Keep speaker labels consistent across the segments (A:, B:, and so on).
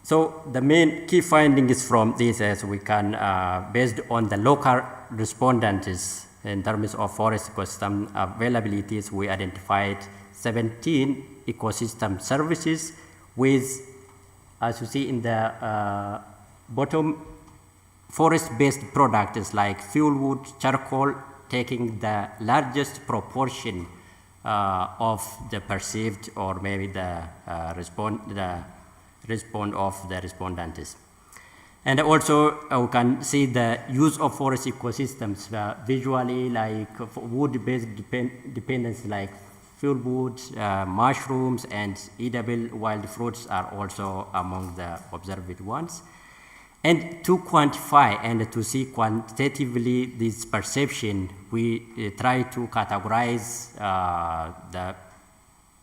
A: So the main key findings from this is we can, based on the local respondents in terms of forest ecosystem availabilities, we identified 17 ecosystem services with, as you see in the bottom, forest-based products like fuel wood, charcoal, taking the largest proportion of the perceived or maybe the response of the respondents. And also we can see the use of forest ecosystems visually, like wood-based dependence like fuel wood, mushrooms, and edible wild fruits are also among the observed ones. And to quantify and to see quantitatively this perception, we try to categorize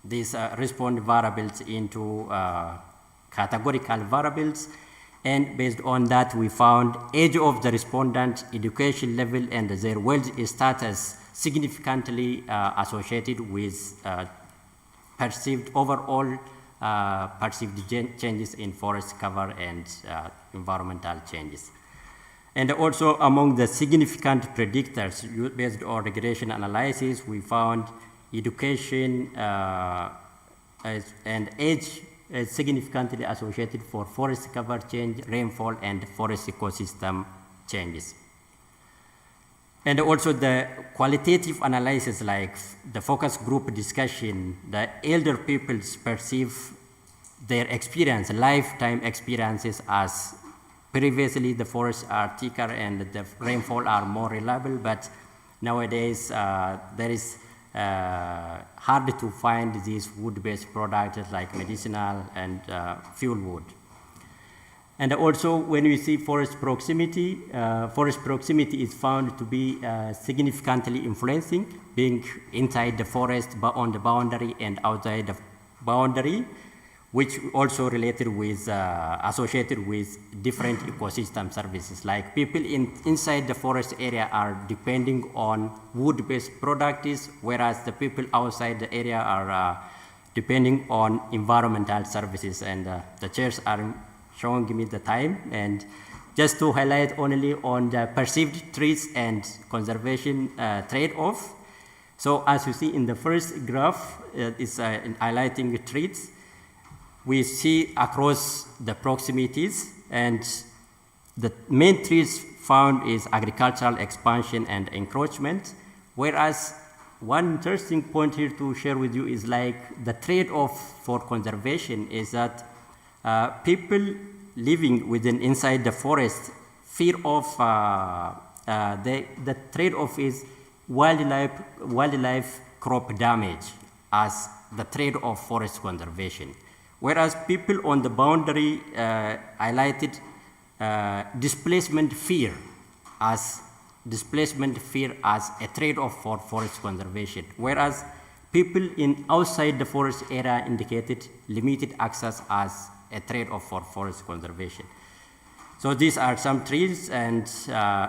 A: these response variables into categorical variables. And based on that, we found age of the respondent, education level, and their wealth status significantly associated with perceived overall perceived changes in forest cover and environmental changes. And also among the significant predictors based on regression analysis, we found education and age is significantly associated for forest cover change, rainfall, and forest ecosystem changes. And also the qualitative analysis, like the focus group discussion, the elder people perceive their experience, lifetime experiences, as previously the forests are thicker and the rainfall are more reliable, but nowadays there is hard to find these wood-based products like medicinal and fuel wood. And also when we see forest proximity is found to be significantly influencing, being inside the forest but on the boundary and outside the boundary, which also related with, associated with different ecosystem services. Like people inside the forest area are depending on wood-based products, whereas the people outside the area are depending on environmental services. And the chairs are showing me the time. And just to highlight only on the perceived threats and conservation trade-off. So as you see in the first graph, it's highlighting threats. We see across the proximities, and the main threats found is agricultural expansion and encroachment, whereas one interesting point here to share with you is like the trade-off for conservation is that people living inside the forest fear of the trade-off is wildlife crop damage as the trade-off forest conservation. Whereas people on the boundary highlighted displacement fear as a trade-off for forest conservation, whereas people outside the forest area indicated limited access as a trade-off for forest conservation. So these are some trees and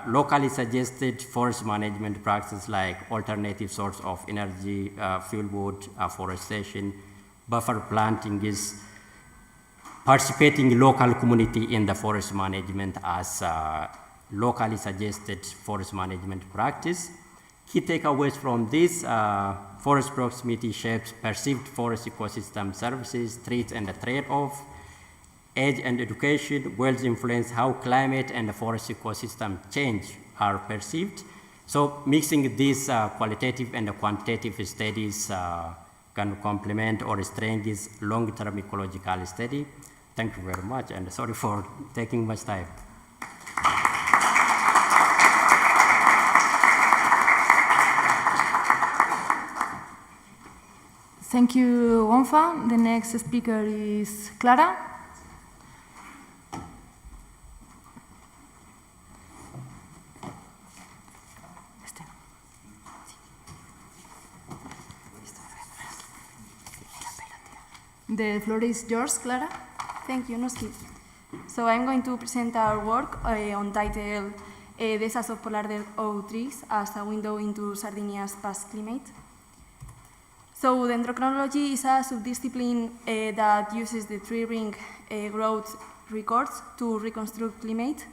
A: locally suggested forest management practices like alternative source of energy, fuel wood, afforestation, buffer planting is participating local community in the forest management as locally suggested forest management practice. Key takeaways from this, forest proximity shapes perceived forest ecosystem services, threats and the trade-off. Age and education will influence how climate and the forest ecosystem change are perceived. So mixing these qualitative and quantitative studies can complement or strengthen this long-term ecological study. Thank you very much, and sorry for taking much time.
B: Thank you, Wonfa. The next speaker is Clara. The floor is yours, Clara.
C: Thank you, Nuski. So I'm going to present our work on title Dehesas of Polar Oak Trees as a Window into Sardinia's Past Climate. So dendrochronology is a subdiscipline that uses the tree ring growth records to reconstruct climate.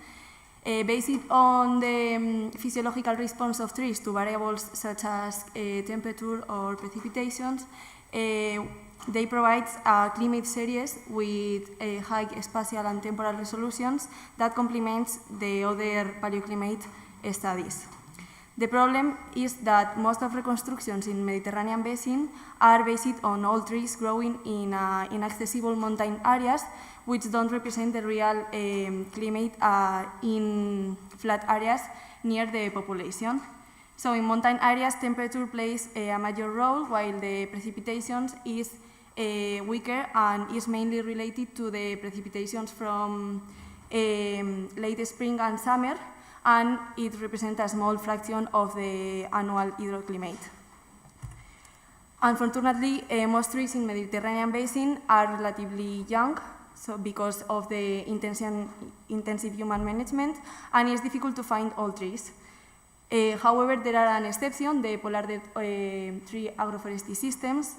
C: Based on the physiological response of trees to variables such as temperature or precipitations, they provide a climate series with high spatial and temporal resolutions that complements the other paleoclimate studies. The problem is that most of reconstructions in Mediterranean basin are based on old trees growing in inaccessible mountain areas, which don't represent the real climate in flat areas near the population. So in mountain areas, temperature plays a major role, while the precipitations is weaker and is mainly related to the precipitations from late spring and summer, and it represents a small fraction of the annual hydroclimate. Unfortunately, most trees in Mediterranean basin are relatively young, so because of the intensive human management, and it's difficult to find old trees. However, there are an exception, the polar tree agroforestry systems.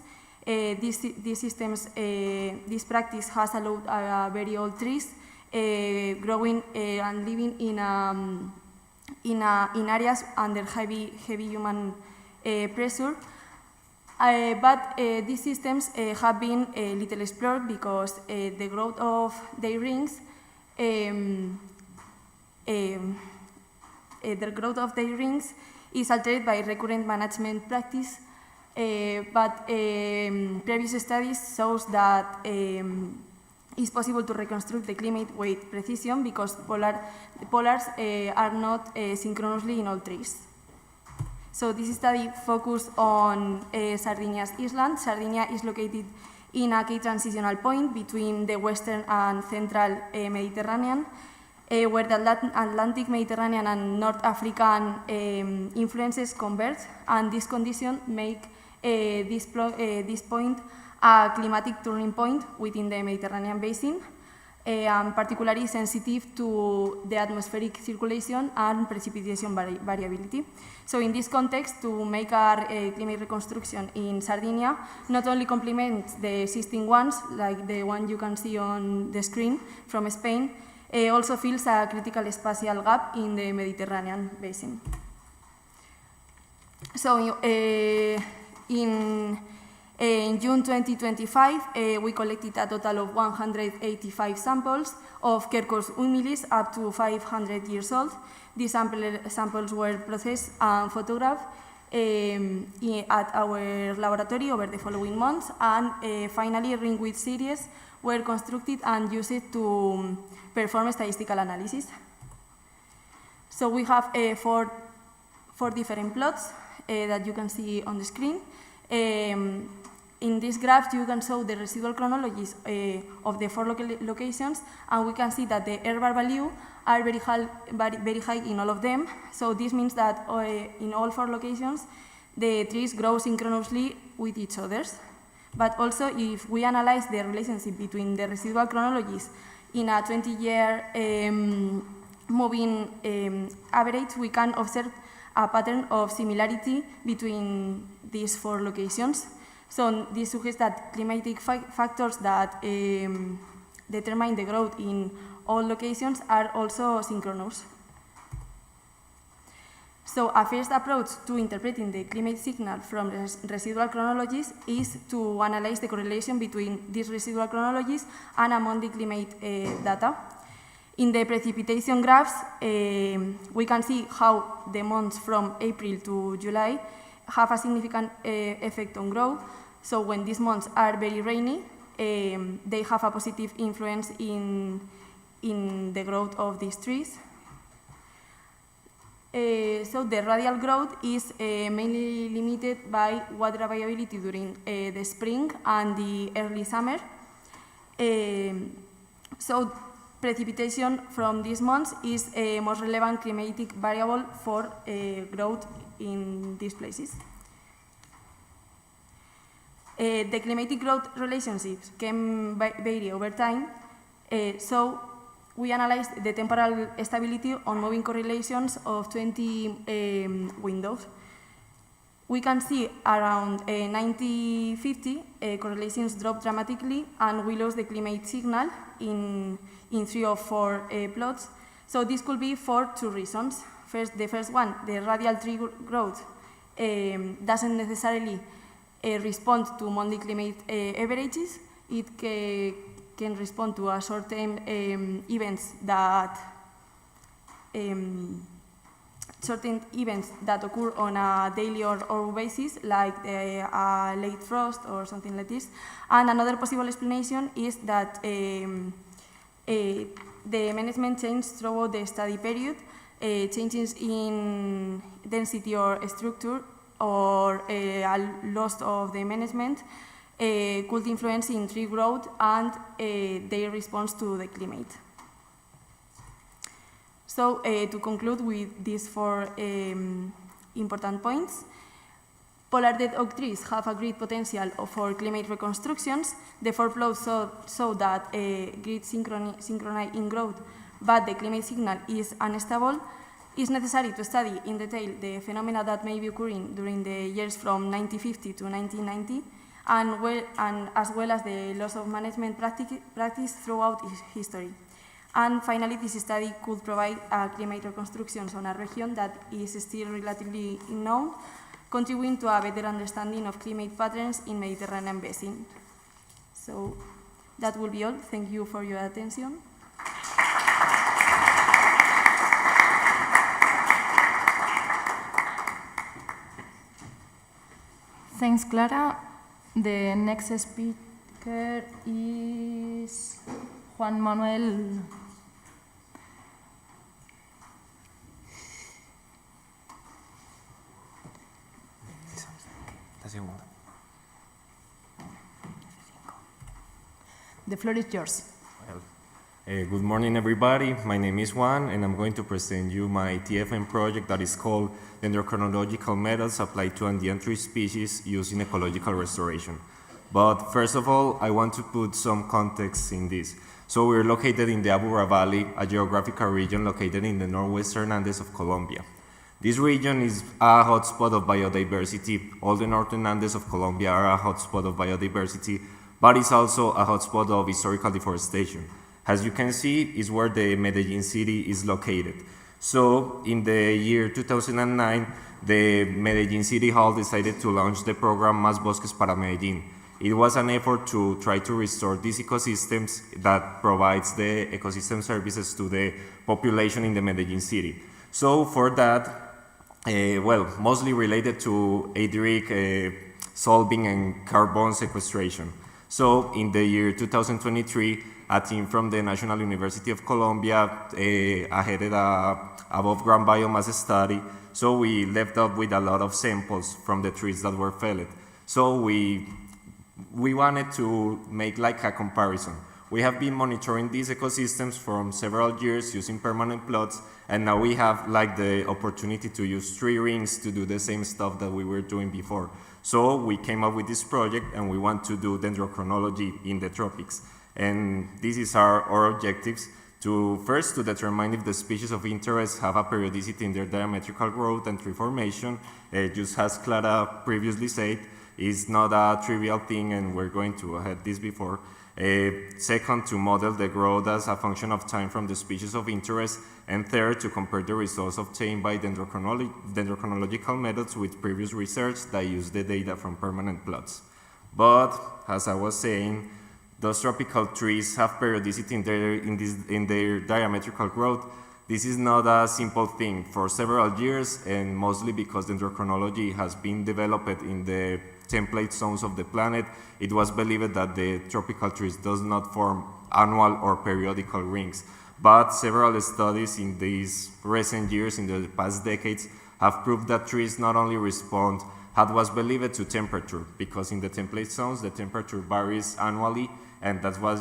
C: These systems, this practice has allowed very old trees growing and living in areas under heavy human pressure. But these systems have been little explored because the growth of their rings, is altered by recurrent management practice. But previous studies shows that it's possible to reconstruct the climate with precision because polars are not synchronously in all trees. So this study focused on Sardinia's island. Sardinia is located in a key transitional point between the western and central Mediterranean, where the Atlantic, Mediterranean and North African influences converge, and this condition make this point a climatic turning point within the Mediterranean basin, and particularly sensitive to the atmospheric circulation and precipitation variability. So in this context, to make our climate reconstruction in Sardinia not only complements the existing ones, like the one you can see on the screen from Spain, also fills a critical spatial gap in the Mediterranean basin. So in June 2025, we collected a total of 185 samples of Quercus humilis up to 500 years old. These samples were processed and photographed at our laboratory over the following months, and finally ring width series were constructed and used to perform statistical analysis. So we have four different plots that you can see on the screen. In this graph, you can show the residual chronologies of the four locations, and we can see that the error value are very high in all of them. So this means that in all four locations, the trees grow synchronously with each other. But also, if we analyze the relationship between the residual chronologies in a 20-year moving average, we can observe a pattern of similarity between these four locations. So this suggests that climatic factors that determine the growth in all locations are also synchronous. So a first approach to interpreting the climate signal from residual chronologies is to analyze the correlation between these residual chronologies and among the climate data. In the precipitation graphs, we can see how the months from April to July have a significant effect on growth. So when these months are very rainy, they have a positive influence in the growth of these trees. So the radial growth is mainly limited by water availability during the spring and the early summer. So precipitation from these months is a most relevant climatic variable for growth in these places. The climatic growth relationships can vary over time, so we analyzed the temporal stability on moving correlations of 20 windows. we can see around 1950 correlations drop dramatically, and we lose the climate signal in 3 or 4 plots. So this could be for 2 reasons. The first one, the radial tree growth doesn't necessarily respond to monthly climate averages. It can respond to a short-term events that occur on a daily or hour basis, like a late frost or something like this. And another possible explanation is that the management changed throughout the study period. Changes in density or structure or a loss of the management could influence in tree growth and their response to the climate. So to conclude with these 4 important points, polar dead oak trees have a great potential for climate reconstructions. The 4 plots show that grid synchronize in growth, but the climate signal is unstable. It's necessary to study in detail the phenomena that may be occurring during the years from 1950 to 1990, and as well as the loss of management practice throughout history. And finally, this study could provide climate reconstructions on a region that is still relatively unknown, contributing to a better understanding of climate patterns in Mediterranean basin. So that will be all. Thank you for your attention.
B: Thanks, Clara. The next speaker is Juan Manuel. The floor is yours.
D: Good morning, everybody. My name is Juan, and I'm going to present you my TFM project that is called Dendrochronological Methods Applied to Andean Tree Species Using Ecological Restoration. But first of all, I want to put some context in this. So we're located in the Aburrá Valley, a geographical region located in the northwestern Andes of Colombia. This region is a hotspot of biodiversity. All the northern Andes of Colombia are a hotspot of biodiversity, but it's also a hotspot of historical deforestation. As you can see, is where the Medellin city is located. So in the year 2009, the Medellin City Hall decided to launch the program Más Bosques para Medellin. It was an effort to try to restore these ecosystems that provides the ecosystem services to the population in the Medellin city. So for that, mostly related to hydric solving and carbon sequestration. So in the year 2023, a team from the National University of Colombia headed a above-ground biomass study. So we left up with a lot of samples from the trees that were felled. So we wanted to make like a comparison. We have been monitoring these ecosystems from several years using permanent plots, and now we have like the opportunity to use tree rings to do the same stuff that we were doing before. So we came up with this project, and we want to do dendrochronology in the tropics. And this is our objectives: to first to determine if the species of interest have a periodicity in their diametrical growth and tree formation. Just as Clara previously said, it's not a trivial thing, and we're going to have this before. Second, to model the growth as a function of time from the species of interest. And third, to compare the results obtained by dendrochronological methods with previous research that use the data from permanent plots. But, as I was saying, those tropical trees have periodicity in their diametrical growth. This is not a simple thing. For several years, and mostly because dendrochronology has been developed in the template zones of the planet, it was believed that the tropical trees does not form annual or periodical rings. But several studies in these recent years, in the past decades, have proved that trees not only respond, as was believed, to temperature, because in the template zones, the temperature varies annually, and that was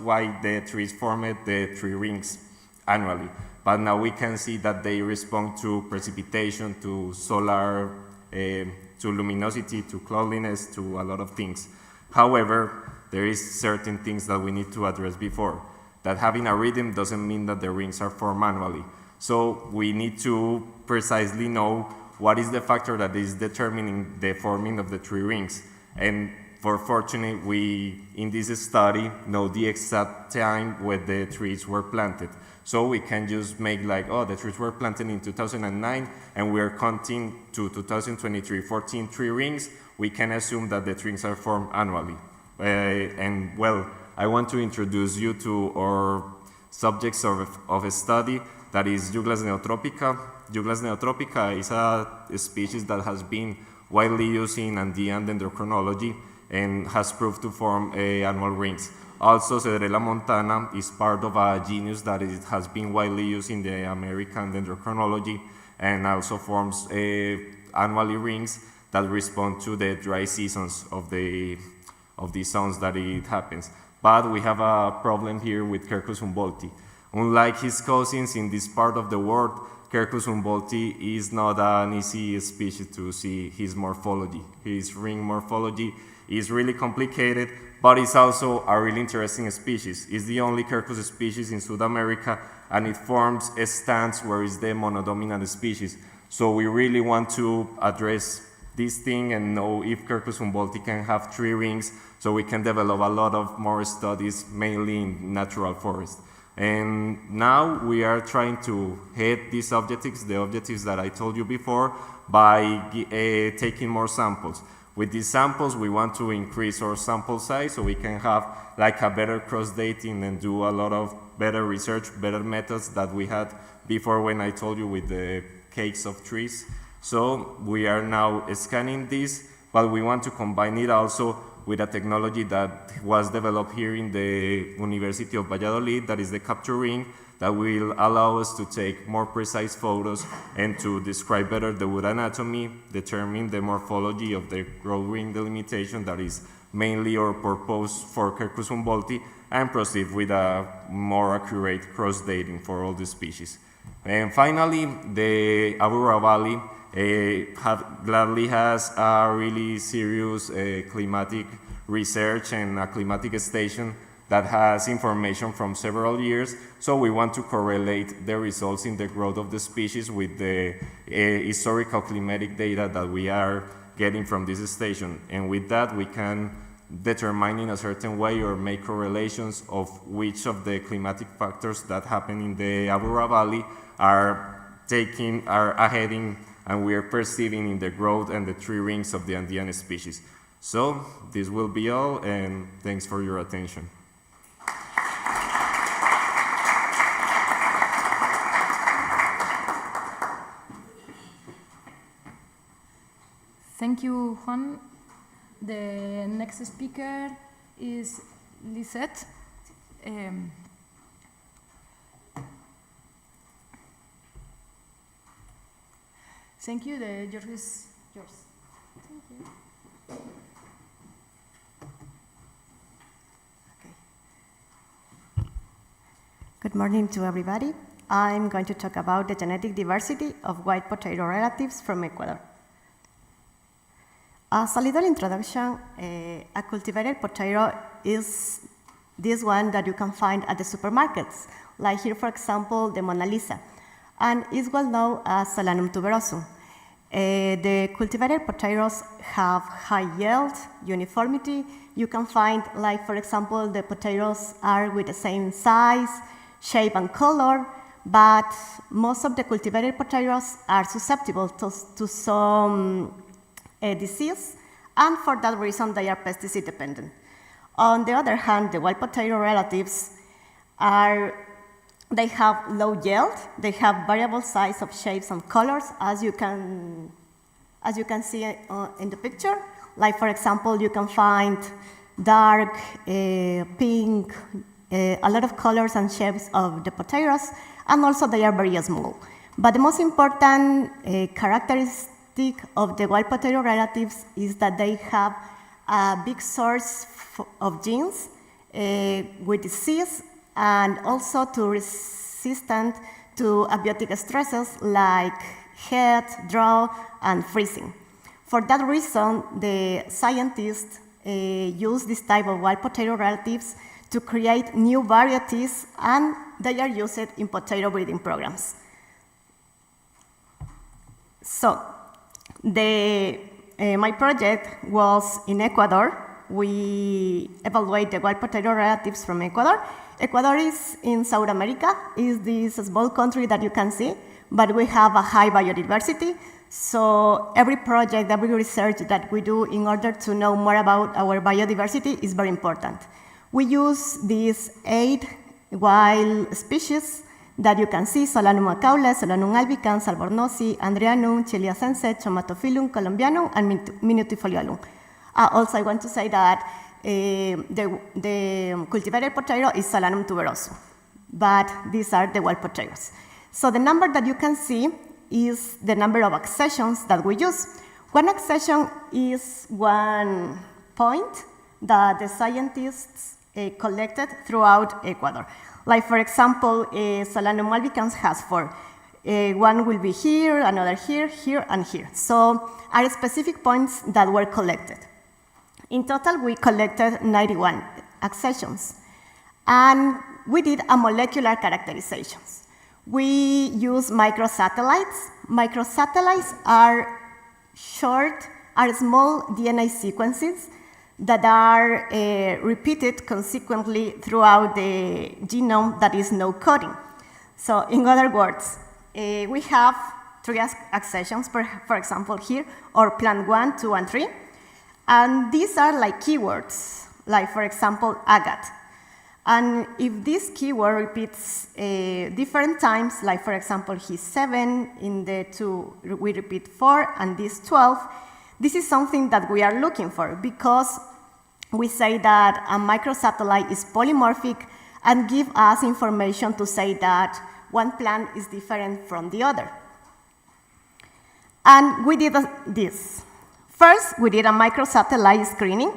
D: why the trees formed the tree rings annually. But now we can see that they respond to precipitation, to solar, to luminosity, to cloudiness, to a lot of things. However, there is certain things that we need to address before. That having a rhythm doesn't mean that the rings are formed manually. So we need to precisely know what is the factor that is determining the forming of the tree rings. And for fortunate, we, in this study, know the exact time when the trees were planted. So we can just make like, oh, the trees were planted in 2009, and we are counting to 2023, 14 tree rings. We can assume that the rings are formed annually. And well, I want to introduce you to our subjects of a study, that is Juglas neotropica. Juglas neotropica is a species that has been widely used in Andean dendrochronology and has proved to form annual rings. Also, Cedrela montana is part of a genus that has been widely used in the American dendrochronology and also forms annually rings that respond to the dry seasons of the zones that it happens. But we have a problem here with Quercus humboldti. Unlike his cousins in this part of the world, Quercus humboldti is not an easy species to see his morphology. His ring morphology is really complicated, but it's also a really interesting species. It's the only Quercus species in South America, and it forms a stance where it's the monodominant species. So we really want to address this thing and know if Quercus humboldti can have tree rings, so we can develop a lot of more studies, mainly in natural forest. And now we are trying to hit these objectives, the objectives that I told you before, by taking more samples. With these samples, we want to increase our sample size so we can have like a better cross-dating and do a lot of better research, better methods that we had before when I told you with the cakes of trees. So we are now scanning this, but we want to combine it also with a technology that was developed here in the University of Valladolid, that is the capture ring, that will allow us to take more precise photos and to describe better the wood anatomy, determine the morphology of the growth ring delimitation that is mainly our purpose for Quercus humboldti, and proceed with a more accurate cross-dating for all the species. And finally, the Aurora Valley gladly has a really serious climatic research and a climatic station that has information from several years, so we want to correlate the results in the growth of the species with the historical climatic data that we are getting from this station. And with that, we can determine in a certain way or make correlations of which of the climatic factors that happen in the Aurora Valley are aheading and we are perceiving in the growth and the tree rings of the Andean species. So this will be all, and thanks for your attention.
B: Thank you, Juan. The next speaker is Lisette. Thank you. The floor is yours.
E: Thank you. Okay. Good morning to everybody. I'm going to talk about the genetic diversity of white potato relatives from Ecuador. As a little introduction, a cultivated potato is this one that you can find at the supermarkets, like here, for example, the Mona Lisa, and is well known as Solanum tuberosum. The cultivated potatoes have high yield, uniformity. You can find, like, for example, the potatoes are with the same size, shape, and color, but most of the cultivated potatoes are susceptible to some disease, and for that reason, they are pesticide dependent. On the other hand, the white potato relatives they have low yield, they have variable size of shapes and colors, as you can see in the picture. Like, for example, you can find dark, pink, a lot of colors and shapes of the potatoes, and also they are very small. But the most important characteristic of the white potato relatives is that they have a big source of genes with disease, and also to resistant to abiotic stresses like heat, drought, and freezing. For that reason, the scientists use this type of white potato relatives to create new varieties, and they are used in potato breeding programs. So, My project was in Ecuador. We evaluate the wild potato relatives from Ecuador. Ecuador is in South America, is this small country that you can see, but we have a high biodiversity. So every project, every research that we do in order to know more about our biodiversity is very important. We use these 8 wild species that you can see: Solanum macaule, Solanum albicans, albornozi, Andreanum, chiliacense, Chomatophyllum columbianum, and minutifoliolum. Also, I want to say that the cultivated potato is Solanum tuberosus, but these are the wild potatoes. So the number that you can see is the number of accessions that we use. One accession is 1 point that the scientists collected throughout Ecuador. Like, for example, Solanum albicans has 4. One will be here, another here, here, and here. So are specific points that were collected. In total, we collected 91 accessions. And we did a molecular characterizations. We use microsatellites. Microsatellites are small DNA sequences that are repeated consequently throughout the genome that is no coding. So in other words, we have 3 accessions, for example, here, or plant 1, 2, and 3. And these are like keywords, like, for example, agate. And if this keyword repeats different times, like, for example, he's 7, in the 2 we repeat 4, and this 12, this is something that we are looking for, because we say that a microsatellite is polymorphic and give us information to say that one plant is different from the other. And we did this. First, we did a microsatellite screening,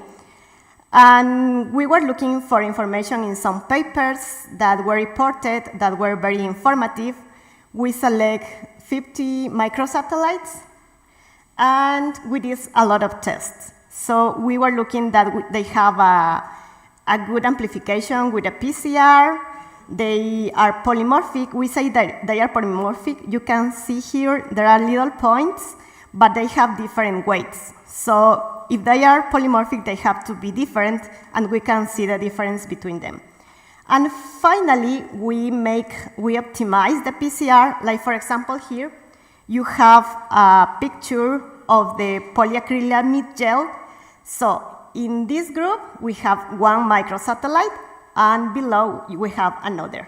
E: and we were looking for information in some papers that were reported that were very informative. We select 50 microsatellites, and we did a lot of tests. So we were looking that they have a good amplification with a PCR. They are polymorphic. We say that they are polymorphic. You can see here there are little points, but they have different weights. So if they are polymorphic, they have to be different, and we can see the difference between them. And finally, we optimize the PCR. Like, for example, here, you have a picture of the polyacrylamide gel. So in this group, we have 1 microsatellite, and below we have another.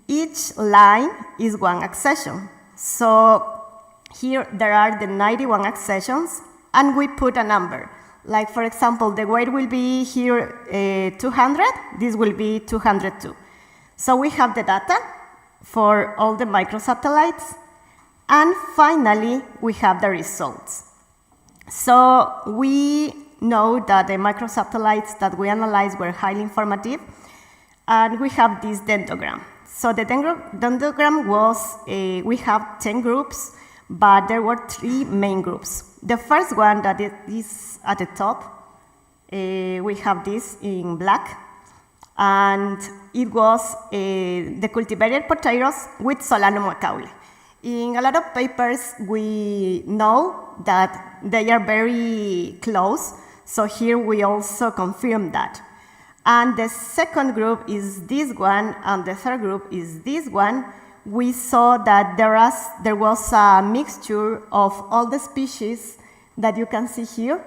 E: Each line is 1 accession. So here there are the 91 accessions, and we put a number. Like, for example, the weight will be here 200, this will be 202. So we have the data for all the microsatellites, and finally, we have the results. So we know that the microsatellites that we analyzed were highly informative, and we have this dendrogram. So the dendrogram was, we have 10 groups, but there were 3 main groups. The first one that is at the top, we have this in black, and it was the cultivated potatoes with Solanum macaule. In a lot of papers, we know that they are very close, so here we also confirm that. And the second group is this one, and the third group is this one. We saw that there was a mixture of all the species that you can see here.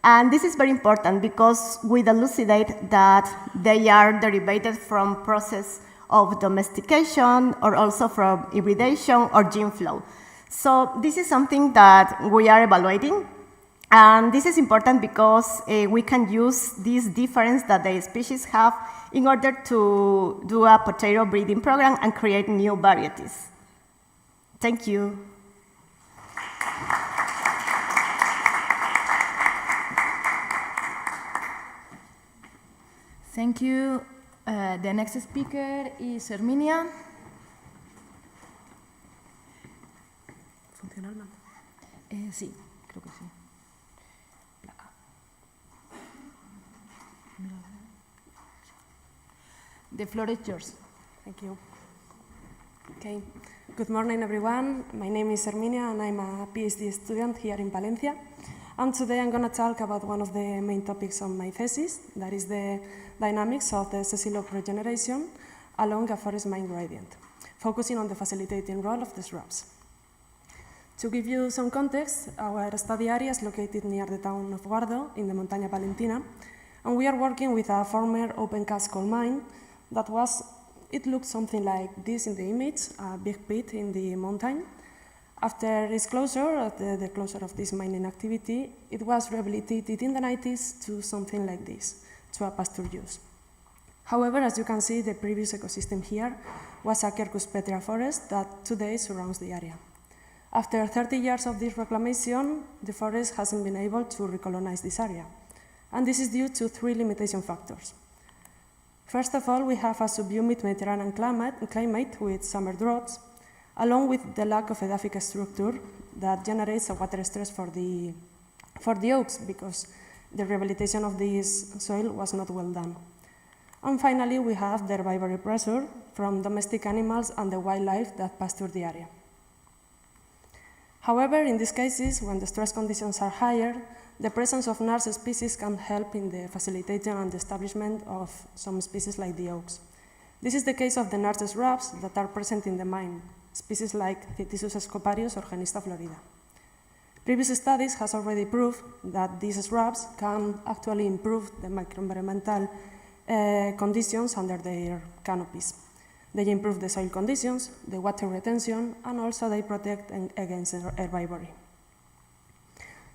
E: And this is very important because we elucidate that they are derived from process of domestication or also from hybridation or gene flow. So this is something that we are evaluating. And this is important because we can use this difference that the species have in order to do a potato breeding program and create new varieties. Thank you.
B: Thank you. The next speaker is Herminia.
F: ¿Funciona el mando?
B: Sí, creo que sí. The floor is yours.
F: Thank you. Okay. Good morning, everyone. My name is Herminia, and I'm a PhD student here in Valencia. And today I'm going to talk about one of the main topics of my thesis, that is the dynamics of the sessile regeneration along a forest mine gradient, focusing on the facilitating role of the shrubs. To give you some context, our study area is located near the town of Guardo in the Montaña Palentina, and we are working with a former open-cast coal mine that it looked something like this in the image, a big pit in the mountain. After its closure, the closure of this mining activity, it was rehabilitated in the 90s to something like this, to a pasture use. However, as you can see, the previous ecosystem here was a Quercus petra forest that today surrounds the area. After 30 years of this reclamation, the forest hasn't been able to recolonize this area. And this is due to 3 limitation factors. First of all, we have a subhumid Mediterranean climate with summer droughts, along with the lack of edaphic structure that generates a water stress for the oaks, because the rehabilitation of this soil was not well done. And finally, we have the herbivory pressure from domestic animals and the wildlife that pasture the area. However, in these cases, when the stress conditions are higher, the presence of nurse species can help in the facilitation and establishment of some species like the oaks. This is the case of the nurse shrubs that are present in the mine, species like Cytisus scoparius or Genista florida. Previous studies has already proved that these shrubs can actually improve the microenvironmental conditions under their canopies. They improve the soil conditions, the water retention, and also they protect against herbivory.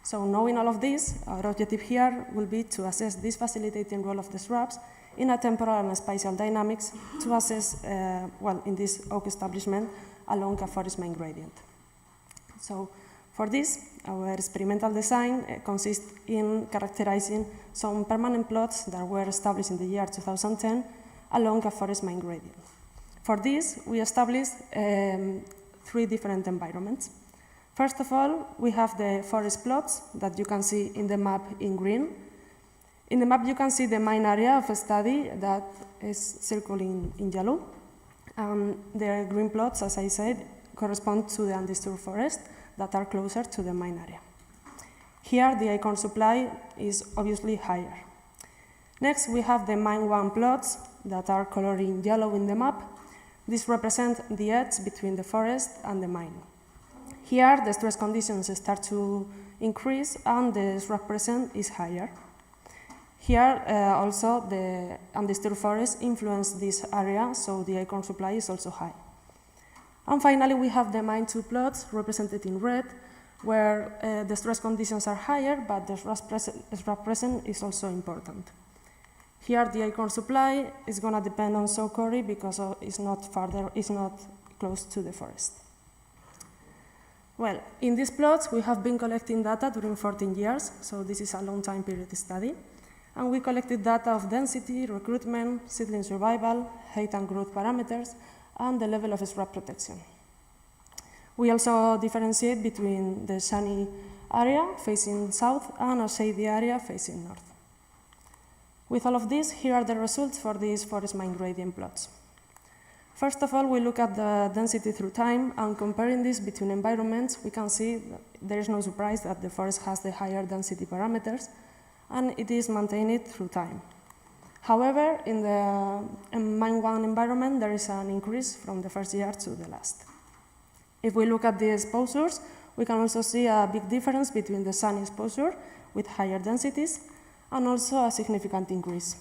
F: So knowing all of this, our objective here will be to assess this facilitating role of the shrubs in a temporal and spatial dynamics to assess, in this oak establishment along a forest mine gradient. So for this, our experimental design consists in characterizing some permanent plots that were established in the year 2010 along a forest mine gradient. For this, we established 3 different environments. First of all, we have the forest plots that you can see in the map in green. In the map, you can see the mine area of study that is circling in yellow. The green plots, as I said, correspond to the undisturbed forest that are closer to the mine area. Here, the acorn supply is obviously higher. Next, we have the mine 1 plots that are colored in yellow in the map. These represent the edge between the forest and the mine. Here, the stress conditions start to increase and the shrub present is higher. Here, also, the undisturbed forest influence this area, so the acorn supply is also high. And finally, we have the mine 2 plots represented in red, where the stress conditions are higher, but the shrub present is also important. Here, the acorn supply is going to depend on sow quarry because it's not close to the forest. Well, in these plots, we have been collecting data during 14 years, so this is a long time period study. And we collected data of density, recruitment, seedling survival, height and growth parameters, and the level of shrub protection. We also differentiate between the sunny area facing south and a shady area facing north. With all of this, here are the results for these forest mine gradient plots. First of all, we look at the density through time, and comparing this between environments, we can see that there is no surprise that the forest has the higher density parameters, and it is maintained through time. However, in the mine 1 environment, there is an increase from the first year to the last. If we look at the exposures, we can also see a big difference between the sun exposure with higher densities and also a significant increase.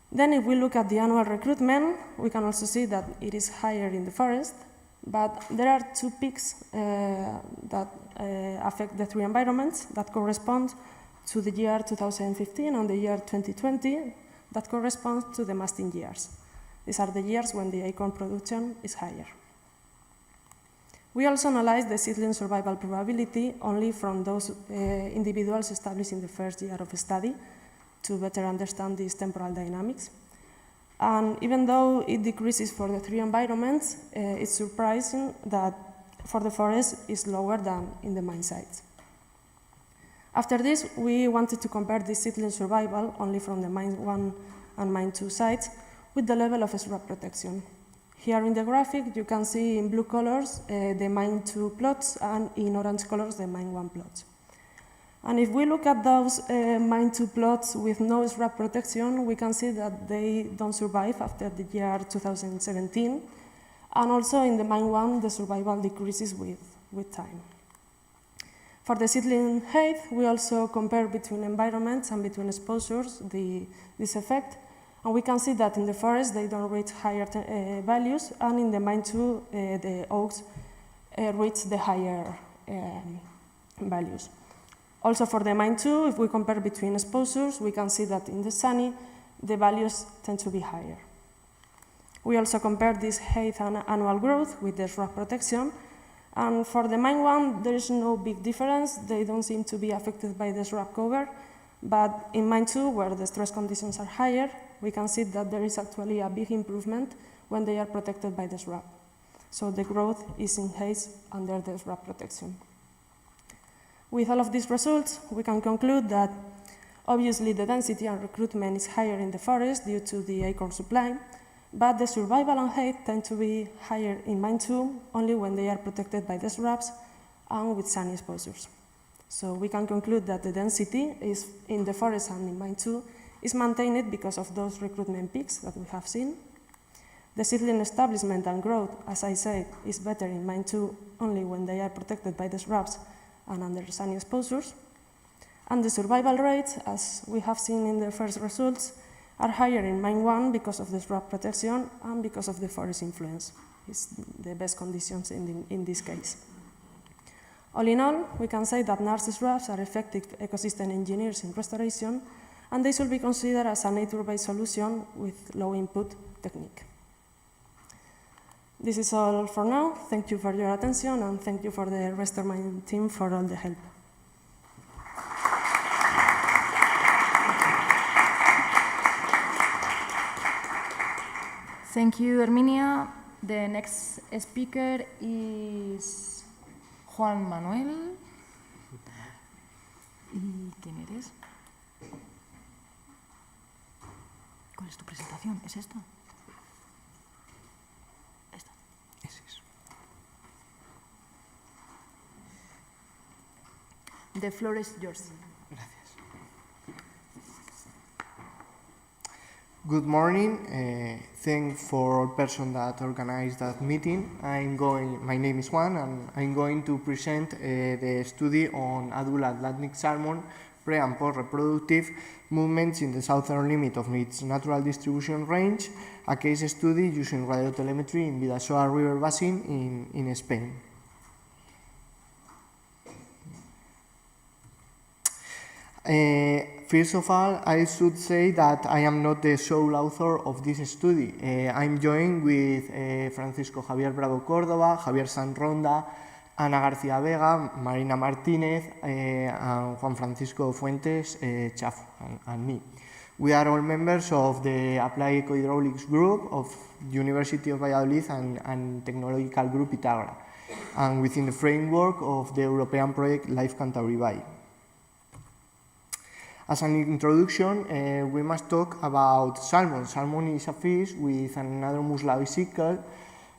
F: Then if we look at the annual recruitment, we can also see that it is higher in the forest, but there are 2 peaks that affect the 3 environments that correspond to the year 2015 and the year 2020 that correspond to the masting years. These are the years when the acorn production is higher. We also analyzed the seedling survival probability only from those individuals established in the first year of study to better understand these temporal dynamics. And even though it decreases for the 3 environments, it's surprising that for the forest is lower than in the mine sites. After this, we wanted to compare this seedling survival only from the mine 1 and mine 2 sites with the level of shrub protection. Here in the graphic, you can see in blue colors the mine 2 plots and in orange colors the mine 1 plots. And if we look at those mine 2 plots with no shrub protection, we can see that they don't survive after the year 2017. And also in the mine 1, the survival decreases with time. For the seedling height, we also compare between environments and between exposures this effect. And we can see that in the forest, they don't reach higher values, and in the mine 2, the oaks reach the higher values. Also for the mine 2, if we compare between exposures, we can see that in the sunny, the values tend to be higher. We also compare this height and annual growth with the shrub protection. And for the mine 1, there is no big difference. They don't seem to be affected by the shrub cover. But in mine 2, where the stress conditions are higher, we can see that there is actually a big improvement when they are protected by the shrub. So the growth is enhanced under the shrub protection. With all of these results, we can conclude that obviously the density and recruitment is higher in the forest due to the acorn supply, but the survival and height tend to be higher in mine 2 only when they are protected by the shrubs and with sunny exposures. So we can conclude that the density is in the forest and in mine 2 is maintained because of those recruitment peaks that we have seen. The seedling establishment and growth, as I said, is better in mine 2 only when they are protected by the shrubs and under sunny exposures. And the survival rates, as we have seen in the first results, are higher in mine 1 because of the shrub protection and because of the forest influence. It's the best conditions in this case. All in all, we can say that narce shrubs are effective ecosystem engineers in restoration, and they should be considered as a nature-based solution with low input technique. This is all for now. Thank you for your attention, and thank you for the Restormine team for all the help.
B: Thank you, Herminia. The next speaker is Juan Manuel. ¿Y quién eres? ¿Cuál es tu presentación? ¿Es esta? Esta. Ese es. The floor is yours.
G: Gracias. Good morning. Thanks for all person that organized that meeting. My name is Juan, and I'm going to present the study on adult Atlantic salmon pre- and post-reproductive movements in the southern limit of its natural distribution range, a case study using radiotelemetry in Bidasoa River Basin in Spain. First of all, I should say that I am not the sole author of this study. I'm joined with Francisco Javier Bravo Córdoba, Javier Sanronda, Ana García Vega, Marina Martínez, and Juan Francisco Fuentes Chafu, and me. We are all members of the Applied Ecohydraulics Group of University of Valladolid and Technological Group Itagra, and within the framework of the European project Life Cantabria Bay. As an introduction, we must talk about salmon. Salmon is a fish with an anadromous labicycle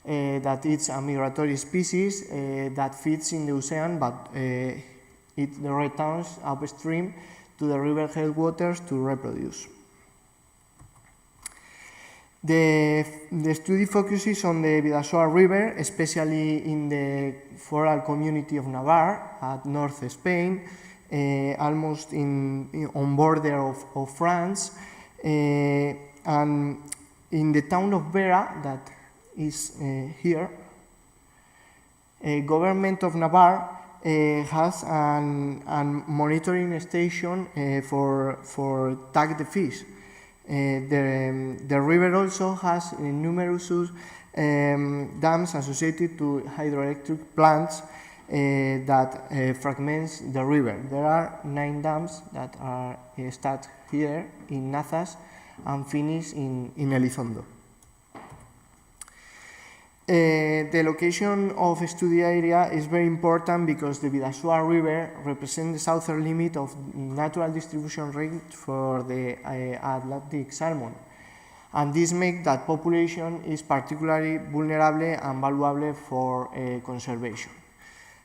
G: that is a migratory species that feeds in the ocean, but it returns upstream to the river headwaters to reproduce. The study focuses on the Bidasoa River, especially in the foral community of Navarre at north Spain, almost on border of France, and in the town of Vera, that is here. Government of Navarre has a monitoring station for tag the fish. The river also has numerous dams associated to hydroelectric plants that fragments the river. There are 9 dams that are start here in Nazas and finish in Elizondo. The location of study area is very important because the Bidasoa River represents the southern limit of natural distribution range for the Atlantic salmon. And this makes that population is particularly vulnerable and valuable for conservation.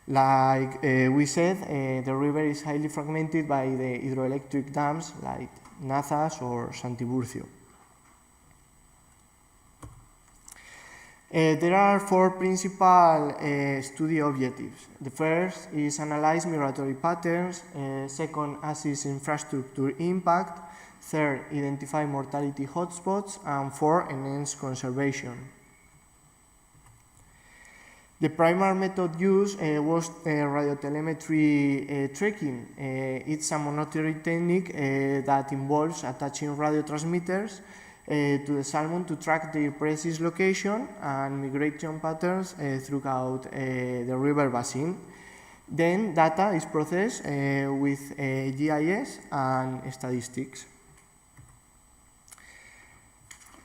G: Like we said, the river is highly fragmented by the hydroelectric dams like Nazas or Santiburcio. There are four principal study objectives. The first is analyze migratory patterns, second, assess infrastructure impact, third, identify mortality hotspots, and fourth, enhance conservation. The primary method used was radiotelemetry tracking. It's a monitoring technique that involves attaching radio transmitters to the salmon to track their precise location and migration patterns throughout the river basin. Then data is processed with GIS and statistics.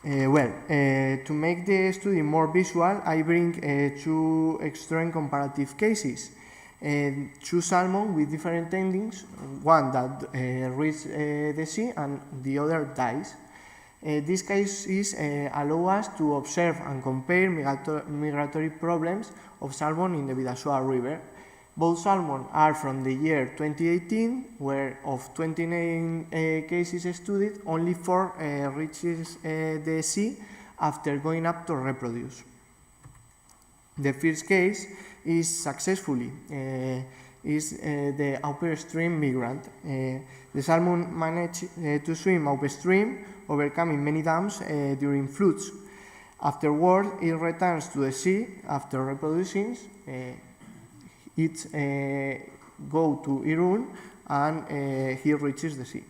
G: To make the study more visual, I bring two extreme comparative cases. Two salmon with different endings, one that reaches the sea and the other dies. These cases allow us to observe and compare migratory problems of salmon in the Bidasoa River. Both salmon are from the year 2018, where of 29 cases studied, only 4 reaches the sea after going up to reproduce. The first case is successfully the upstream migrant. The salmon managed to swim upstream, overcoming many dams during floods. Afterward, it returns to the sea after reproducing. It goes to Irun and he reaches the sea.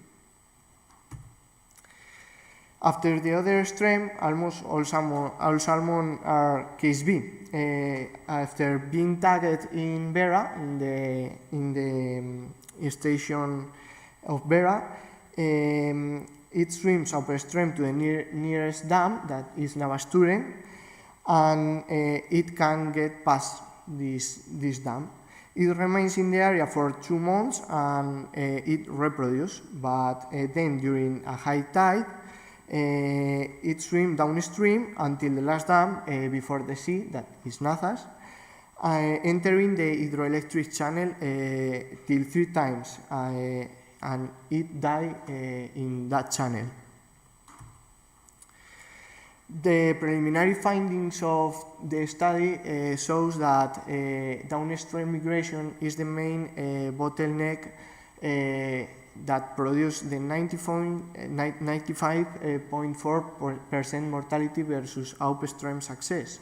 G: After the other extreme, almost all salmon are case B. After being tagged in Vera, in the station of Vera, it swims upstream to the nearest dam, that is Navasturen, and it can get past this dam. It remains in the area for 2 months and it reproduces, but then during a high tide, it swims downstream until the last dam before the sea, that is Nazas, entering the hydroelectric channel till 3 times, and it died in that channel. The preliminary findings of the study shows that downstream migration is the main bottleneck that produced the 95.4% mortality versus upstream success.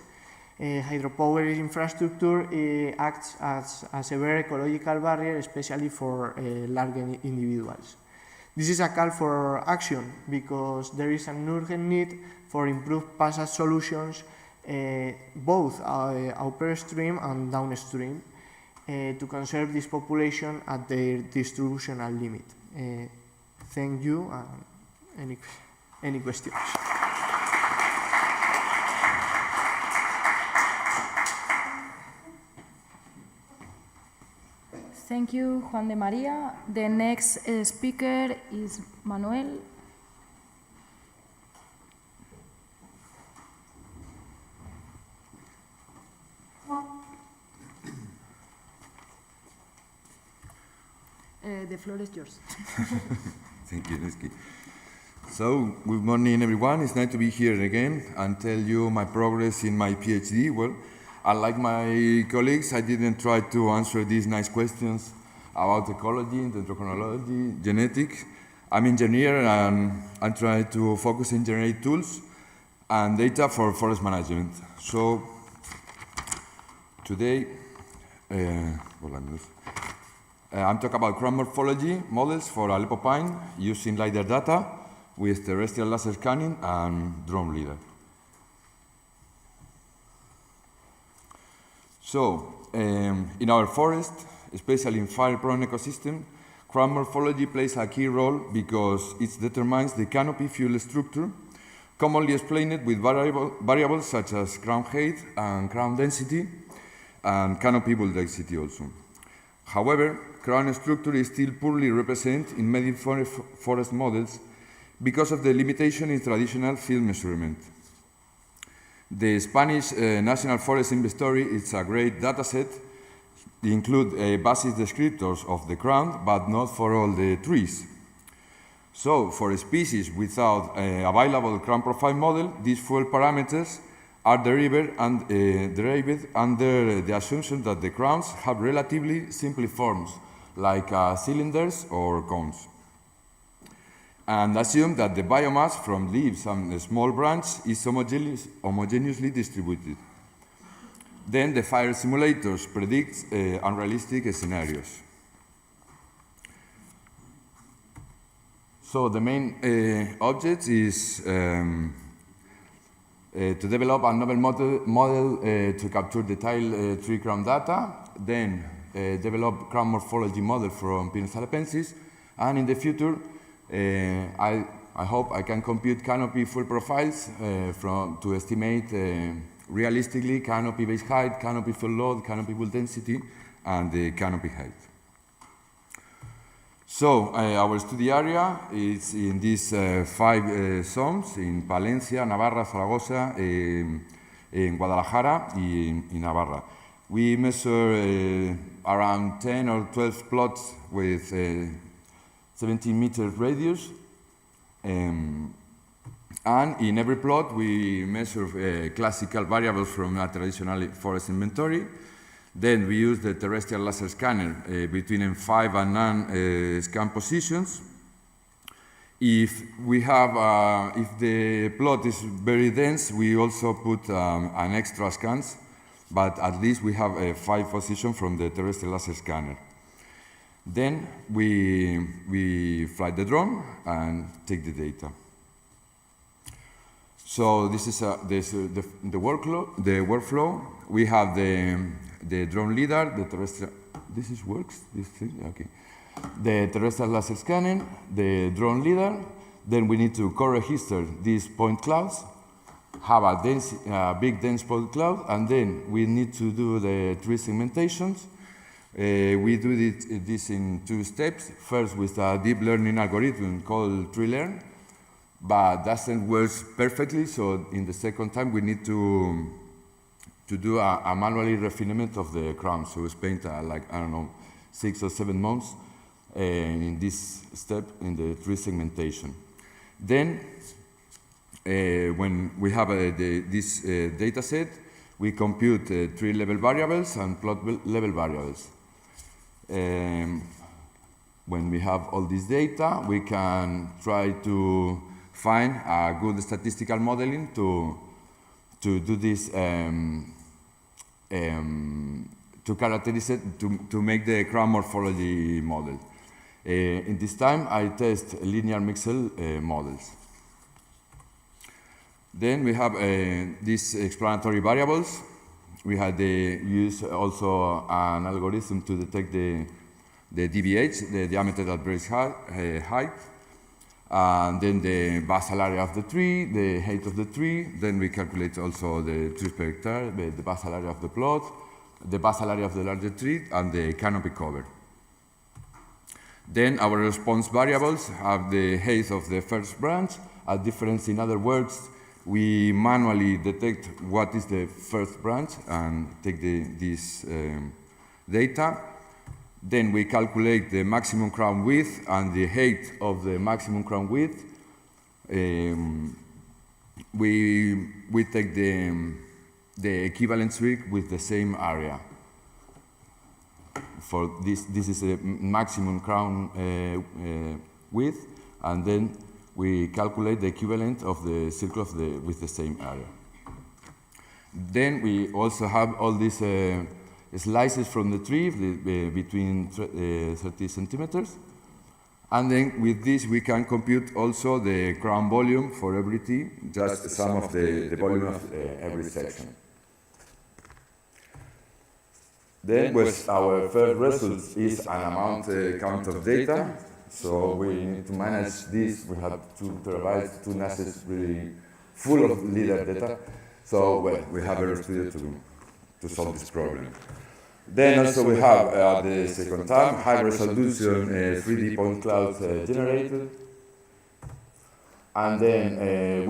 G: Hydropower infrastructure acts as a very ecological barrier, especially for large individuals. This is a call for action because there is an urgent need for improved passage solutions, both upstream and downstream, to conserve this population at their distributional limit. Thank you. Any questions?
B: Thank you, Juan de María. The next speaker is Manuel. The floor is yours.
H: Thank you, Neski. So, good morning, everyone. It's nice to be here again and tell you my progress in my PhD. Well, unlike my colleagues, I didn't try to answer these nice questions about ecology, dendrochronology, genetics. I'm an engineer and I try to focus on generate tools and data for forest management. So, today, I'm talking about crop morphology models for Aleppo pine using LiDAR data with terrestrial laser scanning and drone LiDAR. So, in our forest, especially in fire-prone ecosystem, crop morphology plays a key role because it determines the canopy fuel structure, commonly explained with variables such as crown height and crown density, and canopy bulk density also. However, crown structure is still poorly represented in many forest models because of the limitation in traditional field measurement. The Spanish National Forest Inventory is a great dataset. They include basic descriptors of the crown, but not for all the trees. So, for a species without a available crown profile model, these fuel parameters are derived under the assumption that the crowns have relatively simple forms, like cylinders or cones, and assume that the biomass from leaves and a small branch is homogeneously distributed. Then the fire simulators predict unrealistic scenarios. So the main object is to develop a novel model to capture detailed tree crown data, then develop crown morphology model from Pinus halepensis, and in the future, I hope I can compute canopy full profiles to estimate realistically canopy base height, canopy full load, canopy full density, and the canopy height. So our study area is in these 5 zones, in Palencia, Navarra, Zaragoza, in Guadalajara, in Navarra. We measure around 10 or 12 plots with 17 meters radius. And in every plot, we measure classical variables from a traditional forest inventory. Then we use the terrestrial laser scanner between M5 and 9 scan positions. If we have, if the plot is very dense, we also put an extra scans, but at least we have 5 positions from the terrestrial laser scanner. Then we fly the drone and take the data. So this is the workflow. We have the drone lidar, the terrestrial. This works. This thing, okay. The terrestrial laser scanning, the drone lidar. Then we need to co-register these point clouds, have a big dense point cloud, and then we need to do the tree segmentations. We do this in 2 steps. First, with a deep learning algorithm called TreeLearn, but doesn't work perfectly. So in the second time, we need to do a manually refinement of the crown. So we spent like, I don't know, 6 or 7 months in this step in the tree segmentation. Then, when we have this data set, we compute tree level variables and plot level variables. When we have all this data, we can try to find a good statistical modeling to do this, to characterize it, to make the crown morphology model. In this time, I test linear mixed models. Then we have these explanatory variables. We had use also an algorithm to detect the DBH, the diameter at base height, and then the basal area of the tree, the height of the tree. Then we calculate also the tree per hectare, the basal area of the plot, the basal area of the larger tree, and the canopy cover. Then our response variables have the height of the first branch, a difference. In other words, we manually detect what is the first branch and take this data. Then we calculate the maximum crown width and the height of the maximum crown width. We take the equivalence rig with the same area. For this is the maximum crown width, and then we calculate the equivalent of the circle with the same area. Then we also have all these slices from the tree between 30 centimeters. And then with this we can compute also the crown volume for every tree, just the sum of the volume of every section. Then with our first result is an amount count of data. So we need to manage this. We have 2 terabytes, 2 NASes really full of lidar data. So well, we have a studio to solve this problem. Then also we have at the second time high resolution 3D point clouds generated. And then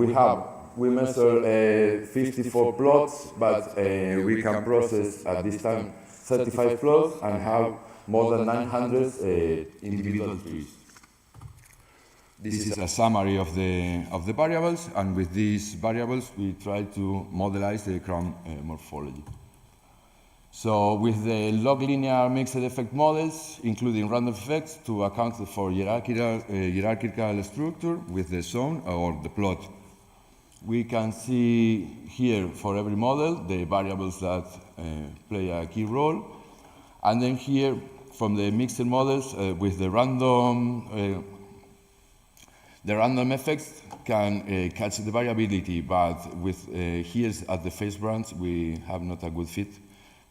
H: we measure 54 plots, but we can process at this time 35 plots and have more than 900 individual trees. This is a summary of the variables, and with these variables we try to modelize the crown morphology. So with the log linear mixed effect models, including random effects to account for hierarchical structure with the zone or the plot, we can see here for every model the variables that play a key role, and then here from the mixed models with the random effects can catch the variability, but with here at the face branch we have not a good fit,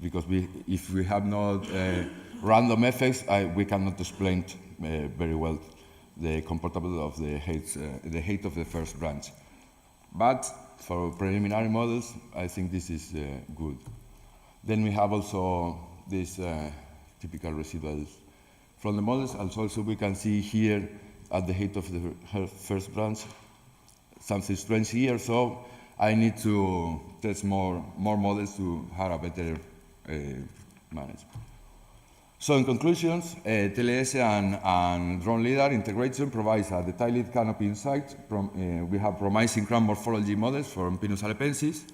H: because if we have not random effects, we cannot explain very well the comportability of the height of the first branch. But for preliminary models, I think this is good. Then we have also these typical residuals from the models, and also we can see here at the height of the first branch something strange here, so I need to test more models to have a better management. So in conclusions, TLS and drone LiDAR integration provides a detailed canopy insight. We have promising crown morphology models from Pinus halepensis,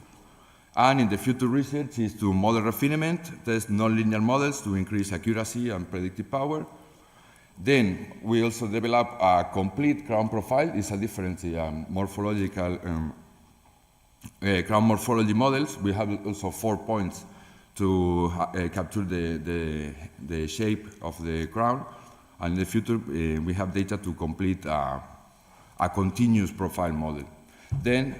H: and in the future research is to model refinement, test nonlinear models to increase accuracy and predictive power. Then we also develop a complete crown profile. It's a different morphological crown morphology models. We have also 4 points to capture the shape of the crown, and in the future we have data to complete a continuous profile model. Then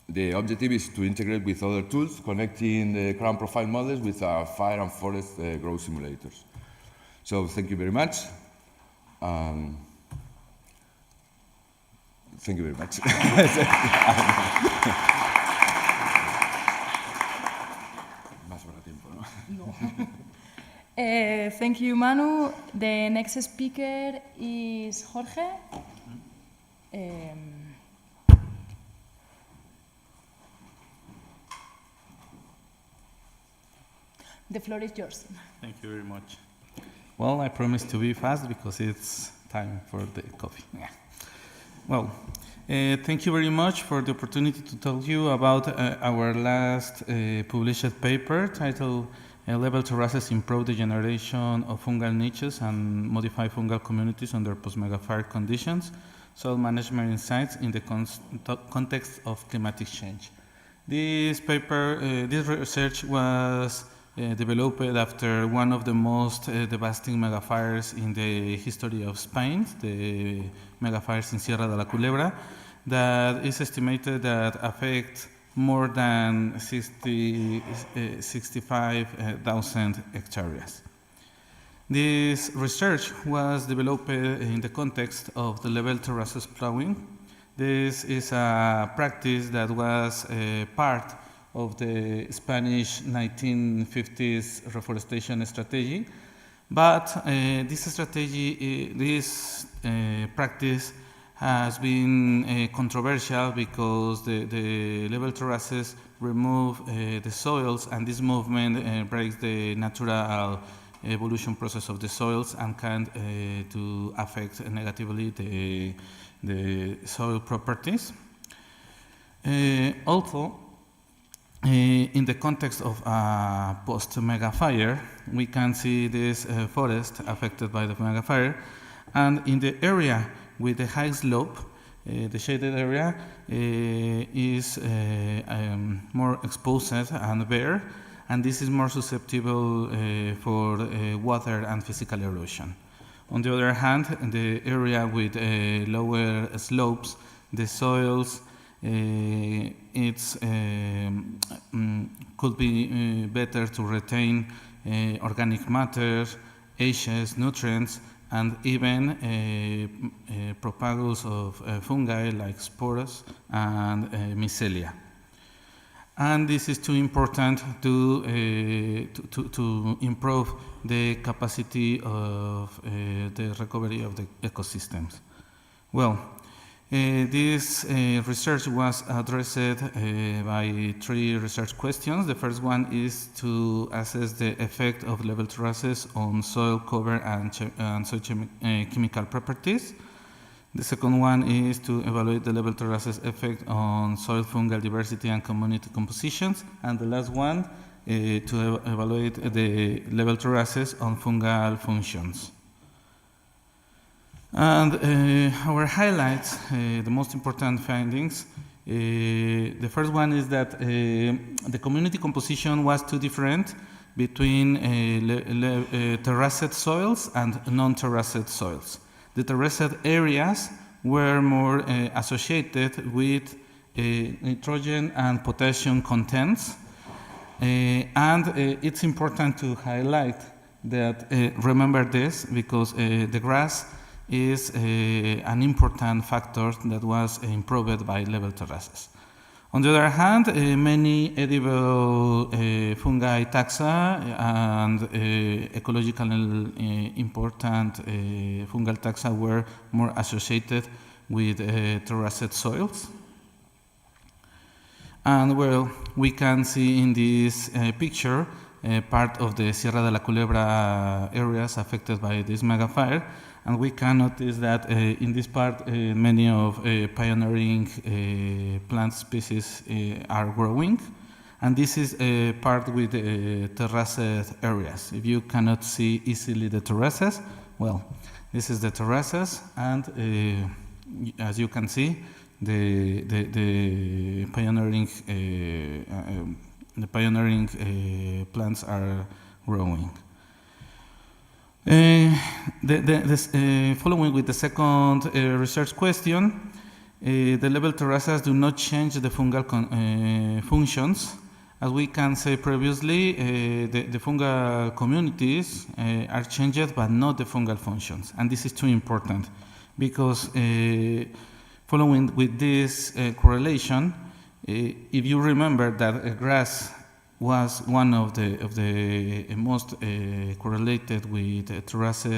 H: the objective is to integrate with other tools, connecting the crown profile models with fire and forest growth simulators. So thank you very much. Thank you very much.
B: Thank you, Manu. The next speaker is Jorge. The floor is yours.
I: Thank you very much. Well, I promise to be fast because it's time for the coffee. Yeah. Well, thank you very much for the opportunity to tell you about our last published paper titled Level Terraces Improve the Generation of Fungal Niches and Modify Fungal Communities Under Post-Megafire Conditions, Soil Management Insights in the Context of Climatic Change. This paper, this research was developed after one of the most devastating megafires in the history of Spain, the megafires in Sierra de la Culebra, that is estimated that affect more than 65,000 hectares. This research was developed in the context of the level terraces plowing. This is a practice that was part of the Spanish 1950s reforestation strategy, but this strategy, this practice has been controversial because the level terraces remove the soils, and this movement breaks the natural evolution process of the soils and can to affect negatively the soil properties. Also, in the context of a post-megafire, we can see this forest affected by the megafire, and in the area with the high slope, the shaded area is more exposed and bare, and this is more susceptible for water and physical erosion. On the other hand, the area with lower slopes, the soils could be better to retain organic matter, ashes, nutrients, and even propagules of fungi like spores and mycelia. And this is too important to improve the capacity of the recovery of the ecosystems. Well, This research was addressed by 3 research questions. The first one is to assess the effect of level terraces on soil cover and soil chemical properties. The second one is to evaluate the level terraces effect on soil fungal diversity and community compositions. And the last one, to evaluate the level terraces on fungal functions. And our highlights, the most important findings, the first one is that the community composition was too different between terraced soils and non-terraced soils. The terraced areas were more associated with nitrogen and potassium contents. And it's important to highlight that, remember this, because the grass is an important factor that was improved by level terraces. On the other hand, many edible fungi taxa and ecologically important fungal taxa were more associated with terraced soils. And well, we can see in this picture part of the Sierra de la Culebra areas affected by this mega fire. And we can notice that in this part, many of pioneering plant species are growing. And this is a part with terraced areas. If you cannot see easily the terraces, well, this is the terraces. And as you can see, the pioneering plants are growing. Following with the second research question, the level terraces do not change the fungal functions. As we can say previously, the fungal communities are changed, but not the fungal functions. And this is too important because following with this correlation, if you remember that grass was one of the most correlated with terraced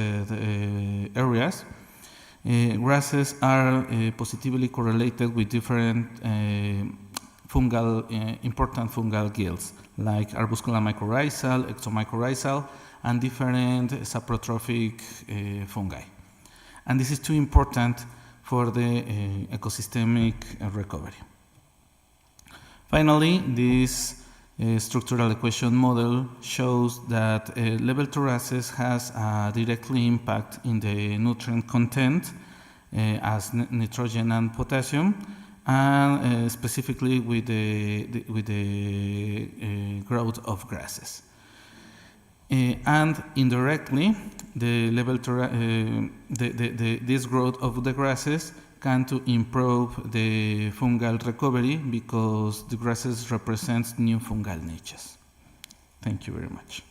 I: areas. Grasses are positively correlated with different important fungal guilds, like arbusculum mycorrhizal, exomycorrhizal, and different saprotrophic fungi. And this is too important for the ecosystemic recovery. Finally, this structural equation model shows that level terraces has a directly impact in the nutrient content as nitrogen and potassium, and specifically with the growth of grasses. And indirectly, the level this growth of the grasses can to improve the fungal recovery because the grasses represent new fungal niches. Thank you very much.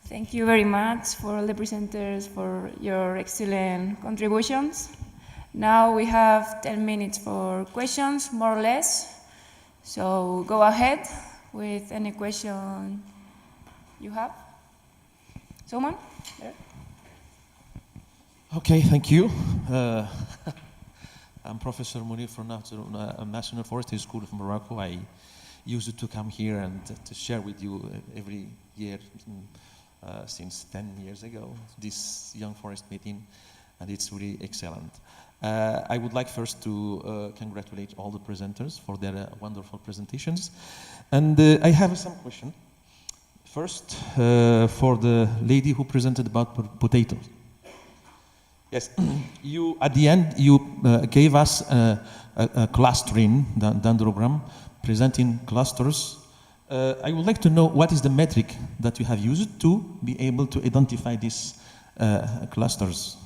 J: Thank you very much for all the presenters for your excellent contributions. Now we have 10 minutes for questions, more or less. So go ahead with any question you have. Someone? There?
K: Okay, thank you. I'm Professor Munir from National Forestry School of Morocco. I used to come here and to share with you every year since 10 years ago, this Young Forest meeting, and it's really excellent. I would like first to congratulate all the presenters for their wonderful presentations. And I have some question. First, for the lady who presented about potatoes. Yes, you at the end, you gave us a clustering dendrogram, presenting clusters. I would like to know what is the metric that you have used to be able to identify these clusters.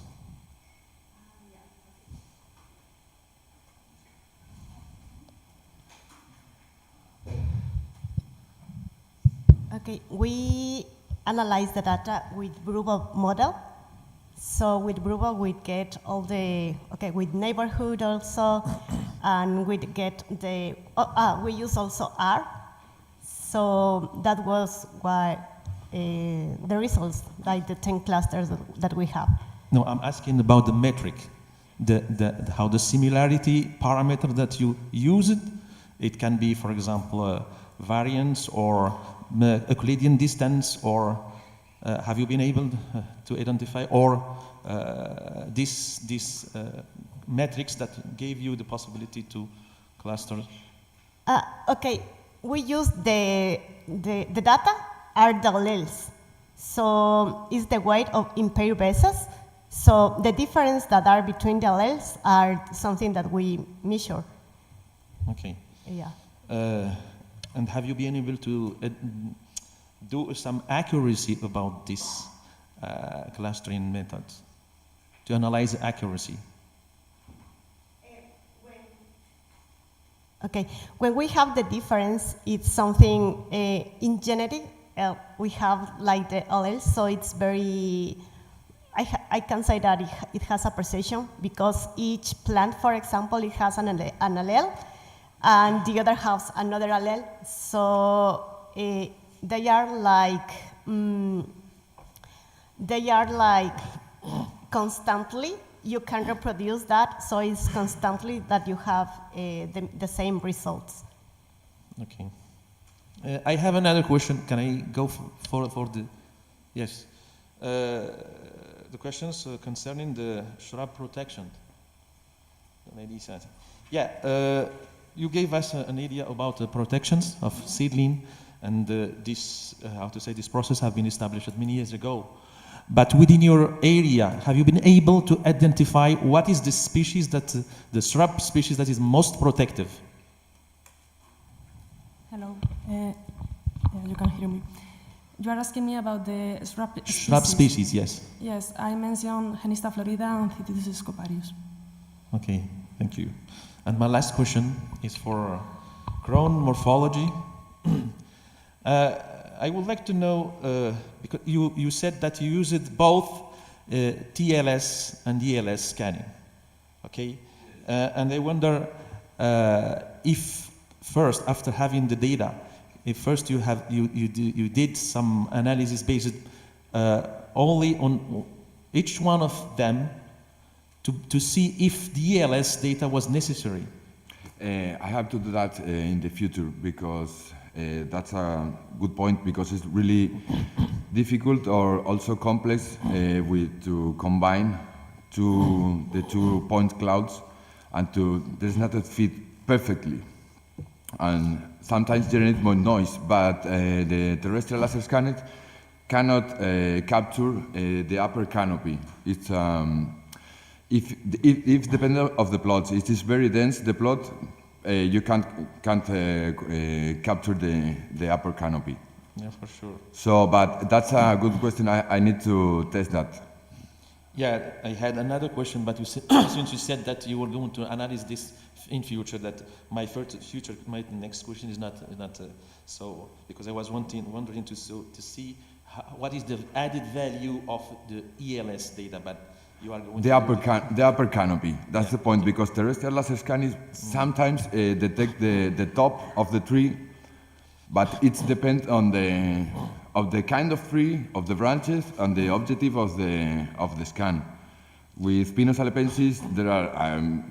E: Okay, we analyze the data with Bruegel model. So with Bruegel, we get all the, with neighborhood also, and we get the, we use also R. So that was why the results, like the 10 clusters that we have.
K: No, I'm asking about the metric, how the similarity parameter that you used. It can be, for example, variance or Euclidean distance, or have you been able to identify, or these metrics that gave you the possibility to cluster?
E: Okay, we use the data are the alleles. So it's the weight of impaired bases. So the difference that are between the alleles are something that we measure.
K: Okay.
E: Yeah.
K: And have you been able to do some accuracy about this clustering method, to analyze accuracy?
E: Okay, when we have the difference, it's something in genetic, we have like the alleles, so it's very, I can say that it has a precision, because each plant, for example, it has an allele, and the other has another allele, so they are like constantly, you can reproduce that, so it's constantly that you have the same results.
K: Okay. I have another question. Can I go for the, yes. The questions concerning the shrub protection. Maybe yeah, you gave us an idea about the protections of seedling, and this, how to say, this process have been established many years ago. But within your area, have you been able to identify what is the species that, the shrub species that is most protective?
F: Hello, you can hear me. You are asking me about the shrub species.
K: Shrub species, yes.
F: Yes, I mentioned Genista florida and Cytisus scoparius.
K: Okay, thank you. And my last question is for crown morphology. I would like to know, because you said that you used both TLS and ELS scanning, okay? And I wonder if first, after having the data, if first you did some analysis based only on each one of them to see if the ELS data was necessary.
H: I have to do that in the future, because that's a good point, because it's really difficult or also complex to combine the 2 point clouds, and there's not a fit perfectly. And sometimes generate more noise, but the terrestrial laser scanner cannot capture the upper canopy. It's if dependent of the plots, it is very dense, the plot, you can't capture the upper canopy.
K: Yeah, for sure.
H: So, but that's a good question. I need to test that.
K: Yeah, I had another question, but you said, since you said that you were going to analyze this in future, that my next question is not so, because I was wondering to see what is the added value of the ELS data, but you are going
H: the upper canopy. That's the point, because terrestrial laser scanning sometimes detect the top of the tree, but it depends on the kind of tree, of the branches, and the objective of the scan. With Pinus alepensis, there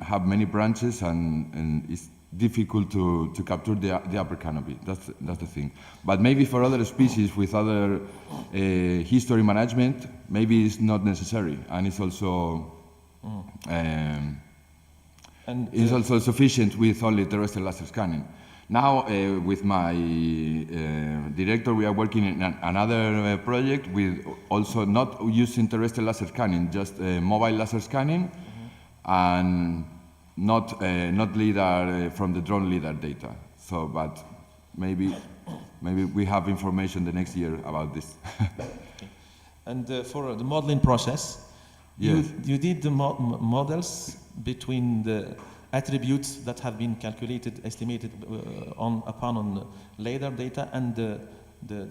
H: have many branches, and it's difficult to capture the upper canopy. That's the thing. But maybe for other species with other history management, maybe it's not necessary, and it's also it's also sufficient with only terrestrial laser scanning. Now, with my director, we are working in another project with also not using terrestrial laser scanning, just mobile laser scanning, and not LIDAR from the drone LIDAR data. So, but maybe we have information the next year about this.
K: And for the modeling process, yes, you did the models between the attributes that have been calculated, estimated upon LiDAR data, and the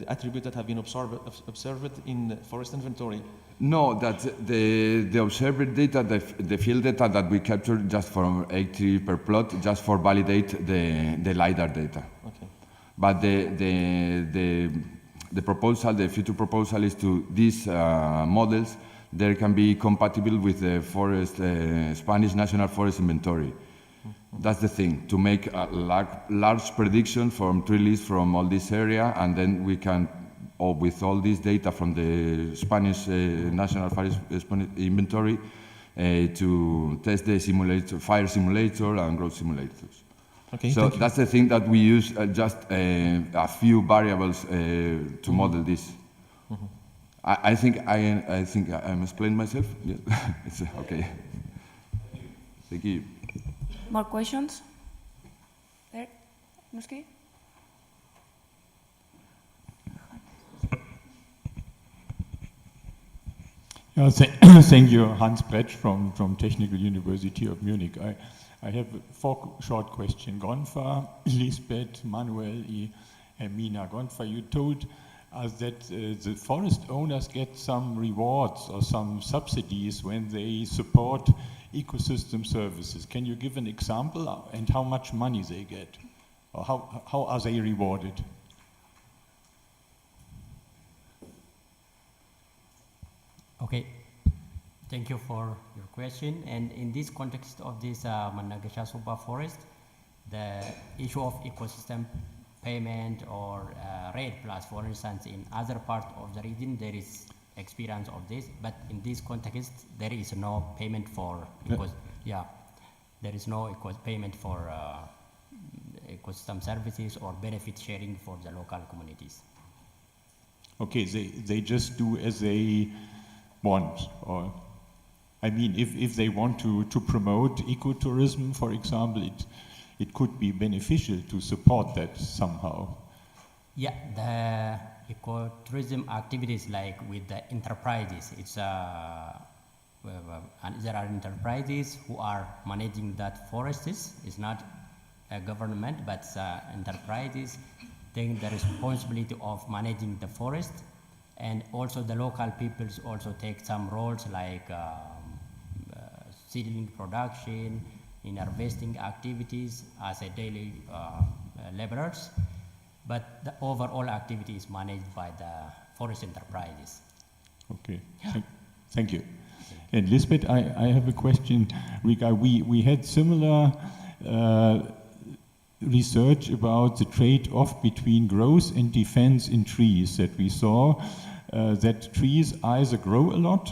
K: attributes that have been observed in forest inventory.
H: No, that's the observed data, the field data that we captured just from 80 per plot, just for validate the LiDAR data.
K: Okay.
H: But the proposal, the future proposal is to these models, they can be compatible with the forest, Spanish National Forest Inventory. That's the thing, to make a large prediction from tree lists from all this area, and then we can, with all this data from the Spanish National Forest Inventory, to test the simulator, fire simulator and growth simulators.
K: Okay,
H: so that's the thing that we use just a few variables to model this. I think I'm explaining myself. Yeah. It's okay. Thank you.
J: More questions? There, Nuski?
L: Yeah, thank you, Hans Bretsch from Technical University of Munich. I have 4 short questions. Gonfa, Lisbeth, Manuel, and Mina. Gonfa, you told us that the forest owners get some rewards or some subsidies when they support ecosystem services. Can you give an example and how much money they get? Or how are they rewarded?
A: Okay, thank you for your question. And in this context of this Managasha Suba forest, the issue of ecosystem payment or RED plus, for instance, in other part of the region, there is experience of this, but in this context, there is no payment for, because, there is no payment for ecosystem services or benefit sharing for the local communities.
L: Okay, they just do as they want, or I mean, if they want to promote ecotourism, for example, it could be beneficial to support that somehow.
A: Yeah, the ecotourism activities like with the enterprises, it's and there are enterprises who are managing that forests. It's not a government, but enterprises take the responsibility of managing the forest, and also the local peoples also take some roles like seedling production, in harvesting activities as a daily laborers, but the overall activity is managed by the forest enterprises.
L: Okay, thank you. And Lisbeth, I have a question. We had similar research about the trade-off between growth and defense in trees, that we saw that trees either grow a lot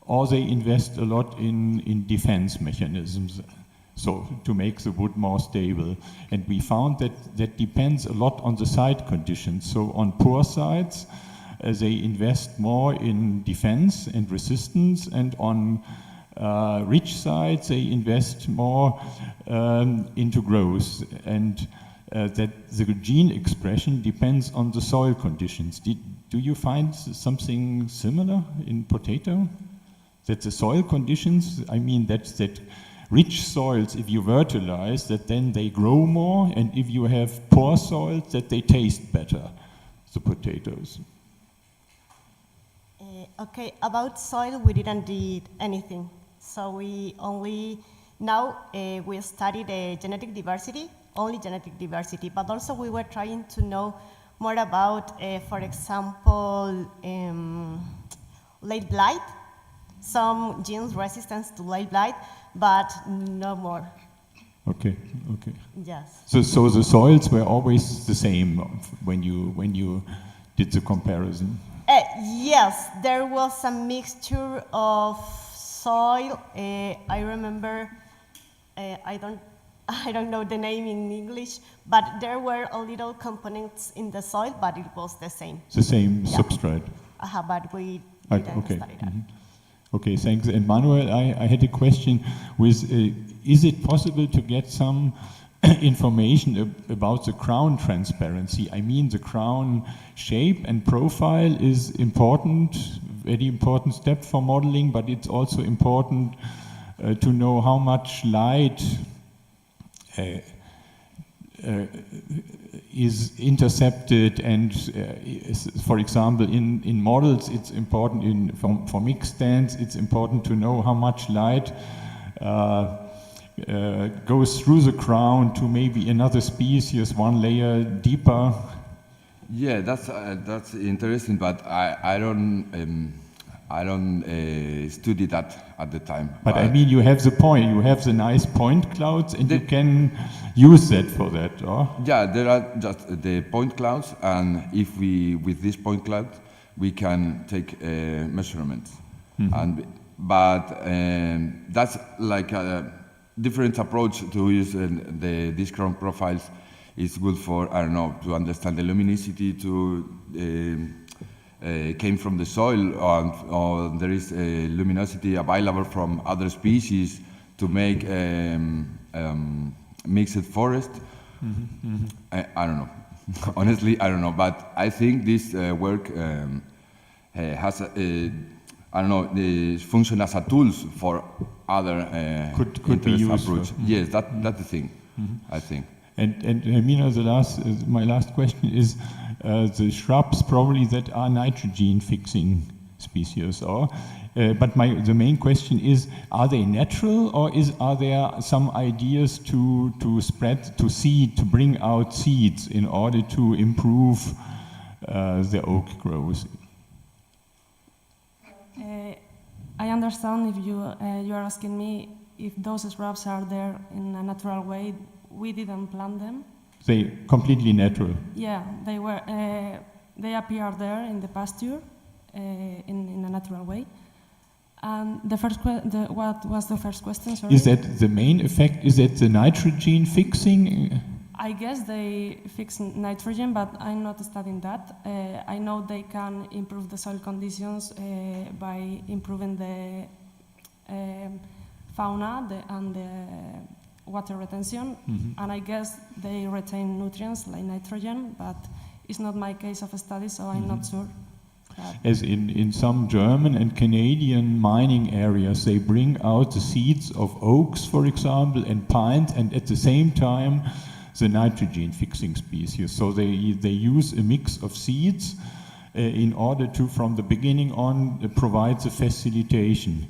L: or they invest a lot in defense mechanisms, so to make the wood more stable. And we found that depends a lot on the site conditions. So on poor sites, they invest more in defense and resistance, and on rich sites, they invest more into growth. And that the gene expression depends on the soil conditions. Do you find something similar in potato? That the soil conditions, I mean, that rich soils, if you fertilize, that then they grow more, and if you have poor soils, that they taste better, the potatoes.
E: Okay, about soil, we didn't do anything. So we only, now we studied genetic diversity, only genetic diversity, but also we were trying to know more about, for example, late blight, some genes resistance to late blight, but no more.
L: Okay.
E: Yes.
L: So the soils were always the same when you did the comparison?
E: Yes, there was a mixture of soil. I remember, I don't know the name in English, but there were a little components in the soil, but it was the same.
L: The same substrate.
E: But we didn't study that.
L: Mm-hmm. Okay, thanks. And Manuel, I had a question with, is it possible to get some information about the crown transparency? I mean, the crown shape and profile is important, very important step for modeling, but it's also important to know how much light is intercepted, and for example, in models, it's important for mixed stands, it's important to know how much light goes through the crown to maybe another species, one layer deeper.
H: Yeah, that's interesting, but I don't study that at the time.
L: But I mean, you have the point. You have the nice point clouds, and you can use that for that, or?
H: Yeah, there are just the point clouds, and if we with this point cloud we can take measurements, but that's like a different approach to use these crown profiles. Is good for, I don't know, to understand the luminosity came from the soil, or there is luminosity available from other species to make mixed forest. I don't know. Honestly, I don't know. But I think this work has, I don't know, function as a tools for other
L: could be used
H: approach. Yes, that's the thing. I think.
L: And Mina, my last question is the shrubs probably that are nitrogen fixing species, or but the main question is, are they natural, or are there some ideas to spread to seed, to bring out seeds in order to improve the oak growth?
F: I understand if you are asking me if those shrubs are there in a natural way. We didn't plant them.
L: They completely natural.
F: Yeah, they were. They appeared there in the pasture in a natural way. And what was the first question? Sorry.
L: Is that the main effect? Is that the nitrogen fixing?
F: I guess they fix nitrogen, but I'm not studying that. I know they can improve the soil conditions by improving the fauna and the water retention, and I guess they retain nutrients like nitrogen, but it's not my case of study, so I'm not sure.
L: As in some German and Canadian mining areas, they bring out the seeds of oaks, for example, and pines, and at the same time the nitrogen fixing species. So they use a mix of seeds in order to, from the beginning on, provide the facilitation.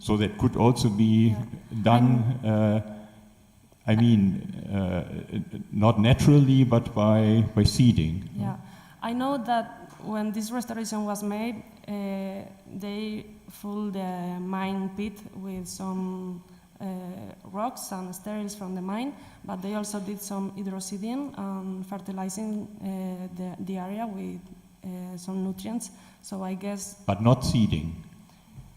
L: So that could also be done. I mean, not naturally, but by seeding.
F: Yeah, I know that when this restoration was made, they filled the mine pit with some rocks and steriles from the mine, but they also did some hydroseeding and fertilizing the area with some nutrients. So I guess. But
L: not seeding.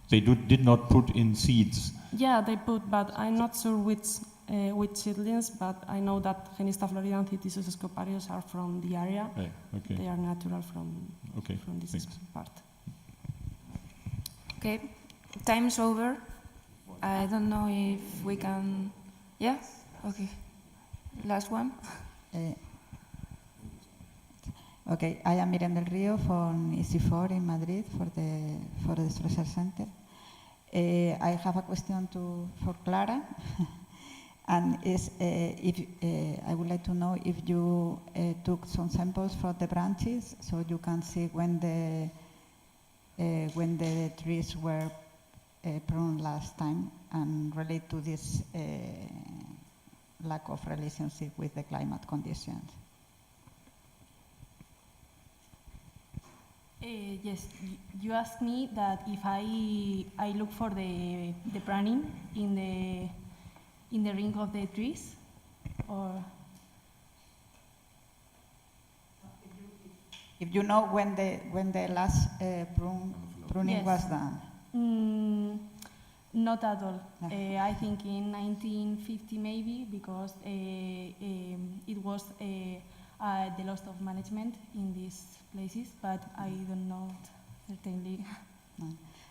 L: They did not put in seeds.
F: Yeah, they put, but I'm not sure which seedlings, but I know that Genista florida and Cytisus scoparius are from the area.
L: Okay.
F: They are natural from this part.
J: Okay, time's over. I don't know if we can. Yeah? Okay. Last one.
M: Okay, I am Miriam del Rio from EC4 in Madrid for the Forest Research Center. I have a question for Clara. And I would like to know if you took some samples from the branches, so you can see when the trees were pruned last time, and relate to this lack of relationship with the climate conditions.
C: Yes, you asked me that if I look for the pruning in the ring of the trees, or
M: if you know when the last pruning was done.
C: Not at all. No. I think in 1950 maybe, because it was the loss of management in these places, but I don't know certainly.
M: No.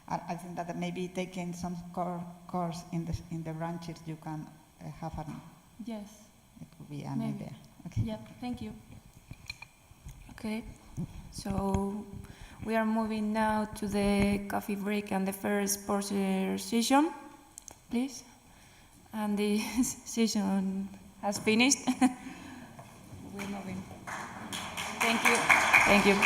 M: I think that maybe taking some course in the branches, you can have an.
C: Yes.
M: It could be an
C: maybe.
M: idea. Okay.
C: Yeah. Thank you.
J: Okay. So we are moving now to the coffee break and the first poster session, please. And the session has finished. We're moving. Thank you. Thank you.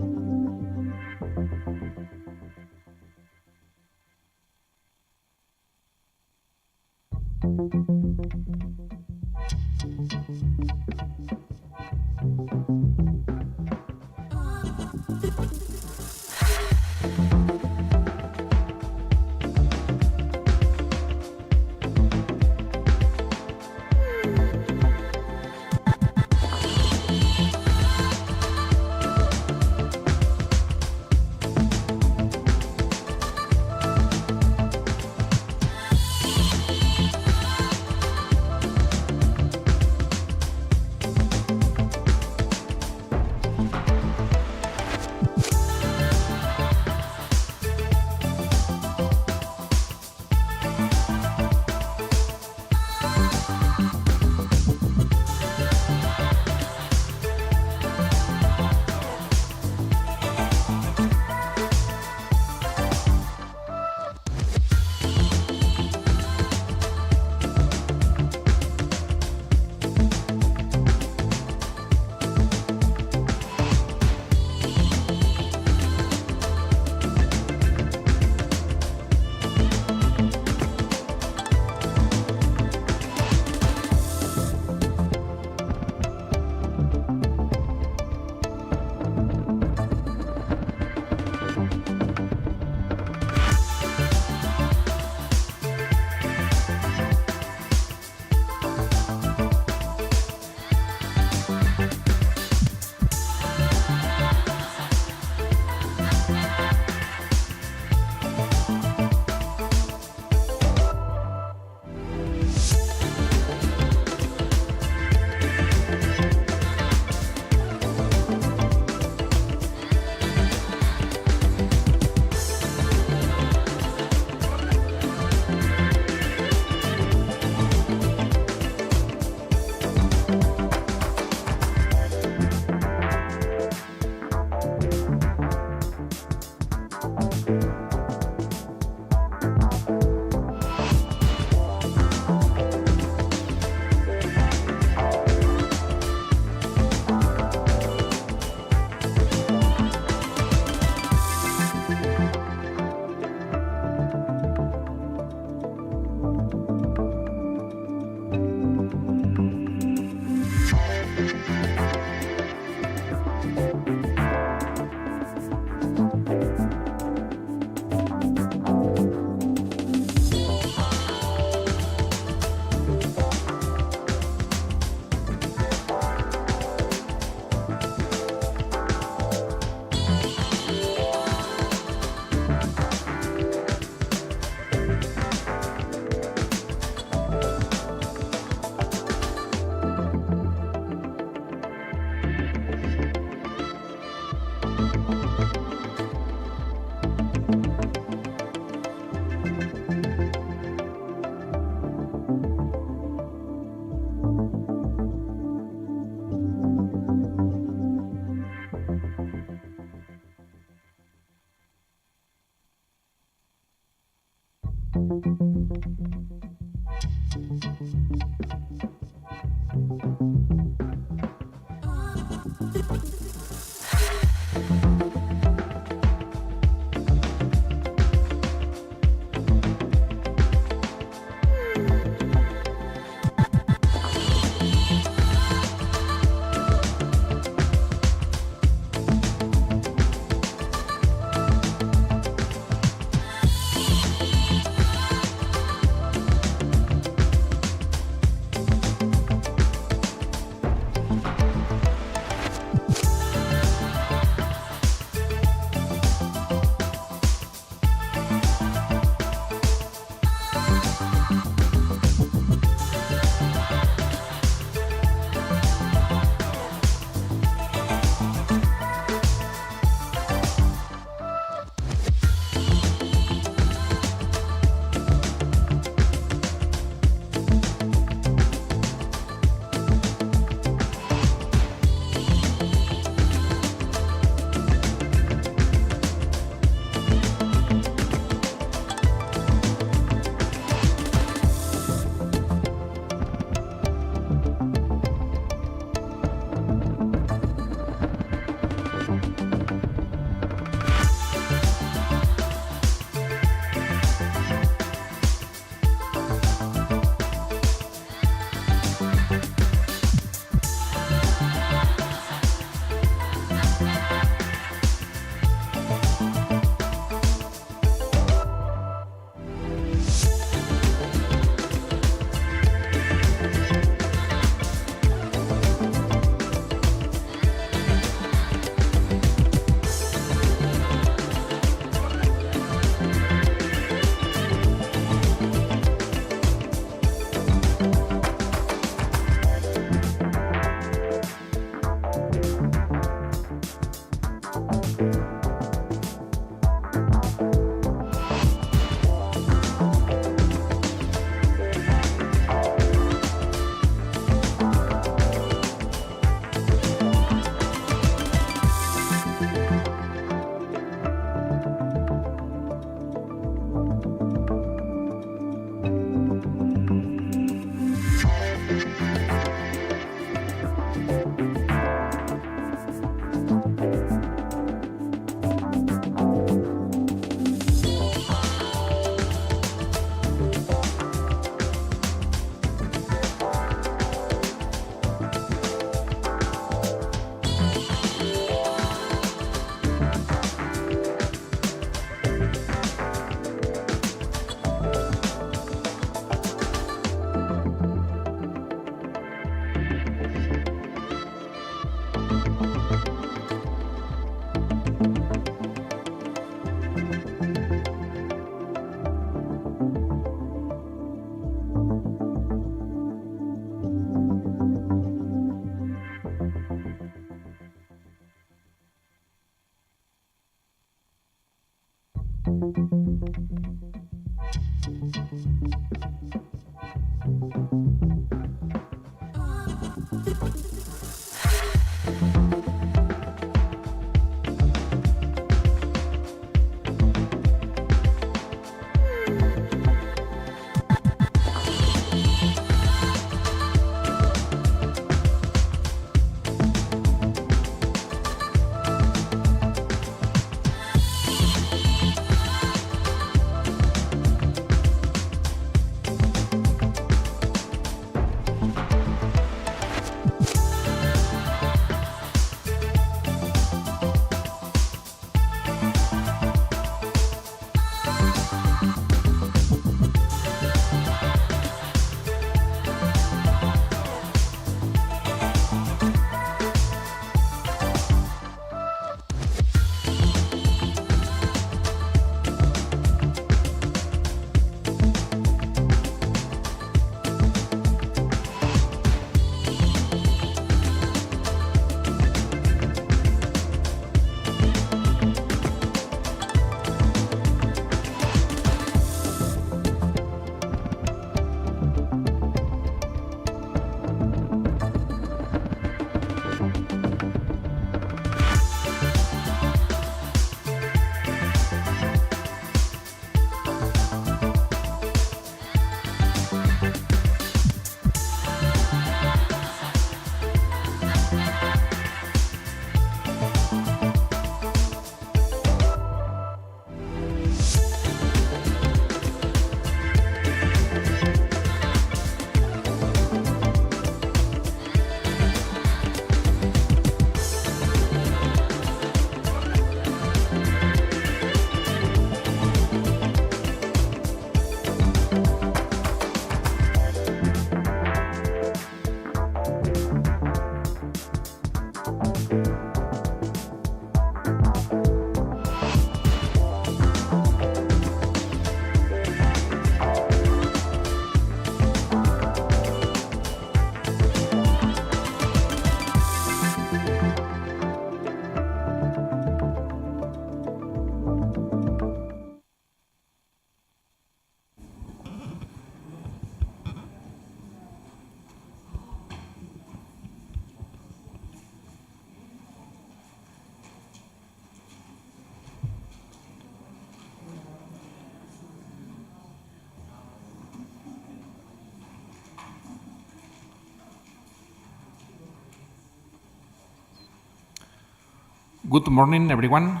N: Good morning, everyone,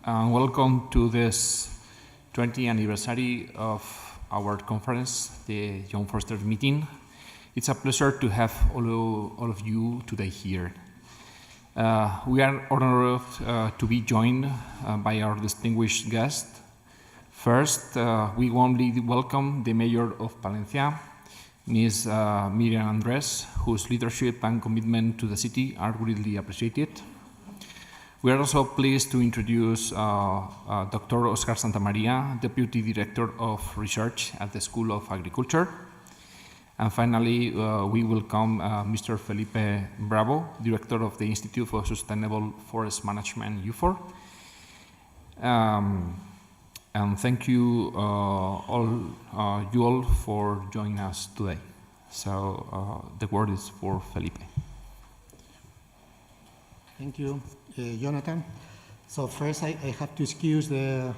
N: and welcome to this 20th anniversary of our conference, the John Forster meeting. It's a pleasure to have all of you today here. We are honored to be joined by our distinguished guest. First, we warmly welcome the Mayor of Palencia, Ms. Miriam Andres, whose leadership and commitment to the city are greatly appreciated. We are also pleased to introduce Dr. Oscar Santamaria, Deputy Director of Research at the School of Agriculture. And finally, we welcome Mr. Felipe Bravo, Director of the Institute for Sustainable Forest Management, UFOR. And thank you all for joining us today. So the word is for Felipe.
O: Thank you, Jonathan. So first, I have to excuse the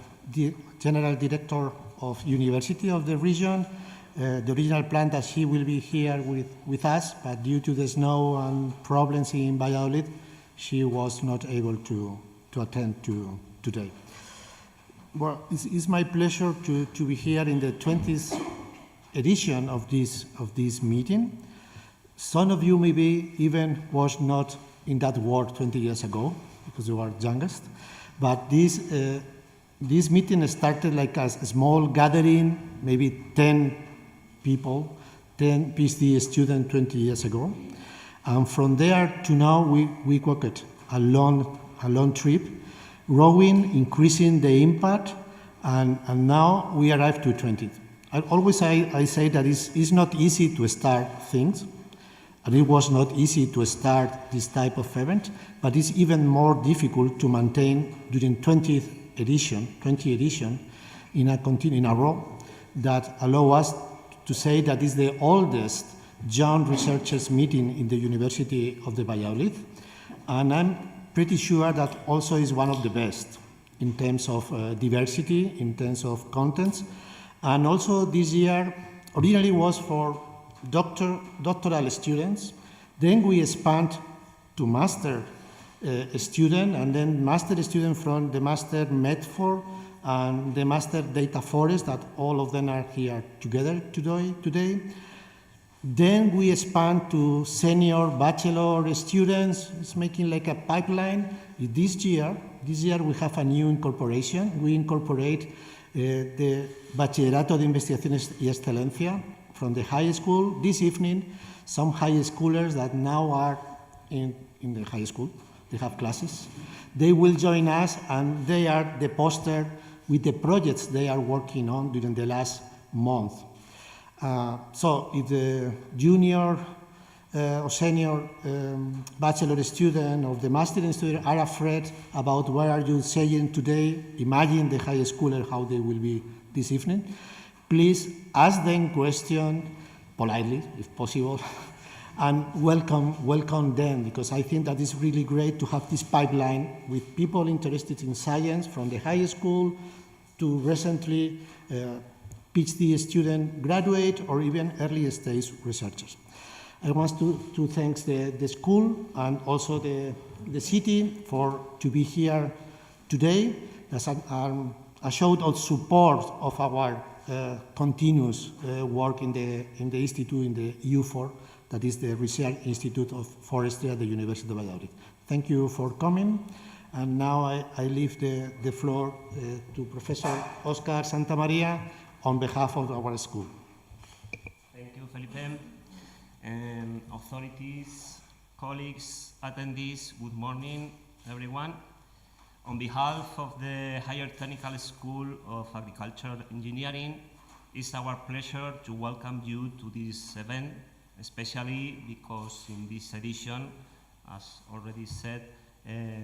O: General Director of University of the region. The original plan that she will be here with us, but due to the snow and problems in Valladolid, she was not able to attend today. Well, it's my pleasure to be here in the 20th edition of this meeting. Some of you maybe even was not in that world 20 years ago, because you are youngest. But this meeting started like a small gathering, maybe 10 people, 10 PhD students 20 years ago. And from there to now, we walked a long trip, growing, increasing the impact, and now we arrived to 20. I say that it's not easy to start things, and it was not easy to start this type of event, but it's even more difficult to maintain during 20 edition, in a row that allow us to say that is the oldest young researchers meeting in the University of the Valladolid. And I'm pretty sure that also is one of the best in terms of diversity, in terms of contents. And also this year originally was for doctoral students. Then we expand to master student, and then master student from the master Medford and the master data forest, that all of them are here together today. Then we expand to senior bachelor students. It's making like a pipeline. This year we have a new incorporation. We incorporate the Bachillerato de Investigaciones y Excelencia from the high school. This evening, some high schoolers that now are in the high school, they have classes. They will join us, and they are the poster with the projects they are working on during the last month. So if the junior or senior bachelor student or the master student are afraid about what are you saying today, imagine the high schooler how they will be this evening. Please ask them questions politely, if possible, and welcome them, because I think that it's really great to have this pipeline with people interested in science from the high school to recently PhD student graduate or even early stage researchers. I want to thank the school and also the city to be here today. That's a show of support of our continuous work in the institute, in the U4, that is the Research Institute of Forestry at the University of Valladolid. Thank you for coming. And now I leave the floor to Professor Oscar Santamaria on behalf of our school.
P: Thank you, Felipe. And authorities, colleagues, attendees, good morning, everyone. On behalf of the Higher Technical School of Agricultural Engineering, it's our pleasure to welcome you to this event, especially because in this edition, as already said,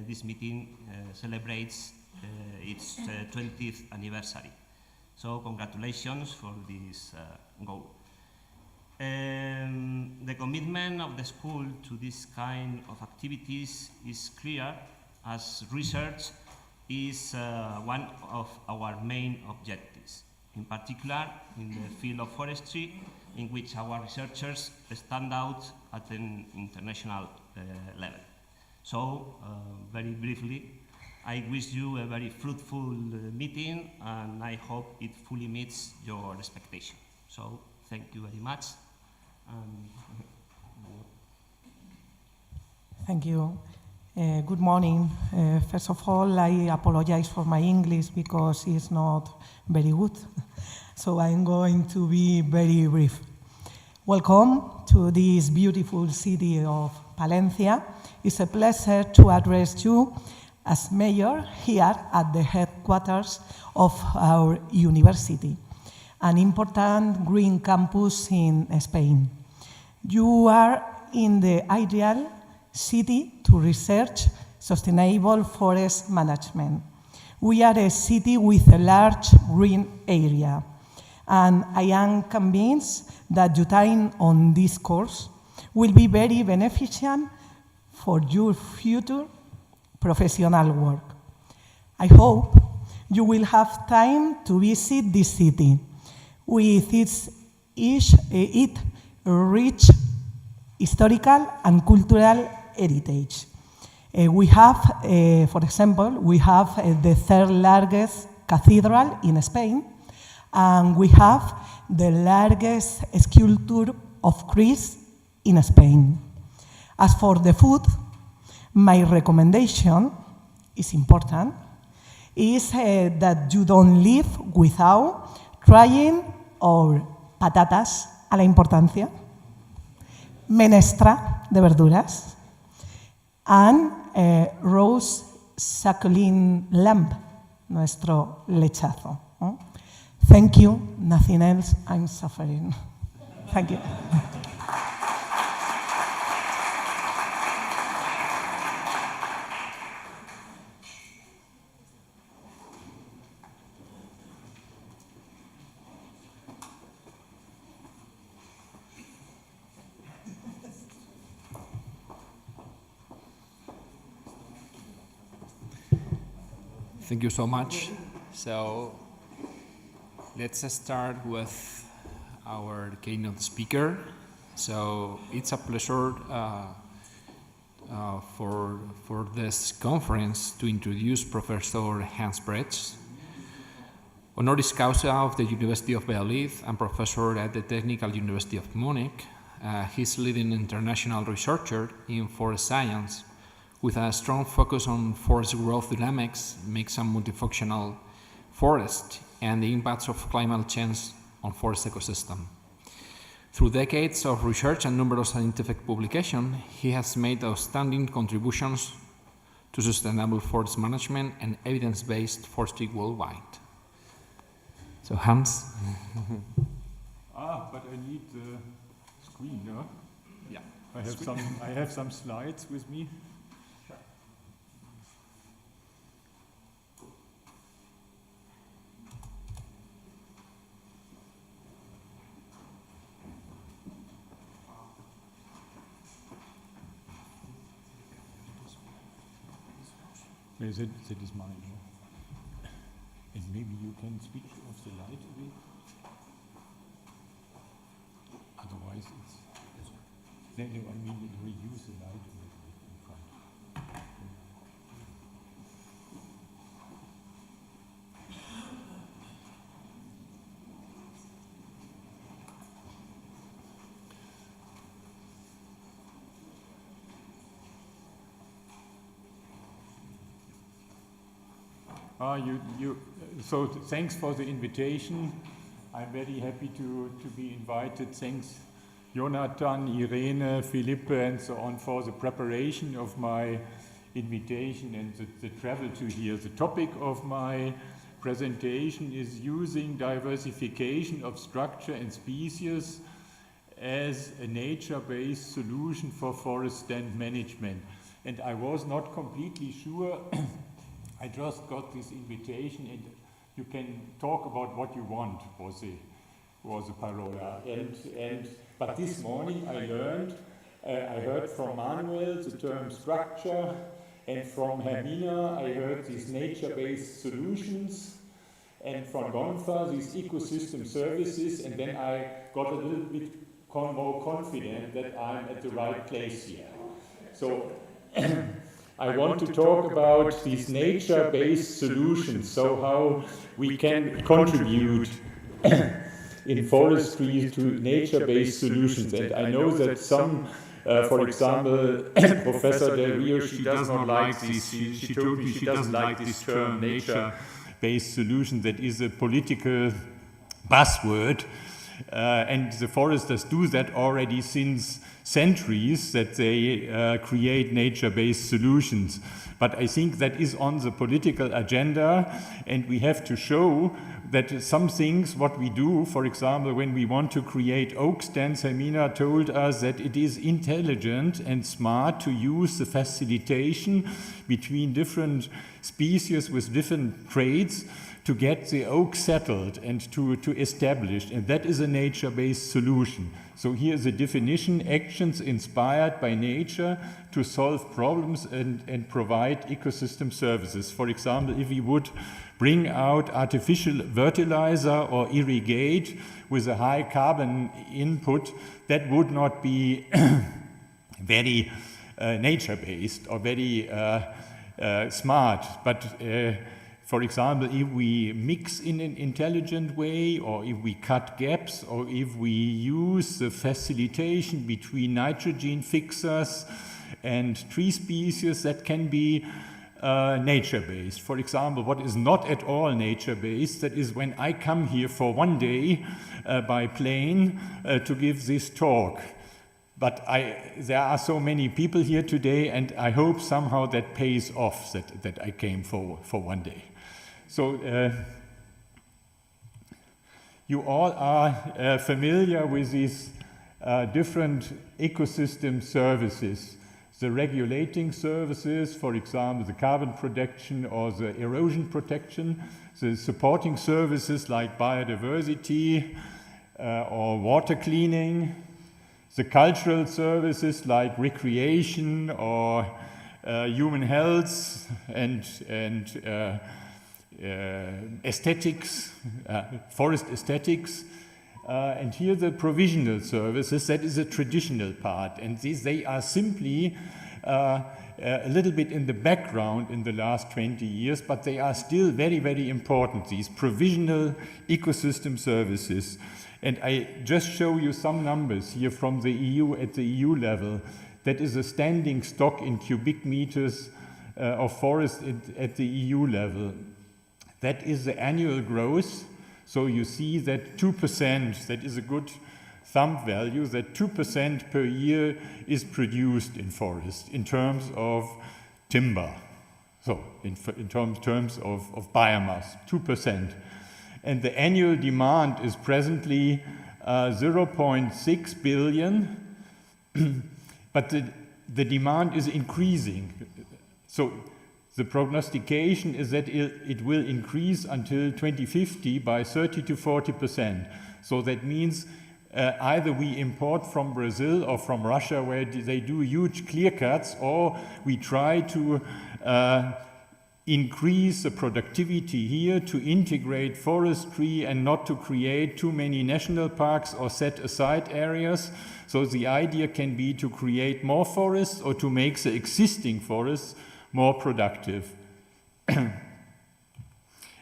P: this meeting celebrates its 20th anniversary. So congratulations for this goal. The commitment of the school to this kind of activities is clear, as research is one of our main objectives, in particular in the field of forestry, in which our researchers stand out at an international level. So, very briefly, I wish you a very fruitful meeting, and I hope it fully meets your expectation. So, thank you very much.
Q: Thank you. Good morning. First of all, I apologize for my English because it's not very good. So I'm going to be very brief. Welcome to this beautiful city of Palencia. It's a pleasure to address you as mayor here at the headquarters of our university, an important green campus in Spain. You are in the ideal city to research sustainable forest management. We are a city with a large green area, and I am convinced that your time on this course will be very beneficial for your future professional work. I hope you will have time to visit this city with its rich historical and cultural heritage. We have, for example, we have the third largest cathedral in Spain, and we have the largest sculpture of Christ in Spain. As for the food, my recommendation is important, is that you don't live without trying our patatas a la importancia, menestra de verduras, and roast suckling lamb, nuestro lechazo. Thank you, nothing else, I'm suffering. Thank you.
N: Thank you so much. So let's start with our keynote speaker. So it's a pleasure for this conference to introduce Professor Hans Brecht, honoris causa of the University of Valladolid and professor at the Technical University of Munich. He's leading international researcher in forest science with a strong focus on forest growth dynamics, mixed and multifunctional forest, and the impacts of climate change on forest ecosystem. Through decades of research and numerous scientific publications, he has made outstanding contributions to sustainable forest management and evidence-based forestry worldwide. So Hans.
L: But I need the screen, no?
N: Yeah.
L: I have some slides with me. That is mine. And maybe you can switch off the light a bit. Otherwise, I mean, reduce the light a little bit in front. So thanks for the invitation. I'm very happy to be invited. Thanks, Jonathan, Irene, Philippe, and so on for the preparation of my invitation and the travel to here. The topic of my presentation is using diversification of structure and species as a nature-based solution for forest stand management. And I was not completely sure. I just got this invitation, and you can talk about what you want, was the parola. But this morning I learned, I heard from Manuel the term structure, and from Hermina I heard these nature-based solutions, and from Gonfa these ecosystem services, and then I got a little bit more confident that I'm at the right place here. So I want to talk about these nature-based solutions, so how we can contribute in forestry to nature-based solutions. And I know that some, for example, Professor Del Rio, she does not like this, she told me she doesn't like this term nature-based solution. That is a political buzzword. And the foresters do that already since centuries, that they create nature-based solutions. But I think that is on the political agenda, and we have to show that some things, what we do, for example, when we want to create oak stands, Hermina told us that it is intelligent and smart to use the facilitation between different species with different traits to get the oak settled and to establish, and that is a nature-based solution. So here is a definition: actions inspired by nature to solve problems and provide ecosystem services. For example, if we would bring out artificial fertilizer or irrigate with a high carbon input, that would not be very nature-based or very smart. But for example, if we mix in an intelligent way, or if we cut gaps, or if we use the facilitation between nitrogen fixers and tree species, that can be nature-based. For example, what is not at all nature-based, that is when I come here for one day by plane to give this talk. But there are so many people here today, and I hope somehow that pays off, that I came for one day. So you all are familiar with these different ecosystem services. The regulating services, for example, the carbon protection or the erosion protection, the supporting services like biodiversity or water cleaning, the cultural services like recreation or human health and aesthetics, forest aesthetics, and here the provisional services, that is a traditional part, and they are simply a little bit in the background in the last 20 years, but they are still very, very important, these provisional ecosystem services. And I just show you some numbers here from the EU at the EU level. That is a standing stock in cubic meters of forest at the EU level. That is the annual growth. So you see that 2%, that is a good thumb value, that 2% per year is produced in forest in terms of timber. So in terms of biomass, 2%. And the annual demand is presently 0.6 billion, but the demand is increasing. So the prognostication is that it will increase until 2050 by 30 to 40%. So that means either we import from Brazil or from Russia, where they do huge clear cuts, or we try to increase the productivity here to integrate forestry and not to create too many national parks or set aside areas. So the idea can be to create more forests or to make the existing forests more productive.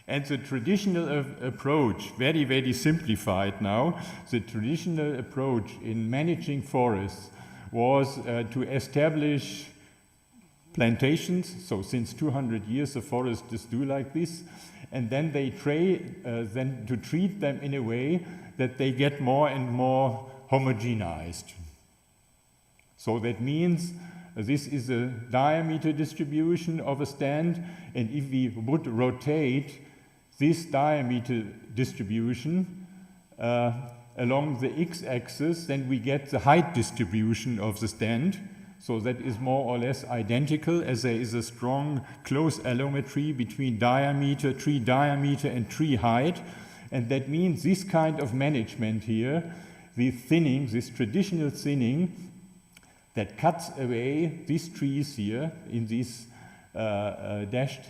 L: And the traditional approach, very, very simplified now, the traditional approach in managing forests was to establish plantations. So since 200 years, the forests do like this. And then they then to treat them in a way that they get more and more homogenized. So that means this is a diameter distribution of a stand, and if we would rotate this diameter distribution along the x-axis, then we get the height distribution of the stand. So that is more or less identical, as there is a strong close allometry between tree diameter and tree height. And that means this kind of management here, the thinning, this traditional thinning, that cuts away these trees here in this dashed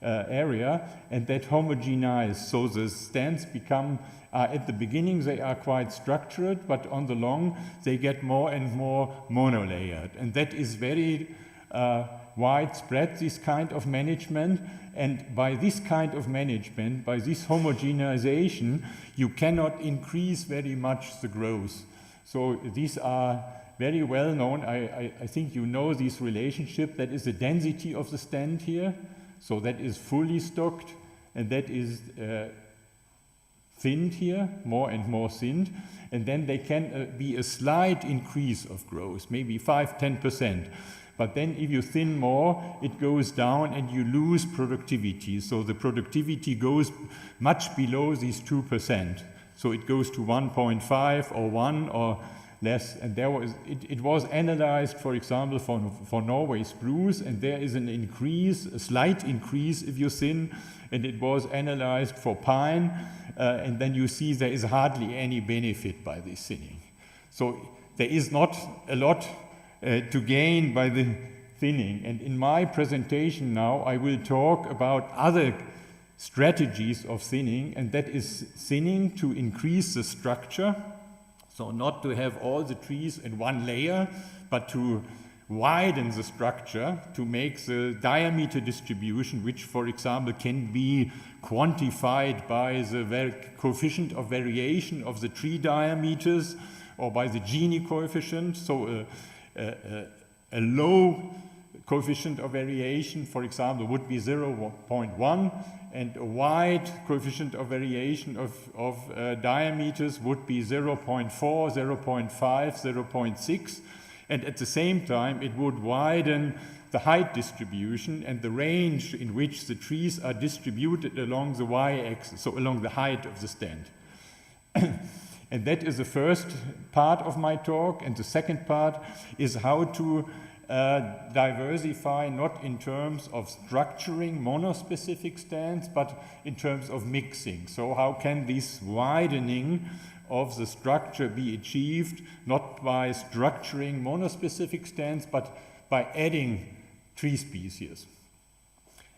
L: area, and that homogenize. So the stands become, at the beginning they are quite structured, but on the long they get more and more monolayered. And that is very widespread, this kind of management. And by this kind of management, by this homogenization, you cannot increase very much the growth. So these are very well known. I think you know this relationship. That is the density of the stand here. So that is fully stocked, and that is thinned here, more and more thinned. And then there can be a slight increase of growth, maybe 5–10%. But then if you thin more, it goes down and you lose productivity. So the productivity goes much below these 2%. So it goes to 1.5 or 1 or less, and it was analyzed, for example, for Norway spruce, and there is an increase, a slight increase if you thin, and it was analyzed for pine, and then you see there is hardly any benefit by this thinning. So there is not a lot to gain by the thinning, and in my presentation now I will talk about other strategies of thinning, and that is thinning to increase the structure. So not to have all the trees in one layer, but to widen the structure, to make the diameter distribution, which, for example, can be quantified by the coefficient of variation of the tree diameters or by the Gini coefficient. So a low coefficient of variation, for example, would be 0.1, and a wide coefficient of variation of diameters would be 0.4, 0.5, 0.6, and at the same time it would widen the height distribution and the range in which the trees are distributed along the y-axis, so along the height of the stand. And that is the first part of my talk, and the second part is how to diversify, not in terms of structuring monospecific stands, but in terms of mixing. So how can this widening of the structure be achieved, not by structuring monospecific stands, but by adding tree species?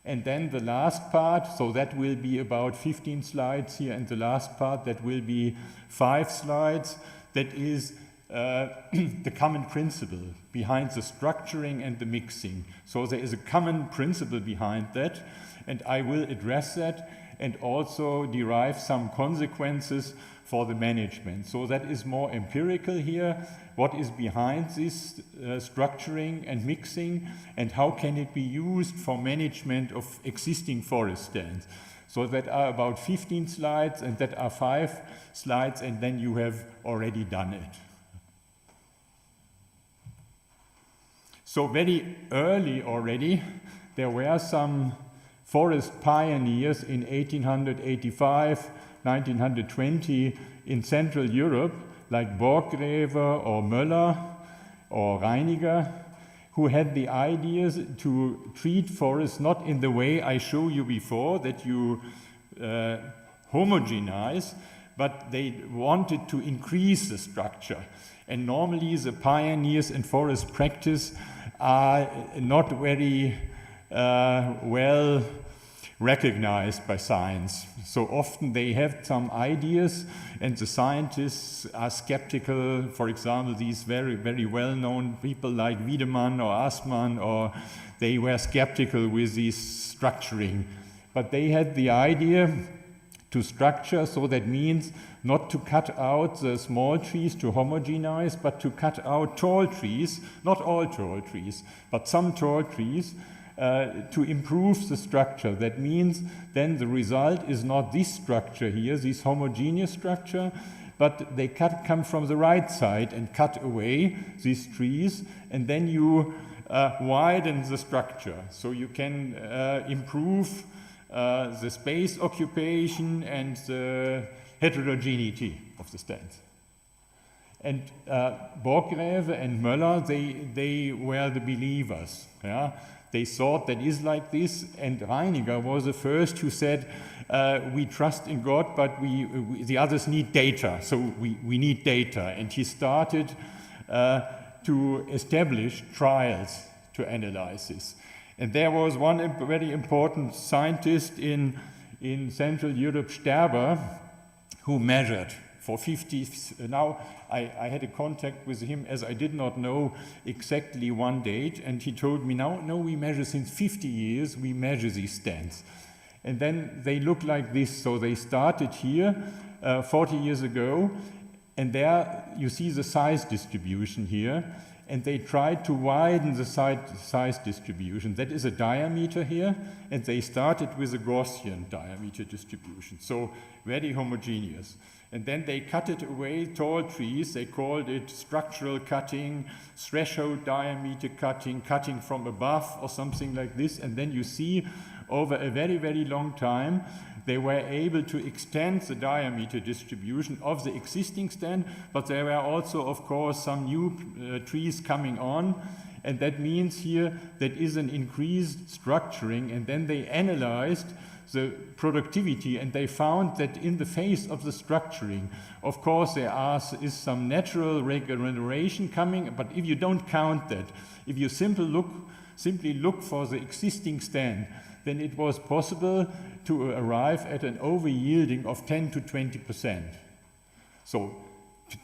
L: And then the last part, so that will be about 15 slides here, and the last part, that will be 5 slides, that is the common principle behind the structuring and the mixing. So there is a common principle behind that, and I will address that and also derive some consequences for the management. So that is more empirical here. What is behind this structuring and mixing, and how can it be used for management of existing forest stands? So that are about 15 slides, and that are 5 slides, and then you have already done it. So very early already, there were some forest pioneers in 1885, 1920 in Central Europe, like Borggreve or Möller or Reiniger, who had the ideas to treat forests not in the way I showed you before, that you homogenize, but they wanted to increase the structure. And normally the pioneers in forest practice are not very well recognized by science. So often they have some ideas, and the scientists are skeptical. For example, these very, very well-known people like Wiedemann or Assmann, or they were skeptical with this structuring. But they had the idea to structure, so that means not to cut out the small trees to homogenize, but to cut out tall trees, not all tall trees, but some tall trees, to improve the structure. That means then the result is not this structure here, this homogeneous structure, but they come from the right side and cut away these trees, and then you widen the structure. So you can improve the space occupation and the heterogeneity of the stands. And Borggreve and Möller, they were the believers. Yeah? They thought that is like this, and Reiniger was the first who said, we trust in God, but the others need data, so we need data. And he started to establish trials to analyze this. And there was one very important scientist in Central Europe, Sterber, who measured for 50, now I had a contact with him as I did not know exactly one date, and he told me, no, we measure since 50 years, we measure these stands. And then they look like this, so they started here 40 years ago, and there you see the size distribution here, and they tried to widen the size distribution. That is a diameter here, and they started with a Gaussian diameter distribution, so very homogeneous. And then they cut it away, tall trees, they called it structural cutting, threshold diameter cutting, cutting from above or something like this. And then you see over a very, very long time, they were able to extend the diameter distribution of the existing stand, but there were also, of course, some new trees coming on. And that means here that is an increased structuring. And then they analyzed the productivity, and they found that in the face of the structuring, of course, there is some natural regeneration coming, but if you don't count that, if you simply look for the existing stand, then it was possible to arrive at an over-yielding of 10 to 20%. So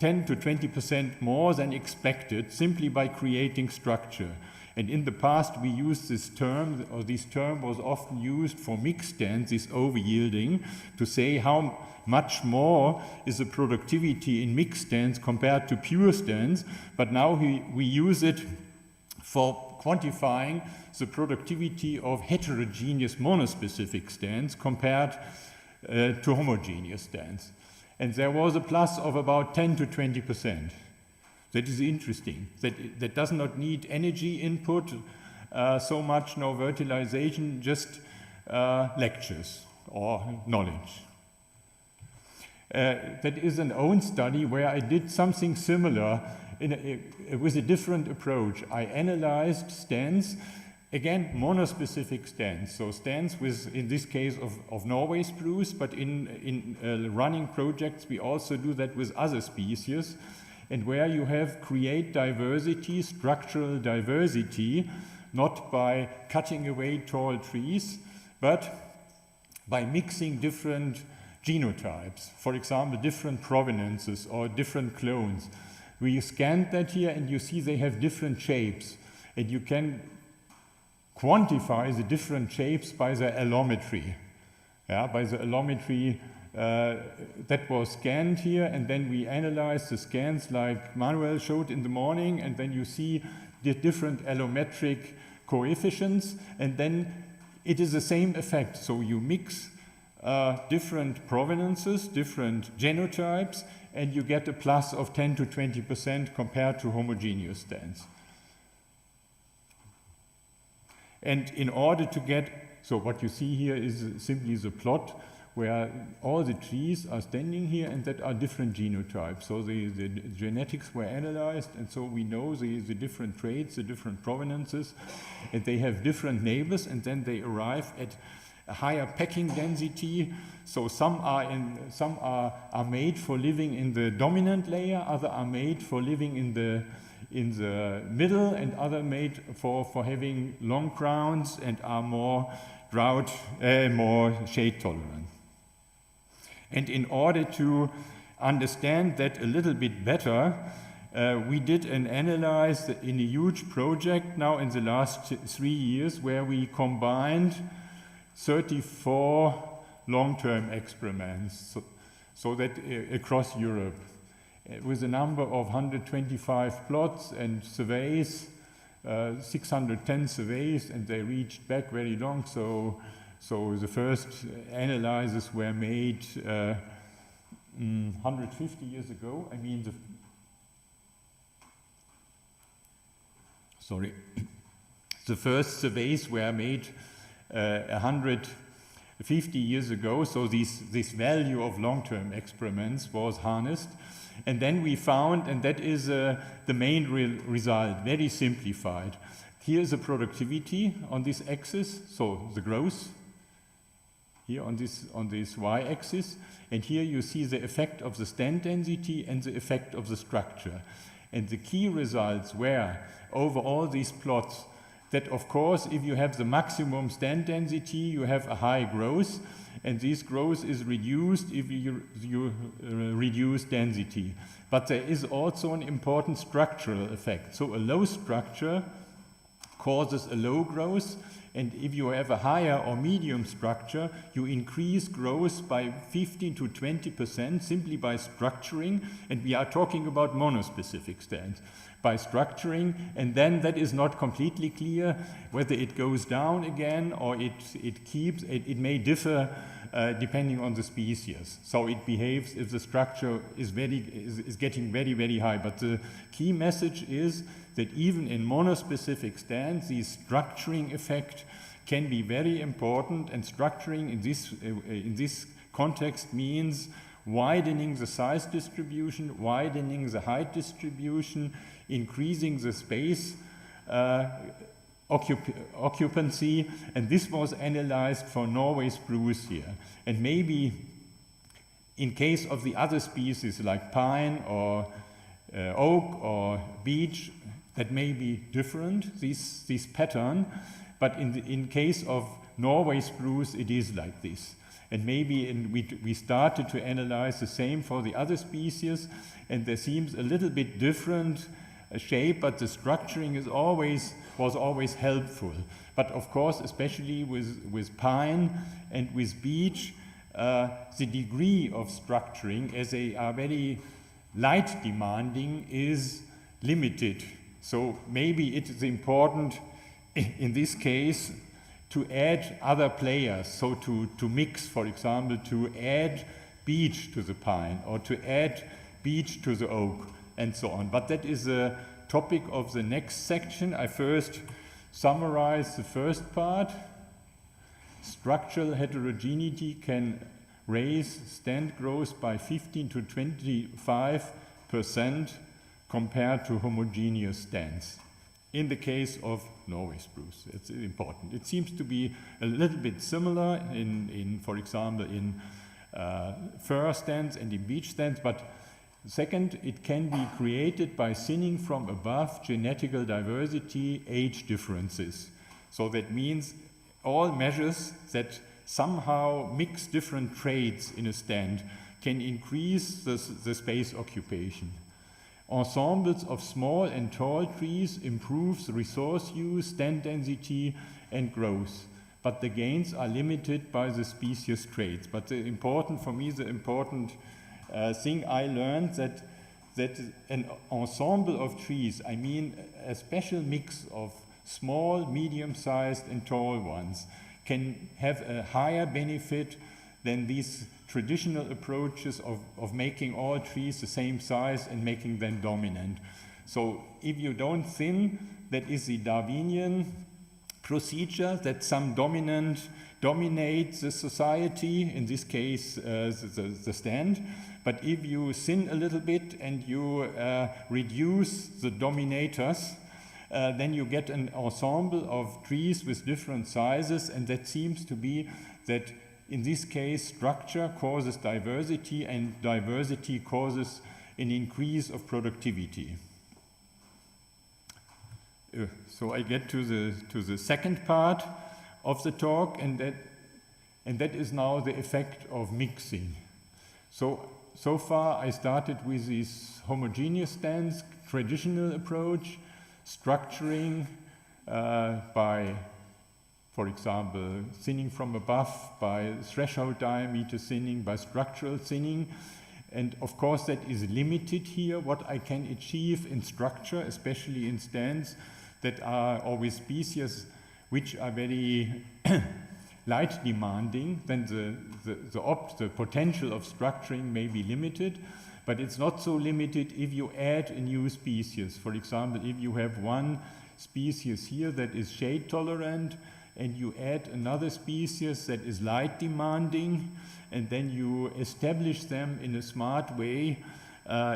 L: 10 to 20% more than expected simply by creating structure. And in the past, we used this term, or this term was often used for mixed stands, this over-yielding, to say how much more is the productivity in mixed stands compared to pure stands. But now we use it for quantifying the productivity of heterogeneous monospecific stands compared to homogeneous stands. And there was a plus of about 10 to 20%. That is interesting. That does not need energy input so much, no fertilization, just lectures or knowledge. That is an own study where I did something similar with a different approach. I analyzed stands, again, monospecific stands. So stands with, in this case, of Norway spruce, but in running projects, we also do that with other species. And where you have create diversity, structural diversity, not by cutting away tall trees, but by mixing different genotypes, for example, different provenances or different clones. We scanned that here, and you see they have different shapes, and you can quantify the different shapes by the allometry. Yeah, by the allometry that was scanned here, and then we analyzed the scans like Manuel showed in the morning, and then you see the different allometric coefficients, and then it is the same effect. So you mix different provenances, different genotypes, and you get a plus of 10 to 20% compared to homogeneous stands. And in order to get, so what you see here is simply the plot where all the trees are standing here and that are different genotypes. So the genetics were analyzed, and so we know the different traits, the different provenances, and they have different neighbors, and then they arrive at a higher packing density. So some are made for living in the dominant layer, other are made for living in the middle, and other made for having long crowns and are more drought, more shade tolerant. And in order to understand that a little bit better, we did an analysis in a huge project now in the last 3 years where we combined 34 long-term experiments, so that across Europe, with a number of 125 plots and surveys, 610 surveys, and they reached back very long. So the first analyses were made 150 years ago. I mean, the first surveys were made 150 years ago. So this value of long-term experiments was harnessed. And then we found, and that is the main result, very simplified. Here is the productivity on this axis, so the growth, here on this y-axis, and here you see the effect of the stand density and the effect of the structure. And the key results were, over all these plots, that of course, if you have the maximum stand density, you have a high growth, and this growth is reduced if you reduce density. But there is also an important structural effect. So a low structure causes a low growth, and if you have a higher or medium structure, you increase growth by 15 to 20% simply by structuring, and we are talking about monospecific stands. By structuring, and then that is not completely clear whether it goes down again or it keeps, it may differ depending on the species. So it behaves if the structure is getting very, very high. But the key message is that even in monospecific stands, the structuring effect can be very important, and structuring in this context means widening the size distribution, widening the height distribution, increasing the space occupancy, and this was analyzed for Norway spruce here. And maybe in case of the other species like pine or oak or beech, that may be different, this pattern, but in case of Norway spruce, it is like this. And maybe we started to analyze the same for the other species, and there seems a little bit different shape, but the structuring was always helpful. But of course, especially with pine and with beech, the degree of structuring, as they are very light demanding, is limited. So maybe it is important in this case to add other players, so to mix, for example, to add beech to the pine or to add beech to the oak, and so on. But that is a topic of the next section. I first summarize the first part. Structural heterogeneity can raise stand growth by 15 to 25% compared to homogeneous stands. In the case of Norway spruce, it's important. It seems to be a little bit similar for example, in fir stands and in beech stands, but Second, it can be created by thinning from above genetical diversity, age differences. So that means all measures that somehow mix different traits in a stand can increase the space occupation. Ensembles of small and tall trees improves resource use, stand density, and growth. But the gains are limited by the species traits. But the important thing I learned that an ensemble of trees, I mean a special mix of small, medium-sized, and tall ones, can have a higher benefit than these traditional approaches of making all trees the same size and making them dominant. So if you don't thin, that is the Darwinian procedure, that some dominant dominates the society, in this case the stand. But if you thin a little bit and you reduce the dominators, then you get an ensemble of trees with different sizes, and that seems to be that in this case structure causes diversity, and diversity causes an increase of productivity. So I get to the second part of the talk, and that is now the effect of mixing. So far I started with this homogeneous stands, traditional approach, structuring by, for example, thinning from above, by threshold diameter thinning, by structural thinning. And of course that is limited here, what I can achieve in structure, especially in stands that are always species which are very light demanding, then the potential of structuring may be limited, but it's not so limited if you add a new species. For example, if you have one species here that is shade tolerant, and you add another species that is light demanding, and then you establish them in a smart way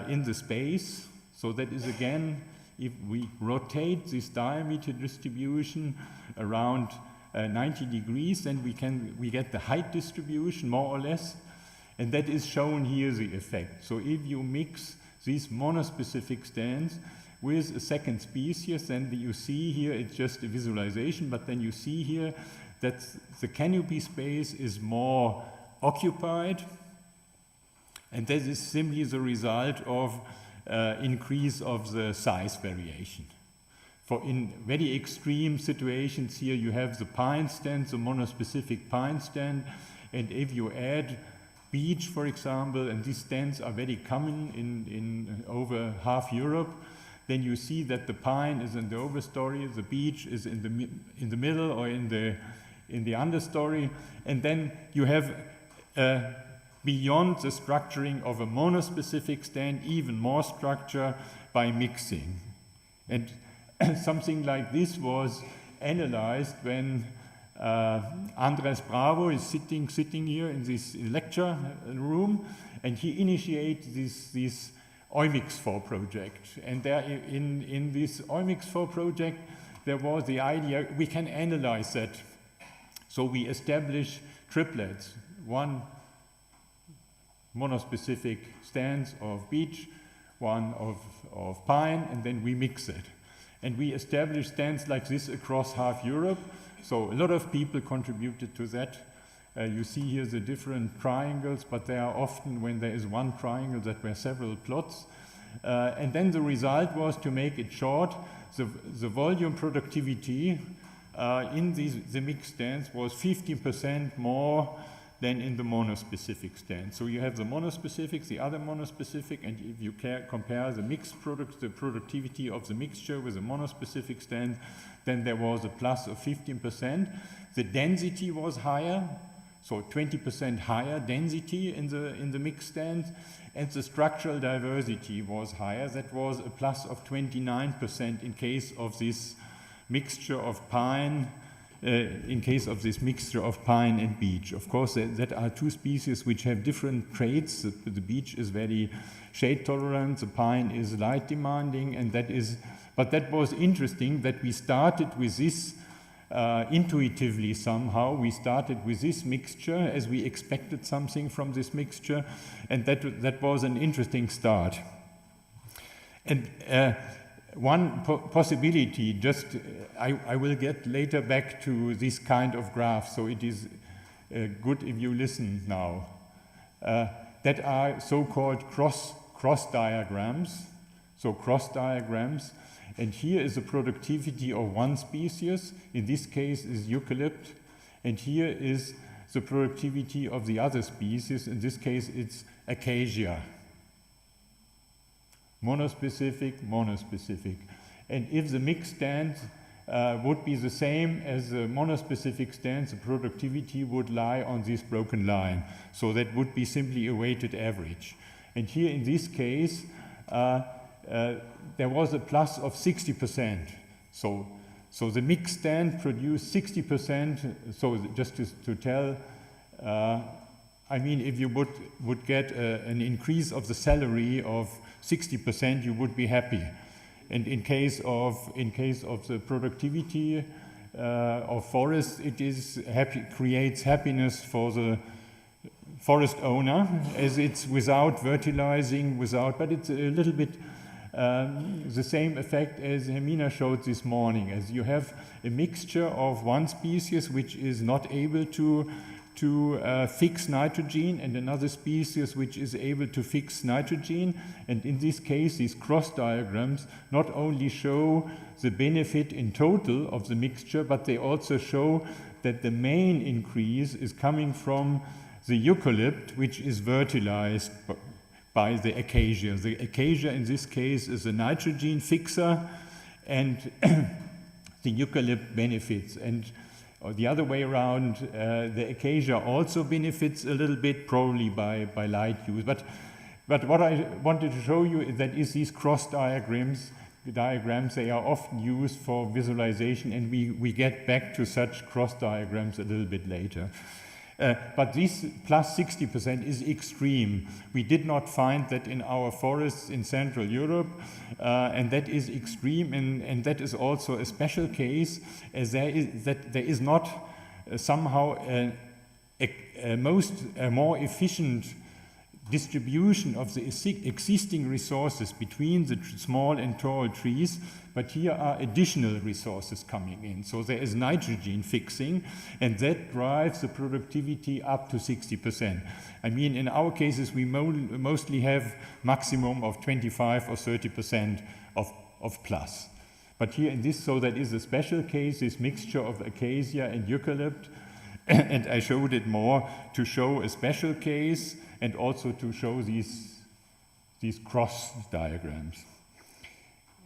L: in the space. So that is again, if we rotate this diameter distribution around 90 degrees, then we get the height distribution more or less, and that is shown here, the effect. So if you mix these monospecific stands with a second species, then you see here, it's just a visualization, but then you see here that the canopy space is more occupied, and that is simply the result of increase of the size variation. For in very extreme situations here, you have the pine stand, the monospecific pine stand, and if you add beech, for example, and these stands are very common in over half Europe, then you see that the pine is in the overstory, the beech is in the middle or in the understory, and then you have beyond the structuring of a monospecific stand, even more structure by mixing. And something like this was analyzed when Andres Bravo is sitting here in this lecture room, and he initiated this Oymix4 project. And there in this Oymix4 project, there was the idea we can analyze that. So we establish triplets, one monospecific stands of beech, one of pine, and then we mix it. And we establish stands like this across half Europe. So a lot of people contributed to that. You see here the different triangles, but they are often, when there is one triangle, that were several plots. And then the result was, to make it short, the volume productivity in the mixed stands was 50% more than in the monospecific stand. So you have the monospecific, the other monospecific, and if you compare the mixed products, the productivity of the mixture with the monospecific stand, then there was a plus of 15%. The density was higher, so 20% higher density in the mixed stand, and the structural diversity was higher. That was a plus of 29% in case of this mixture of pine, and beech. Of course, that are two species which have different traits. The beech is very shade tolerant, the pine is light demanding, and but that was interesting that we started with this intuitively somehow. We started with this mixture as we expected something from this mixture, and that was an interesting start. And one possibility, just I will get later back to this kind of graph, so it is good if you listen now, that are so-called cross diagrams. So cross diagrams, and here is the productivity of one species, in this case is eucalypt, and here is the productivity of the other species, in this case it's acacia. Monospecific, monospecific. And if the mixed stand would be the same as the monospecific stands, the productivity would lie on this broken line. So that would be simply a weighted average. And here in this case, there was a plus of 60%. So the mixed stand produced 60%. So just to tell, I mean, if you would get an increase of the salary of 60%, you would be happy. And in case of the productivity of forests, it is creates happiness for the forest owner, as it's without fertilizing, but it's a little bit the same effect as Hermina showed this morning, as you have a mixture of one species which is not able to fix nitrogen, and another species which is able to fix nitrogen. And in this case, these cross diagrams not only show the benefit in total of the mixture, but they also show that the main increase is coming from the eucalypt, which is fertilized by the acacia. The acacia in this case is a nitrogen fixer, and the eucalypt benefits. And the other way around, the acacia also benefits a little bit, probably by light use. But what I wanted to show you is that these cross diagrams, they are often used for visualization, and we get back to such cross diagrams a little bit later. But this plus 60% is extreme. We did not find that in our forests in Central Europe, and that is extreme, and that is also a special case, as there is not somehow a more efficient distribution of the existing resources between the small and tall trees, but here are additional resources coming in. So there is nitrogen fixing, and that drives the productivity up to 60%. I mean, in our cases, we mostly have maximum of 25 or 30% of plus. But here in this, so that is a special case, this mixture of acacia and eucalypt, and I showed it more to show a special case and also to show these cross diagrams.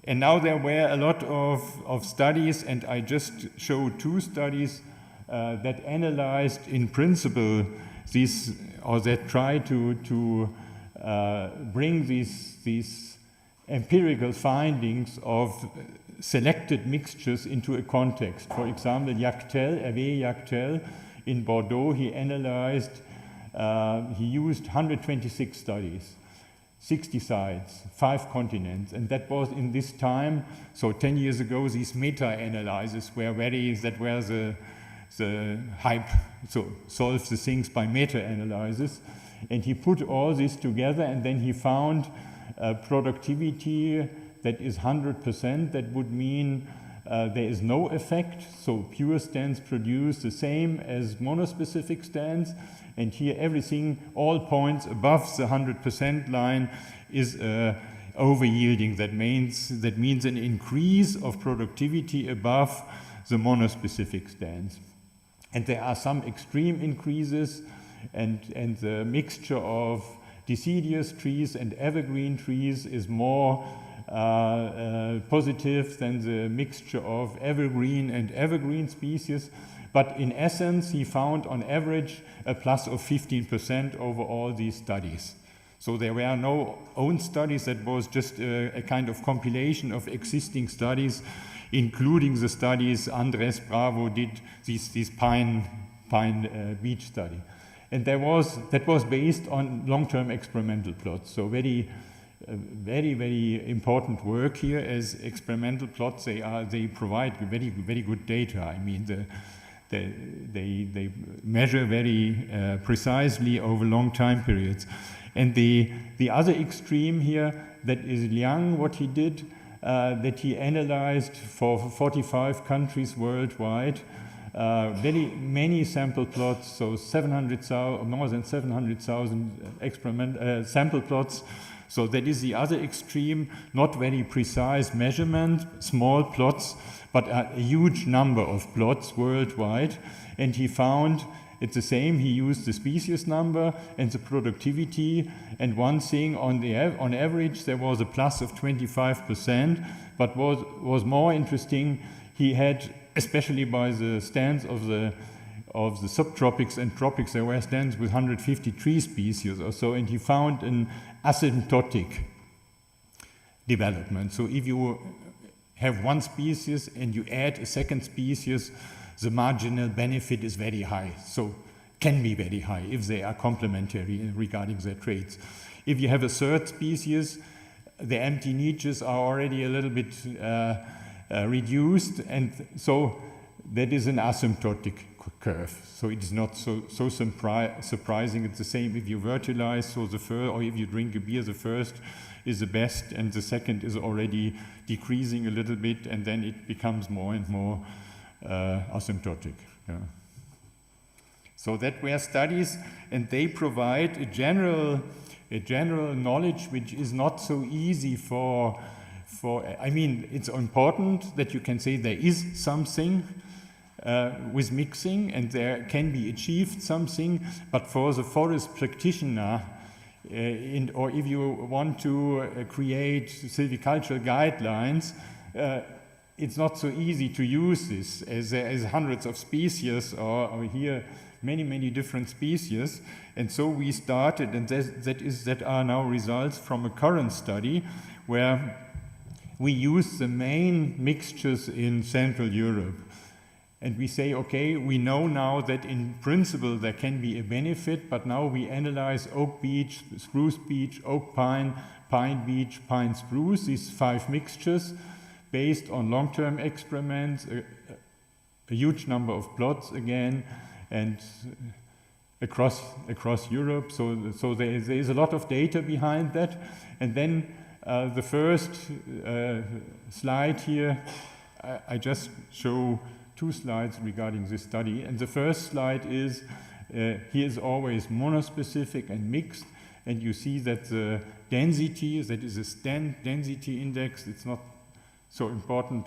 L: And now there were a lot of studies, and I just showed two studies that analyzed in principle these, or that try to bring these empirical findings of selected mixtures into a context. For example, Hervé Jactel in Bordeaux, he analyzed, he used 126 studies, 60 sites, 5 continents, and that was in this time, so 10 years ago, these meta-analyses were the hype, so solve the things by meta-analysis, and he put all this together, and then he found productivity that is 100%. That would mean there is no effect, so pure stands produce the same as monospecific stands, and here everything, all points above the 100% line is over-yielding. That means an increase of productivity above the monospecific stands. And there are some extreme increases, and the mixture of deciduous trees and evergreen trees is more positive than the mixture of evergreen and evergreen species. But in essence, he found on average a plus of 15% over all these studies. So there were no own studies, that was just a kind of compilation of existing studies, including the studies Andres Bravo did, this pine beech study. And that was based on long-term experimental plots, so very very, very important work here. As experimental plots, they provide very, very good data. I mean, they measure very precisely over long time periods. And the other extreme here, that is Liang, what he did, that he analyzed for 45 countries worldwide, very many sample plots, so more than 700,000 sample plots. So that is the other extreme, not very precise measurement, small plots, but a huge number of plots worldwide. And he found it's the same. He used the species number and the productivity. And one thing, on average, there was a plus of 25%. But what was more interesting, he had, especially by the stands of the subtropics and tropics, there were stands with 153 species or so, and he found an asymptotic development. So if you have one species and you add a second species, the marginal benefit is very high, so can be very high if they are complementary regarding their traits. If you have a third species, the empty niches are already a little bit reduced, and so that is an asymptotic curve. So it is not so surprising. It's the same if you fertilize, so the first, or if you drink a beer, the first is the best, and the second is already decreasing a little bit, and then it becomes more and more asymptotic. Yeah. So that were studies, and they provide a general knowledge which is not so easy for. I mean, it's important that you can say there is something with mixing, and there can be achieved something, but for the forest practitioner, or if you want to create silvicultural guidelines, it's not so easy to use this, as there is hundreds of species, or here many different species. And so we started, and that are now results from a current study where we use the main mixtures in Central Europe. And we say, okay, we know now that in principle there can be a benefit, but now we analyze oak beech, spruce beech, oak pine, pine beech, pine spruce, these 5 mixtures, based on long-term experiments, a huge number of plots again, and across Europe. So there is a lot of data behind that. And then the first slide here, I just show 2 slides regarding this study. And the first slide is, here is always monospecific and mixed, and you see that the density, that is a stand density index, it's not so important,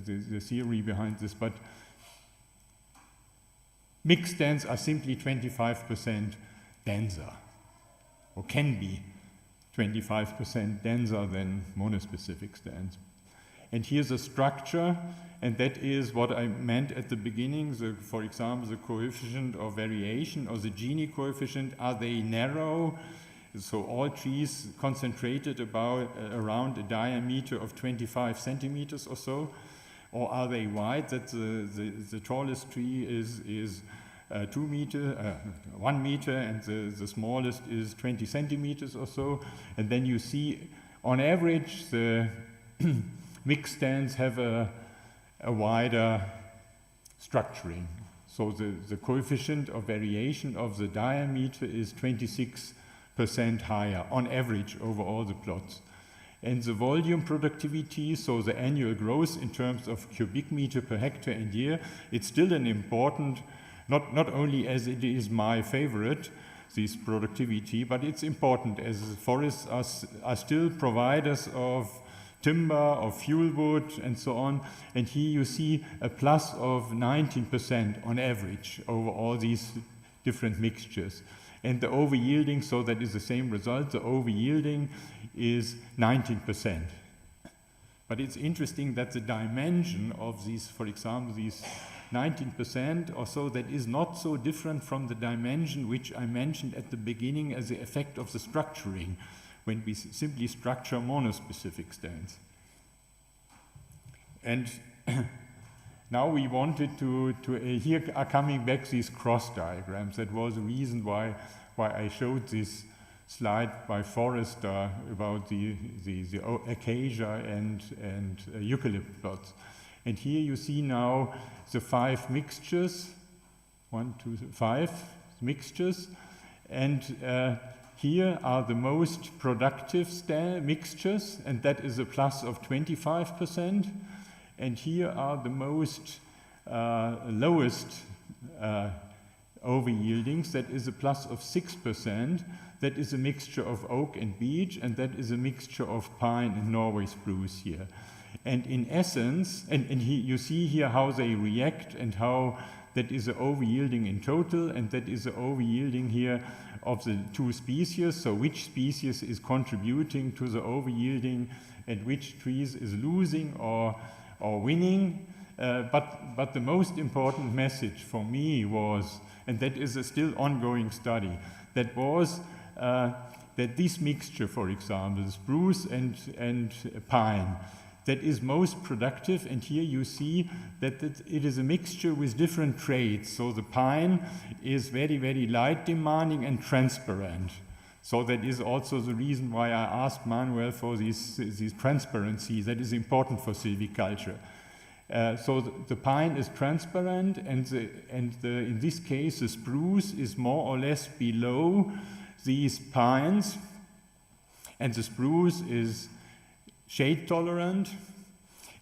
L: the theory behind this, but mixed stands are simply 25% denser, or can be 25% denser than monospecific stands. And here's a structure, and that is what I meant at the beginning, for example, the coefficient of variation or the Gini coefficient. Are they narrow? So all trees concentrated around a diameter of 25 centimeters or so, or are they wide, that the tallest tree is 1 meter, and the smallest is 20 centimeters or so. And then you see, on average, the mixed stands have a wider structuring. So the coefficient of variation of the diameter is 26% higher on average over all the plots. And the volume productivity, so the annual growth in terms of cubic meter per hectare and year, it's still an important, not only as it is my favorite, this productivity, but it's important as forests are still providers of timber, of fuel wood, and so on. And here you see a plus of 19% on average over all these different mixtures. And the over-yielding, so that is the same result, the over-yielding is 19%. But it's interesting that the dimension of these, for example, these 19% or so, that is not so different from the dimension which I mentioned at the beginning as the effect of the structuring, when we simply structure monospecific stands. And now we wanted to here are coming back these cross diagrams. That was the reason why I showed this slide by Forrester about the acacia and eucalyptus. And here you see now the 5 mixtures, 1, 2, 5 mixtures, and here are the most productive mixtures, and that is a plus of 25%, and here are the most lowest over-yieldings, that is a plus of 6%, that is a mixture of oak and beech, and that is a mixture of pine and Norway spruce here. And in essence, you see here how they react and how that is an over-yielding in total, and that is an over-yielding here of the 2 species, so which species is contributing to the over-yielding and which trees is losing or winning. But the most important message for me was, and that is a still ongoing study, that was that this mixture, for example, spruce and pine, that is most productive, and here you see that it is a mixture with different traits. So the pine is very, very light demanding and transparent. So that is also the reason why I asked Manuel for this transparency. That is important for silviculture. So the pine is transparent, and in this case the spruce is more or less below these pines, and the spruce is shade tolerant,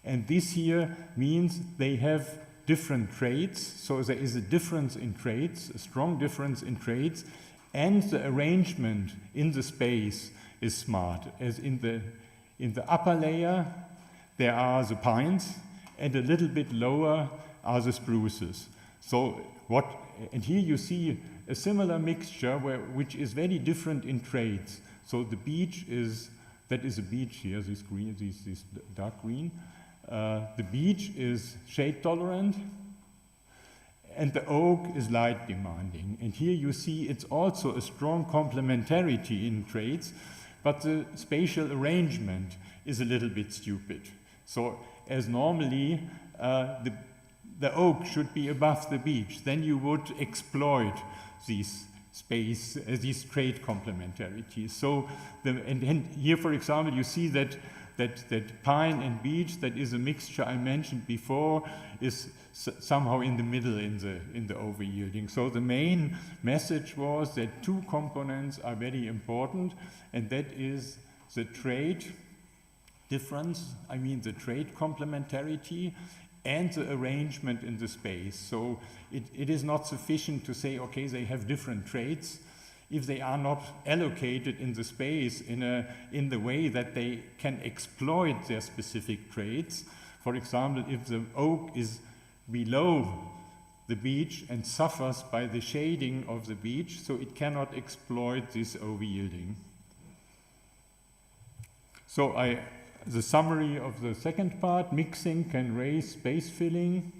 L: and this here means they have different traits, so there is a difference in traits, a strong difference in traits, and the arrangement in the space is smart. As in the upper layer there are the pines, and a little bit lower are the spruces. And here you see a similar mixture which is very different in traits. So the beech that is a beech here, this green, this dark green. The beech is shade tolerant, and the oak is light demanding. And here you see it's also a strong complementarity in traits, but the spatial arrangement is a little bit stupid. So as normally the oak should be above the beech, then you would exploit these these trait complementarities. So, and here, for example, you see that pine and beech, that is a mixture I mentioned before, is somehow in the middle in the over-yielding. So the main message was that 2 components are very important, and that is the trait difference, I mean the trait complementarity, and the arrangement in the space. So it is not sufficient to say, okay, they have different traits if they are not allocated in the space in the way that they can exploit their specific traits. For example, if the oak is below the beech and suffers by the shading of the beech, so it cannot exploit this over-yielding. So the summary of the second part: mixing can raise space filling,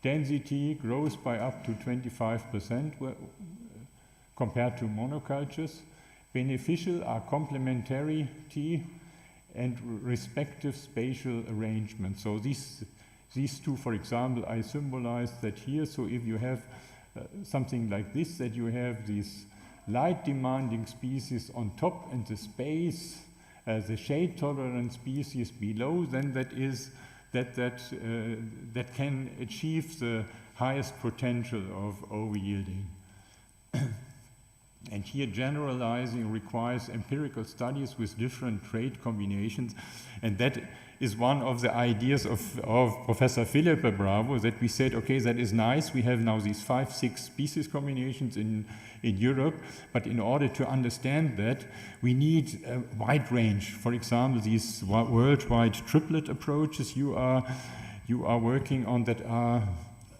L: density grows by up to 25% compared to monocultures. Beneficial are complementarity and respective spatial arrangement. So these 2, for example, I symbolize that here. So if you have something like this, that you have these light demanding species on top and the space, the shade tolerant species below, then that can achieve the highest potential of over-yielding. And here generalizing requires empirical studies with different trait combinations, and that is one of the ideas of Professor Felipe Bravo, that we said, okay, that is nice, we have now these 5-6 species combinations in Europe, but in order to understand that, we need a wide range. For example, these worldwide triplet approaches you are working on, that are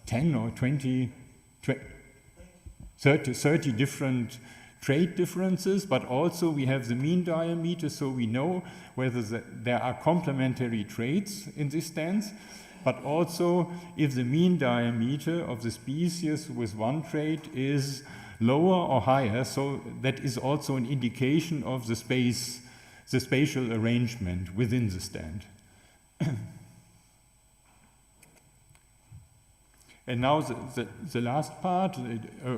L: 10 or 20, 30 different trait differences, but also we have the mean diameter, so we know whether there are complementary traits in this stance, but also if the mean diameter of the species with one trait is lower or higher, so that is also an indication of the spatial arrangement within the stand. And now the last part,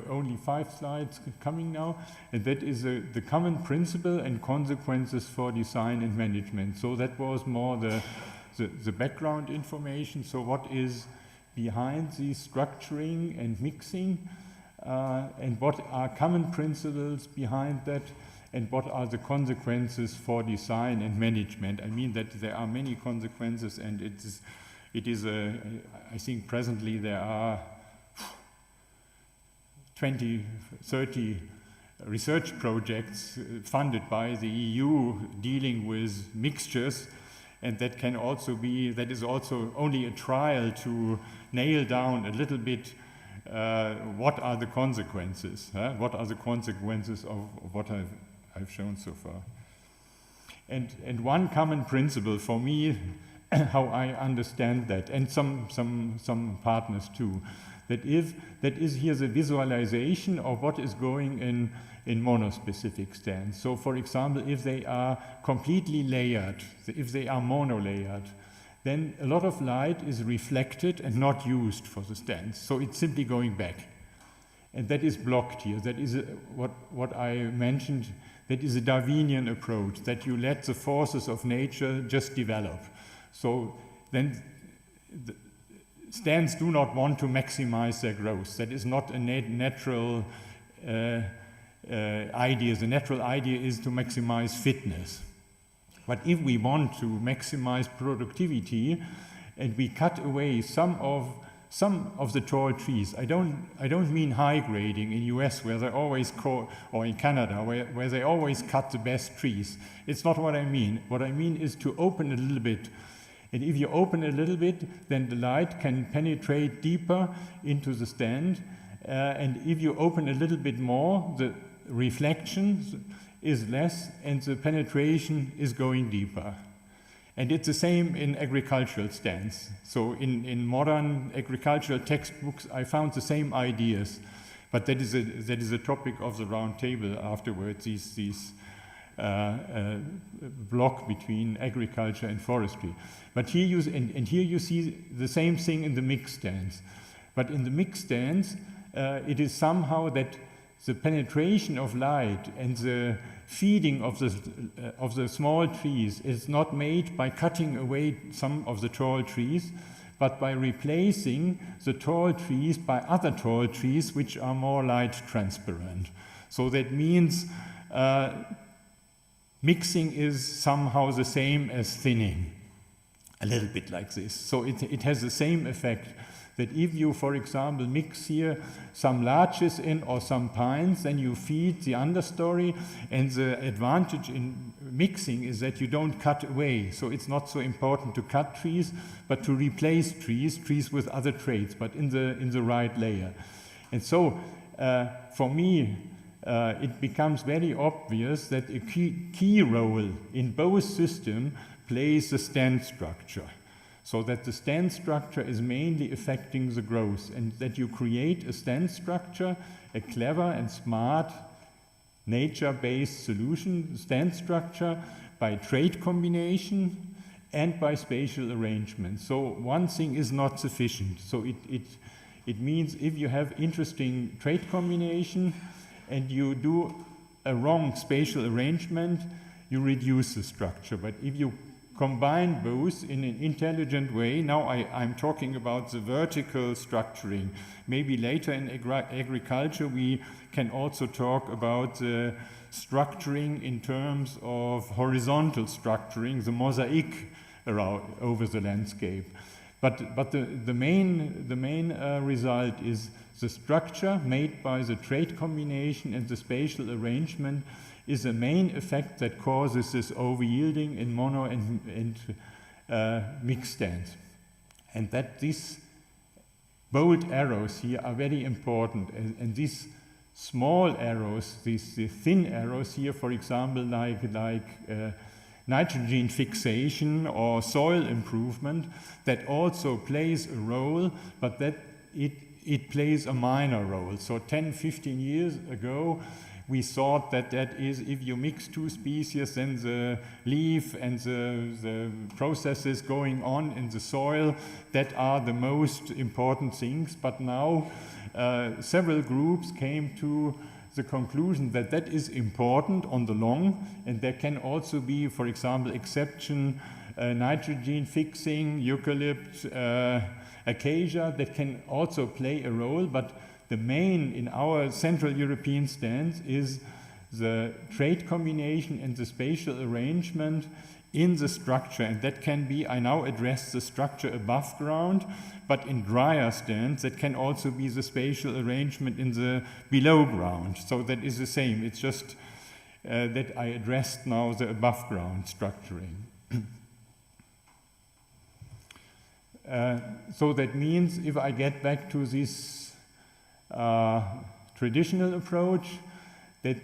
L: only 5 slides coming now, and that is the common principle and consequences for design and management. So that was more the background information. So what is behind the structuring and mixing, and what are common principles behind that, and what are the consequences for design and management. I mean that there are many consequences, and it is I think presently there are 20, 30 research projects funded by the EU dealing with mixtures, and that is also only a trial to nail down a little bit what are the consequences, what are the consequences of what I've shown so far. And one common principle for me, how I understand that, and some partners too, that is here the visualization of what is going in monospecific stands. So for example, if they are completely layered, if they are monolayered, then a lot of light is reflected and not used for the stands. So it's simply going back. And that is blocked here. That is what I mentioned, that is a Darwinian approach, that you let the forces of nature just develop. So then the stands do not want to maximize their growth. That is not a natural idea. The natural idea is to maximize fitness. But if we want to maximize productivity and we cut away some of the tall trees, I don't mean high grading in US where they always or in Canada where they always cut the best trees. It's not what I mean. What I mean is to open a little bit. And if you open a little bit, then the light can penetrate deeper into the stand. And if you open a little bit more, the reflection is less and the penetration is going deeper. And it's the same in agricultural stands. So in modern agricultural textbooks, I found the same ideas. But that is a topic of the round table afterwards, these block between agriculture and forestry. But here you see the same thing in the mixed stands. But in the mixed stands, it is somehow that the penetration of light and the feeding of the small trees is not made by cutting away some of the tall trees, but by replacing the tall trees by other tall trees which are more light transparent. So that means mixing is somehow the same as thinning, a little bit like this. So it has the same effect that if you, for example, mix here some larches in or some pines, then you feed the understory, and the advantage in mixing is that you don't cut away. So it's not so important to cut trees, but to replace trees with other traits, but in the right layer. And so for me, it becomes very obvious that a key role in both systems plays the stand structure. So that the stand structure is mainly affecting the growth, and that you create a stand structure, a clever and smart nature-based solution stand structure by trait combination and by spatial arrangement. So one thing is not sufficient. So it means if you have interesting trait combination and you do a wrong spatial arrangement, you reduce the structure. But if you combine both in an intelligent way, now I'm talking about the vertical structuring. Maybe later in agriculture we can also talk about the structuring in terms of horizontal structuring, the mosaic over the landscape. But the main result is the structure made by the trait combination and the spatial arrangement is the main effect that causes this over-yielding in mono and mixed stands. And that these bold arrows here are very important. And these small arrows, these thin arrows here, for example, like nitrogen fixation or soil improvement, that also plays a role, but that it plays a minor role. So 10, 15 years ago, we thought that that is, if you mix two species, then the leaf and the processes going on in the soil, that are the most important things. But now several groups came to the conclusion that that is important on the long, and there can also be, for example, exception, nitrogen fixing, eucalypt, acacia, that can also play a role. But the main in our Central European stance is the trait combination and the spatial arrangement in the structure, and that can be, I now address the structure above ground, but in drier stands, that can also be the spatial arrangement in the below ground. So that is the same, it's just that I addressed now the above ground structuring. So that means if I get back to this traditional approach, that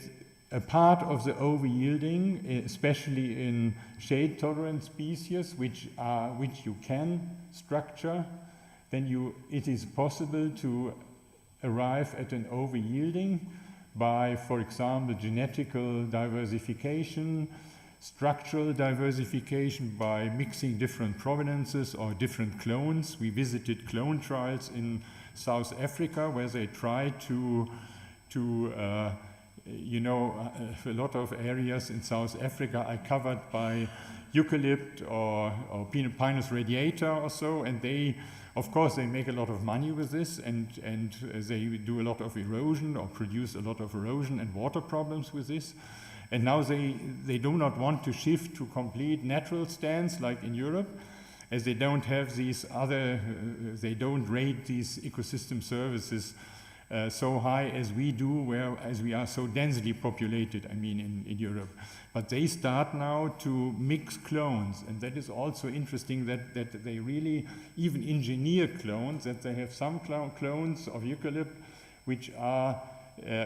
L: a part of the over-yielding, especially in shade-tolerant species, which you can structure, then it is possible to arrive at an over-yielding by, for example, genetical diversification, structural diversification by mixing different provenances or different clones. We visited clone trials in South Africa where they tried to a lot of areas in South Africa are covered by eucalypt or Pinus radiata or so, and they, of course, they make a lot of money with this, and they do a lot of erosion or produce a lot of erosion and water problems with this. And now they do not want to shift to complete natural stands like in Europe, as they don't have these other, they don't rate these ecosystem services so high as we do, as we are so densely populated, I mean, in Europe. But they start now to mix clones, and that is also interesting that they really even engineer clones, that they have some clones of eucalypt which are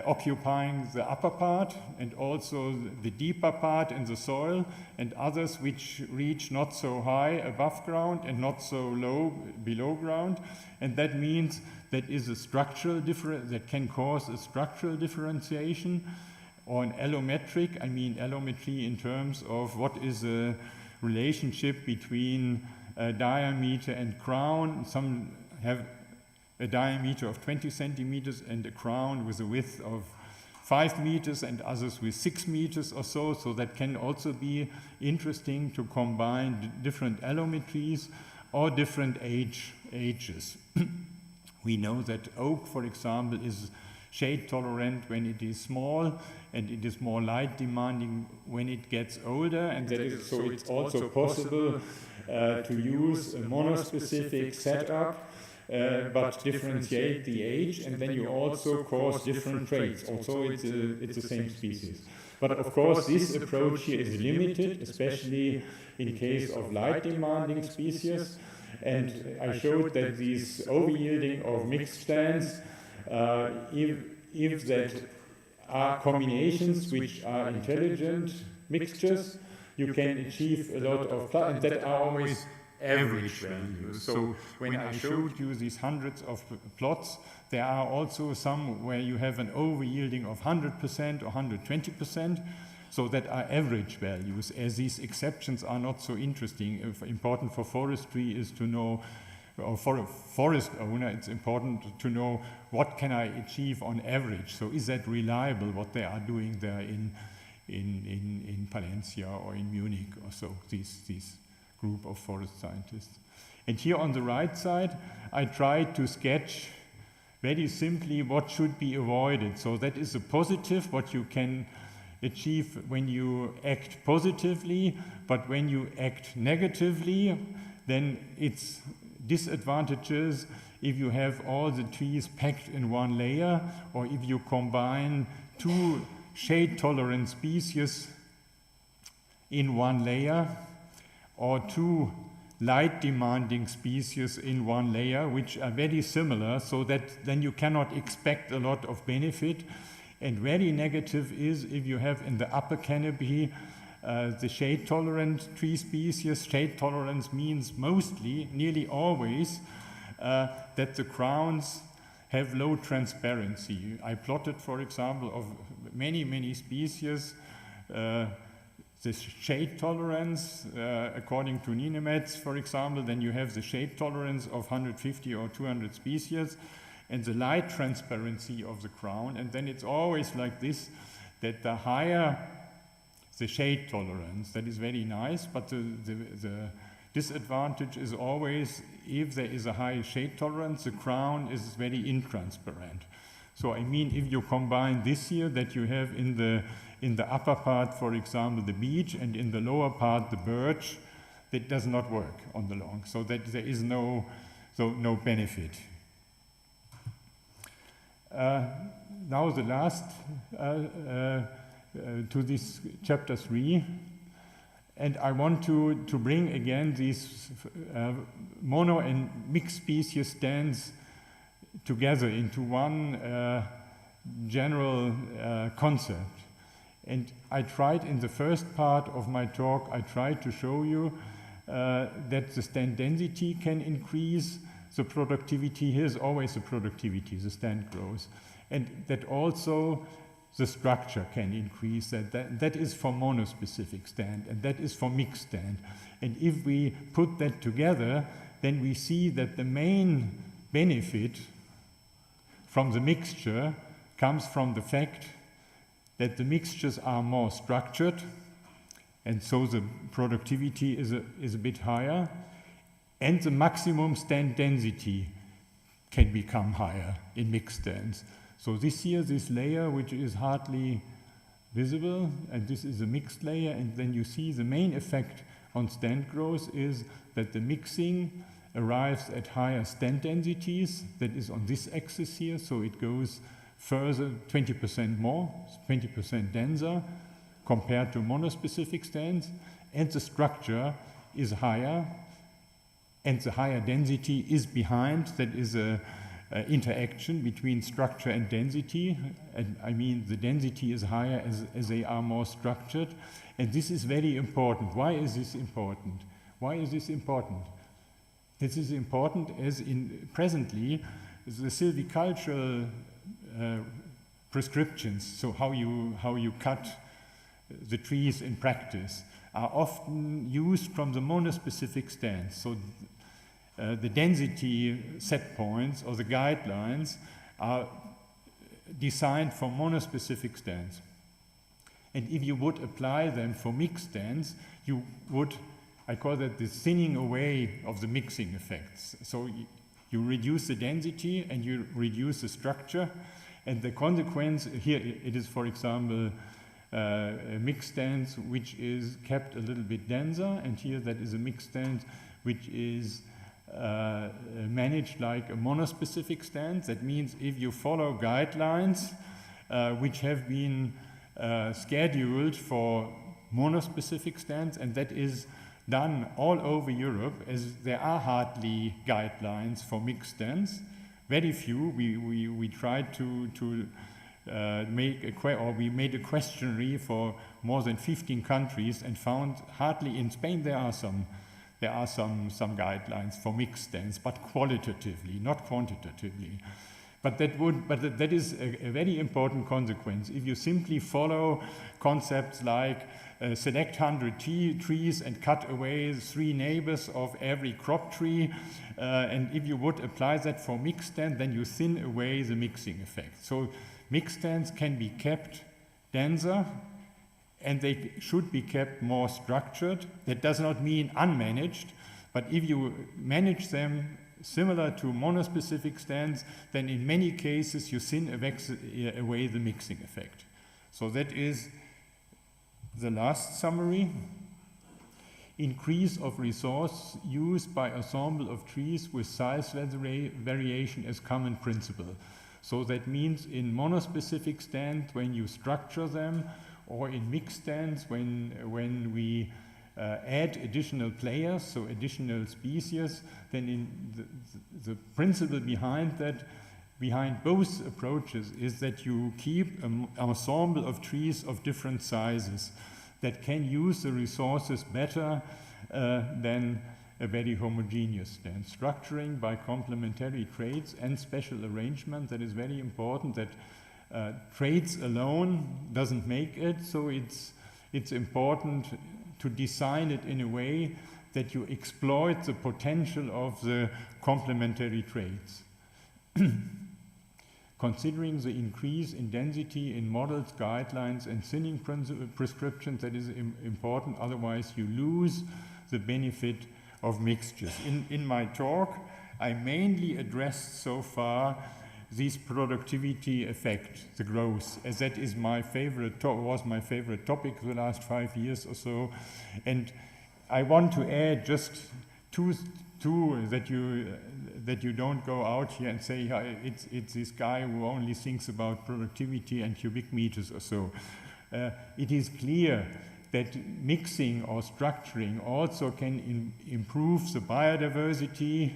L: occupying the upper part and also the deeper part in the soil, and others which reach not so high above ground and not so low below ground. And that means that is a structural difference that can cause a structural differentiation, or an allometric, I mean allometry in terms of what is a relationship between diameter and crown. Some have a diameter of 20 centimeters and a crown with a width of 5 meters, and others with 6 meters or so. So that can also be interesting to combine different allometries or different ages. We know that oak, for example, is shade tolerant when it is small, and it is more light demanding when it gets older, and so it's also possible to use a monospecific setup, but differentiate the age, and then you also cause different traits. Also, it's the same species. But of course, this approach here is limited, especially in case of light demanding species. And I showed that these over-yielding of mixed stands, if that are combinations which are intelligent mixtures, you can achieve a lot of, and that are always average values. So when I showed you these hundreds of plots, there are also some where you have an over-yielding of 100% or 120%. So that are average values, as these exceptions are not so interesting. Important for forestry is to know, or for a forest owner, it's important to know what can I achieve on average. So is that reliable, what they are doing there in Palencia or in Munich or so, these group of forest scientists. And here on the right side, I tried to sketch very simply what should be avoided. So that is a positive, what you can achieve when you act positively, but when you act negatively, then it's disadvantages if you have all the trees packed in one layer, or if you combine two shade-tolerant species in one layer, or two light-demanding species in one layer, which are very similar, so that then you cannot expect a lot of benefit. And very negative is if you have in the upper canopy the shade-tolerant tree species. Shade tolerance means mostly, nearly always, that the crowns have low transparency. I plotted, for example, of many species, the shade tolerance, according to Ninemets, for example, then you have the shade tolerance of 150 or 200 species, and the light transparency of the crown, and then it's always like this, that the higher the shade tolerance, that is very nice, but the disadvantage is always, if there is a high shade tolerance, the crown is very intransparent. So I mean, if you combine this here, that you have in the upper part, for example, the beech, and in the lower part, the birch, that does not work on the long, so that there is no benefit. Now the last to this chapter 3, and I want to bring again these mono and mixed species stands together into one general concept. And I tried in the first part of my talk, I tried to show you that the stand density can increase the productivity. Here's always the productivity, the stand grows. And that also the structure can increase. That is for monospecific stand, and that is for mixed stand. And if we put that together, then we see that the main benefit from the mixture comes from the fact that the mixtures are more structured, and so the productivity is a bit higher, and the maximum stand density can become higher in mixed stands. So this here, this layer, which is hardly visible, and this is a mixed layer, and then you see the main effect on stand growth is that the mixing arrives at higher stand densities, that is on this axis here, so it goes further, 20% more, 20% denser, compared to monospecific stands, and the structure is higher, and the higher density is behind, that is a interaction between structure and density, and I mean the density is higher as they are more structured, and this is very important. Why is this important? Why is this important? This is important as in presently the silvicultural prescriptions, so how you cut the trees in practice, are often used from the monospecific stands. So the density set points or the guidelines are designed for monospecific stands. And if you would apply them for mixed stands, you would, I call that the thinning away of the mixing effects. So you reduce the density and you reduce the structure, and the consequence here, it is, for example, mixed stands which is kept a little bit denser, and here that is a mixed stand which is managed like a monospecific stand. That means if you follow guidelines which have been scheduled for monospecific stands, and that is done all over Europe, as there are hardly guidelines for mixed stands. Very few. We tried to make we made a questionnaire for more than 15 countries and found hardly in Spain there are some guidelines for mixed stands, but qualitatively, not quantitatively. But that is a very important consequence. If you simply follow concepts like select 100 trees and cut away 3 neighbors of every crop tree, and if you would apply that for mixed stand, then you thin away the mixing effect. So mixed stands can be kept denser, and they should be kept more structured. That does not mean unmanaged, but if you manage them similar to monospecific stands, then in many cases you thin away the mixing effect. So that is the last summary. Increase of resource use by ensemble of trees with size variation as common principle. So that means in monospecific stands, when you structure them, or in mixed stands, when we add additional players, so additional species, then in the principle behind that, behind both approaches, is that you keep an ensemble of trees of different sizes that can use the resources better than a very homogeneous stand. Structuring by complementary traits and special arrangement, that is very important, that traits alone doesn't make it, so it's important to design it in a way that you exploit the potential of the complementary traits. Considering the increase in density in models, guidelines, and thinning prescriptions, that is important, otherwise you lose the benefit of mixtures. In my talk, I mainly addressed so far this productivity effect, the growth, as that is my favorite was my favorite topic the last 5 years or so. And I want to add just two that you don't go out here and say it's this guy who only thinks about productivity and cubic meters or so. It is clear that mixing or structuring also can improve the biodiversity.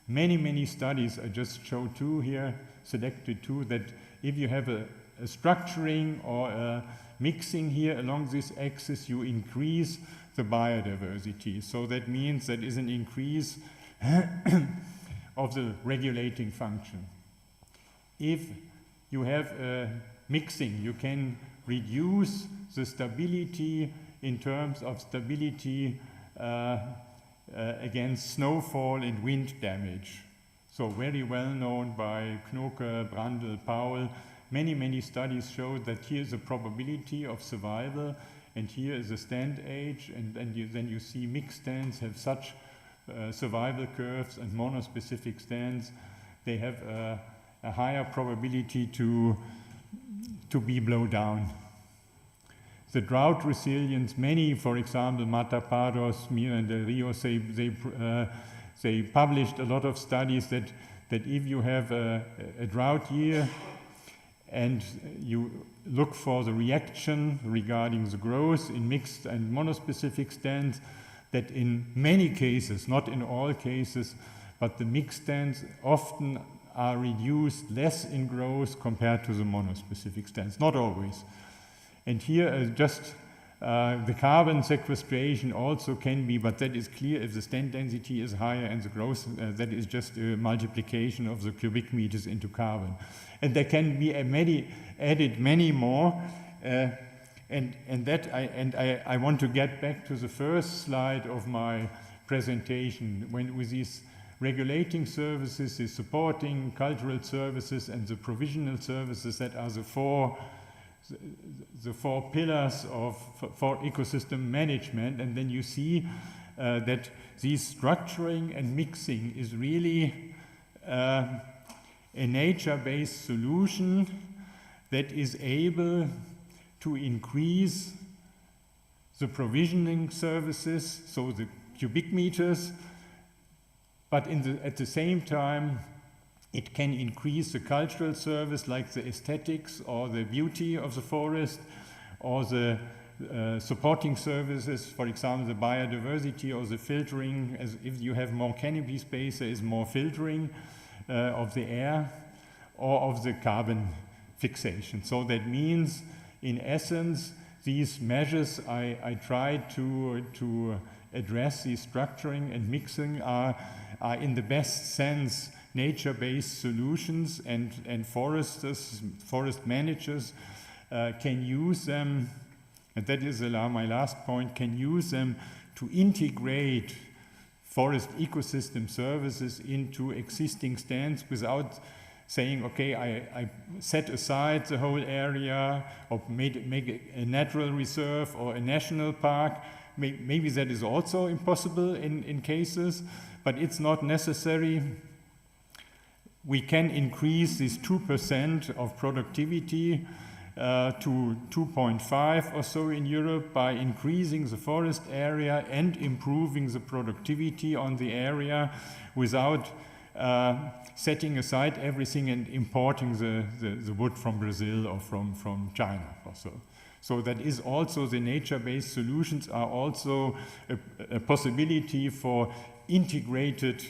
L: Many studies, I just showed two here, selected two, that if you have a structuring or a mixing here along this axis, you increase the biodiversity. So that means that is an increase of the regulating function. If you have a mixing, you can reduce the stability in terms of stability against snowfall and wind damage. So very well known by Knoke, Brandl, Powell. Many studies show that here is a probability of survival, and here is a stand age, and then you see mixed stands have such survival curves, and monospecific stands, they have a higher probability to be blown down. The drought resilience, many, for example, Mataparos, Mir and Del Rio, they published a lot of studies that if you have a drought year and you look for the reaction regarding the growth in mixed and monospecific stands, that in many cases, not in all cases, but the mixed stands often are reduced less in growth compared to the monospecific stands, not always. And here just the carbon sequestration also can be, but that is clear if the stand density is higher and the growth, that is just a multiplication of the cubic meters into carbon. And there can be added many more. I want to get back to the first slide of my presentation, with these regulating services, the supporting cultural services, and the provisional services that are the four pillars for ecosystem management. And then you see that this structuring and mixing is really a nature-based solution that is able to increase the provisioning services, so the cubic meters, but at the same time it can increase the cultural service, like the aesthetics or the beauty of the forest, or the supporting services, for example, the biodiversity or the filtering. As if you have more canopy space, there is more filtering of the air or of the carbon fixation. So that means, in essence, these measures I tried to address, these structuring and mixing, are in the best sense nature-based solutions, and forest managers can use them, and that is my last point, can use them to integrate forest ecosystem services into existing stands without saying, okay, I set aside the whole area or make a natural reserve or a national park. Maybe that is also impossible in cases, but it's not necessary. We can increase this 2% of productivity to 2.5 or so in Europe by increasing the forest area and improving the productivity on the area without setting aside everything and importing the wood from Brazil or from China or so. So that is also, the nature-based solutions are also a possibility for integrated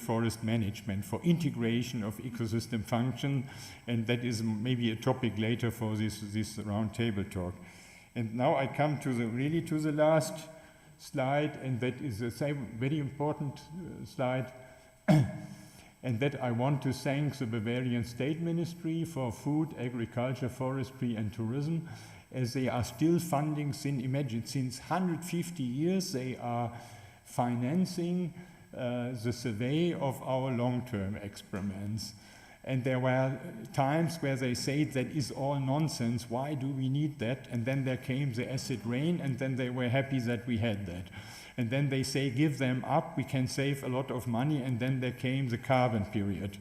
L: forest management, for integration of ecosystem function, and that is maybe a topic later for this round table talk. And now I come to the last slide, and that is a very important slide, and that I want to thank the Bavarian State Ministry for Food, Agriculture, Forestry and Tourism, as they are still funding, since 150 years they are financing the survey of our long-term experiments. And there were times where they said that is all nonsense, why do we need that? And then there came the acid rain, and then they were happy that we had that. And then they say, give them up, we can save a lot of money, and then there came the carbon period.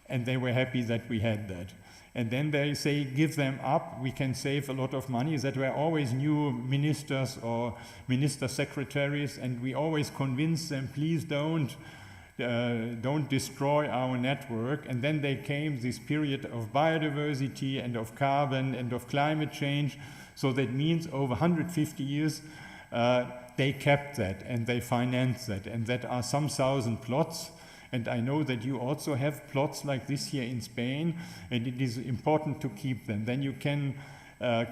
L: And they were happy that we had that. And then they say, give them up, we can save a lot of money. That were always new ministers or minister secretaries, and we always convinced them, please don't destroy our network. And then they came this period of biodiversity and of carbon and of climate change. So that means over 150 years, they kept that and they financed that. And that are some thousand plots. And I know that you also have plots like this here in Spain, and it is important to keep them. Then you can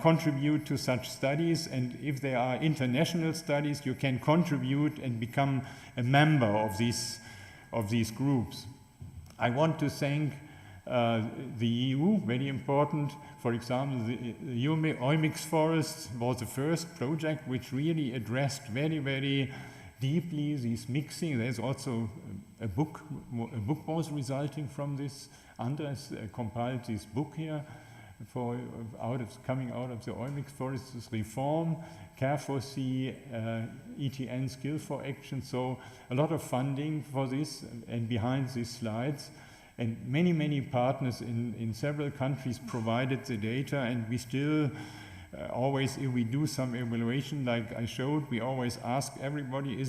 L: contribute to such studies, and if there are international studies, you can contribute and become a member of these groups. I want to thank the EU, very important. For example, the Oymix Forest was the first project which really addressed very, very deeply this mixing. There's also a book was resulting from this. Andres compiled this book here coming out of the Oymix Forest, this reform, care for sea, ETN skill for action. So a lot of funding for this, and behind these slides. And many, many partners in several countries provided the data, and we still always, if we do some evaluation like I showed, we always ask everybody,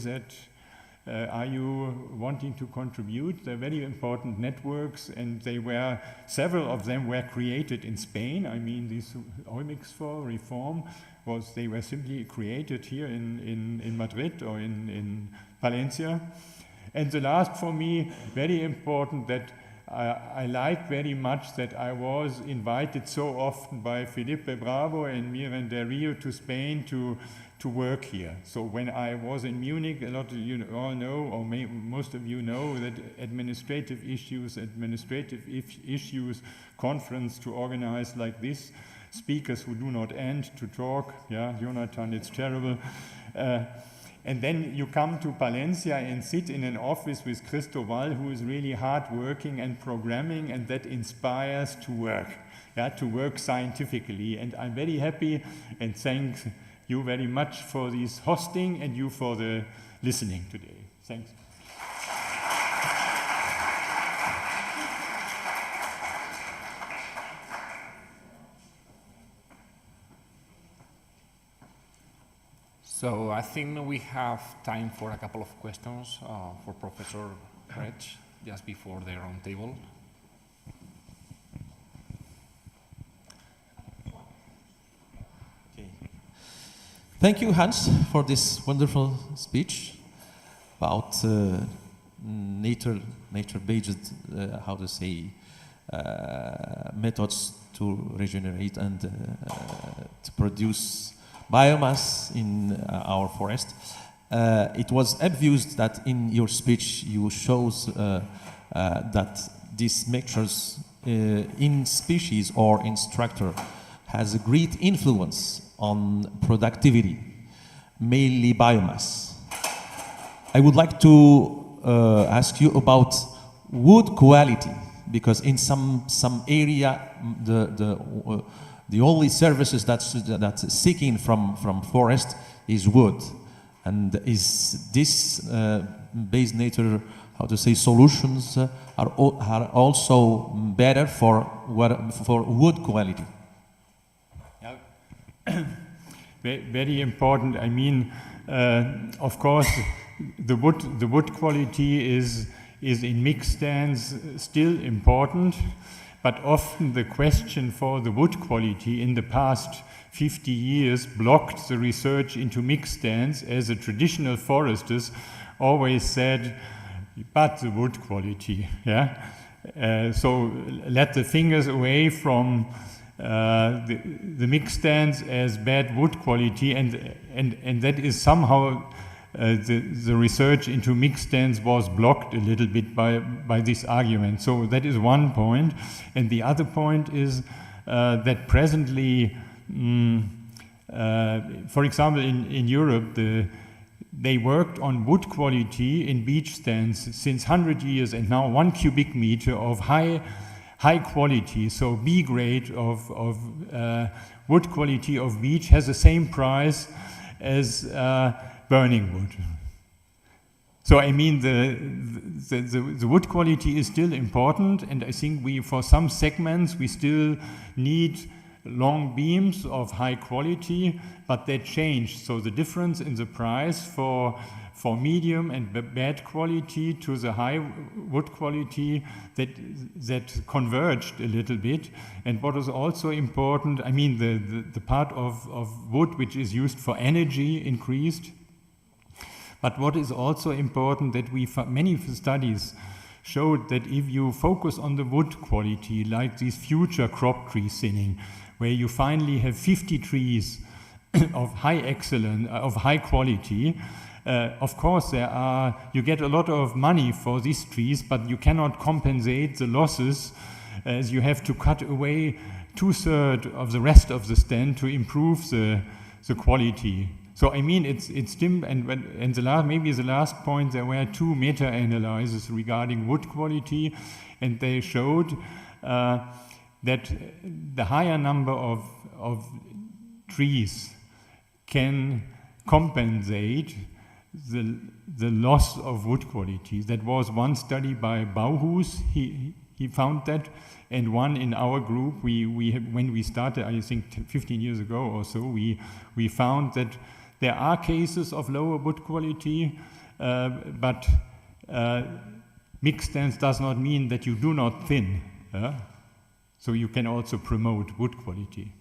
L: are you wanting to contribute? They're very important networks, and several of them were created in Spain. I mean, this Oymix for reform they were simply created here in Madrid or in Palencia. And the last for me, very important, that I like very much that I was invited so often by Felipe Bravo and Miren del Rio to Spain to work here. So when I was in Munich, a lot of you all know, or most of you know, that administrative issues conference to organize like this, speakers who do not end to talk, yeah, Jonathan, it's terrible. And then you come to Palencia and sit in an office with Cristobal, who is really hard-working and programming, and that inspires to work scientifically. And I'm very happy, and thank you very much for this hosting and you for the listening today. Thanks.
N: So I think we have time for a couple of questions for Professor Rech, just before the round table.
K: Okay. Thank you, Hans, for this wonderful speech about nature-based, methods to regenerate and to produce biomass in our forest. It was obvious that in your speech you shows that these mixtures in species or in structure has a great influence on productivity, mainly biomass. I would like to ask you about wood quality, because in some area the only services that's seeking from forest is wood, and is this based nature, solutions are also better for wood quality?
L: Yeah. Very important. I mean, of course, the wood quality is in mixed stands still important. But often the question for the wood quality in the past 50 years blocked the research into mixed stands, as the traditional foresters always said, but the wood quality, yeah? So let the fingers away from the mixed stands as bad wood quality, and that is somehow the research into mixed stands was blocked a little bit by this argument. So that is one point. And the other point is that presently, for example, in Europe, they worked on wood quality in beech stands since 100 years, and now 1 cubic meter of high quality, so B grade of wood quality of beech has the same price as burning wood. So I mean the wood quality is still important, and I think for some segments we still need long beams of high quality, but that changed. So the difference in the price for medium and bad quality to the high wood quality, that converged a little bit. And what is also important, I mean the part of wood which is used for energy increased. But what is also important, that many studies showed that if you focus on the wood quality, like these future crop tree thinning, where you finally have 50 trees of high quality, of course you get a lot of money for these trees, but you cannot compensate the losses, as you have to cut away 2/3 of the rest of the stand to improve the quality. So I mean, it's dim, and maybe the last point, there were 2 meta-analyses regarding wood quality, and they showed that the higher number of trees can compensate the loss of wood quality. That was one study by Bauhus, he found that, and one in our group, when we started, I think 15 years ago or so, we found that there are cases of lower wood quality, but mixed stands does not mean that you do not thin. So you can also promote wood quality.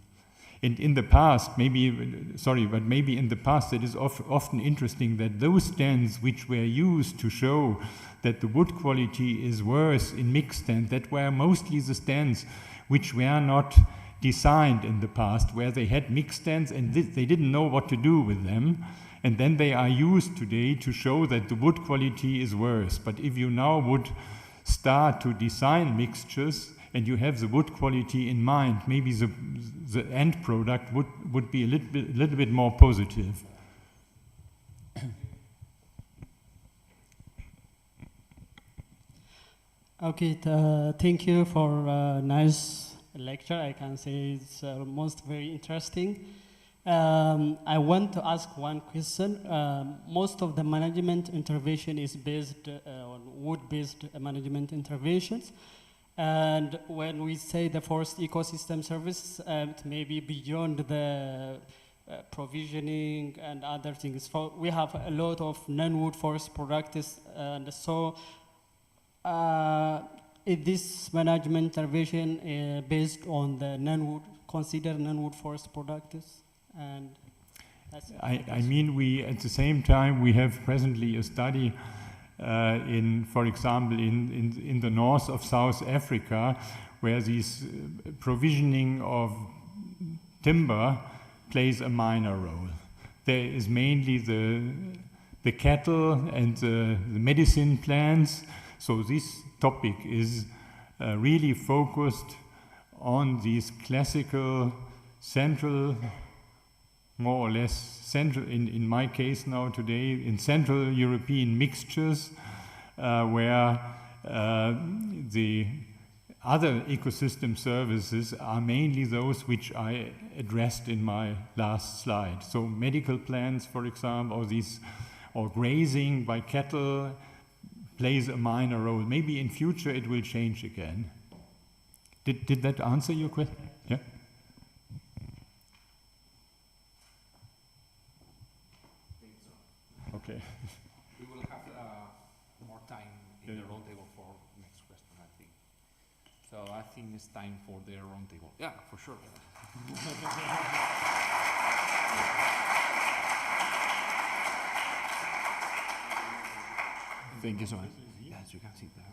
L: And in the past, maybe in the past, it is often interesting that those stands which were used to show that the wood quality is worse in mixed stands, that were mostly the stands which were not designed in the past, where they had mixed stands and they didn't know what to do with them. And then they are used today to show that the wood quality is worse. But if you now would start to design mixtures, and you have the wood quality in mind, maybe the end product would be a little bit more positive.
R: Okay, thank you for a nice lecture. I can say it's almost very interesting. I want to ask one question. Most of the management intervention is based on wood-based management interventions. And when we say the forest ecosystem service, it may be beyond the provisioning and other things. We have a lot of non-wood forest products, and so is this management intervention based on the non-wood forest products? And
L: I mean, at the same time, we have presently a study for example, in the north of South Africa, where this provisioning of timber plays a minor role. There is mainly the cattle and the medicine plants. So this topic is really focused on these classical central, more or less central, in my case now today, in Central European mixtures, where the other ecosystem services are mainly those which I addressed in my last slide. So medical plants, for example, or grazing by cattle plays a minor role. Maybe in future it will change again. Did that answer your question? Yeah? Okay.
N: We will have more time in the roundtable for next question, I think. So I think it's time for the roundtable. Yeah, for sure.
L: Thank you so much.
N: Yes, you can sit there.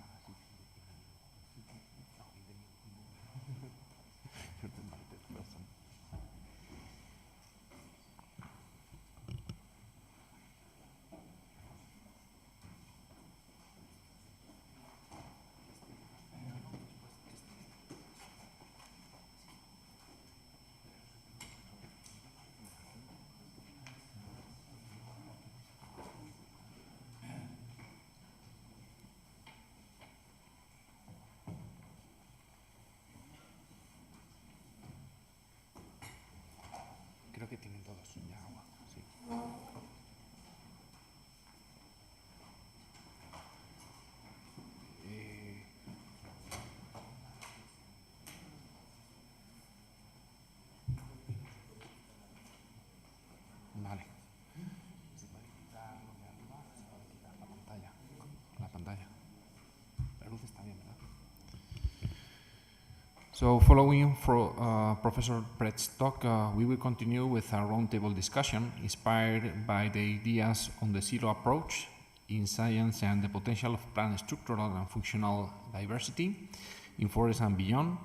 N: So following Professor Brett's talk, we will continue with a roundtable discussion inspired by the ideas on the silo approach in science and the potential of plant structural and functional diversity in forests and beyond.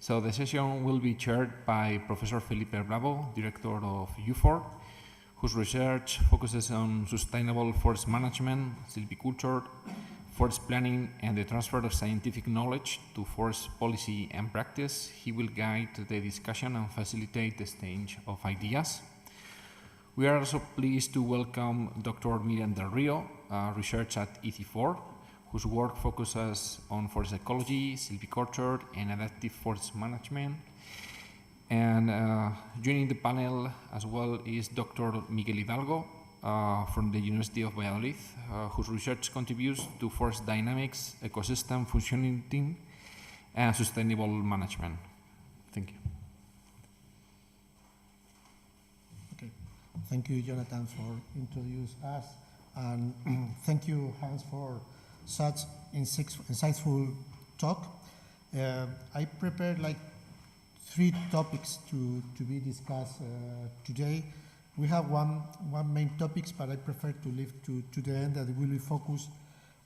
N: So the session will be chaired by Professor Felipe Bravo, Director of UFOR, whose research focuses on sustainable forest management, silviculture, forest planning, and the transfer of scientific knowledge to forest policy and practice. He will guide the discussion and facilitate the exchange of ideas. We are also pleased to welcome Dr. Miriam Del Rio, research at EC4, whose work focuses on forest ecology, silviculture, and adaptive forest management. And joining the panel as well is Dr. Miguel Hidalgo from the University of Valladolid, whose research contributes to forest dynamics, ecosystem functioning, and sustainable management. Thank you.
O: Okay. Thank you, Jonathan, for introducing us. And thank you, Hans, for such insightful talk. I prepared like 3 topics to be discussed today. We have one main topic, but I prefer to leave to the end, that will be focused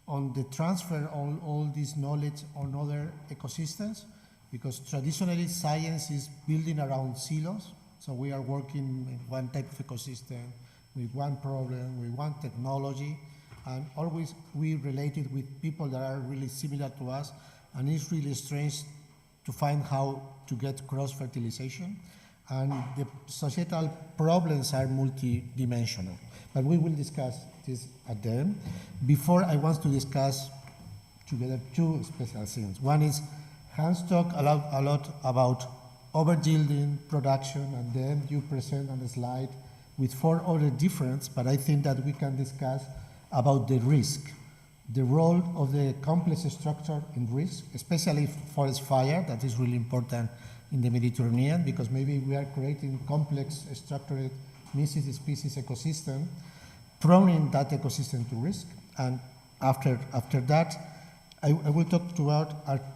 O: on the transfer of all this knowledge on other ecosystems, because traditionally science is building around silos. So we are working in one type of ecosystem, with one problem, with one technology, and always we relate it with people that are really similar to us, and it's really strange to find how to get cross-fertilization. And the societal problems are multidimensional. But we will discuss this at the end. Before, I want to discuss together 2 special things. One is, Hans talked a lot about over-yielding production, and then you present on the slide with 4 other differences, but I think that we can discuss about the risk, the role of the complex structure in risk, especially forest fire, that is really important in the Mediterranean, because maybe we are creating complex structured species ecosystem, prone that ecosystem to risk. And after that, I will talk about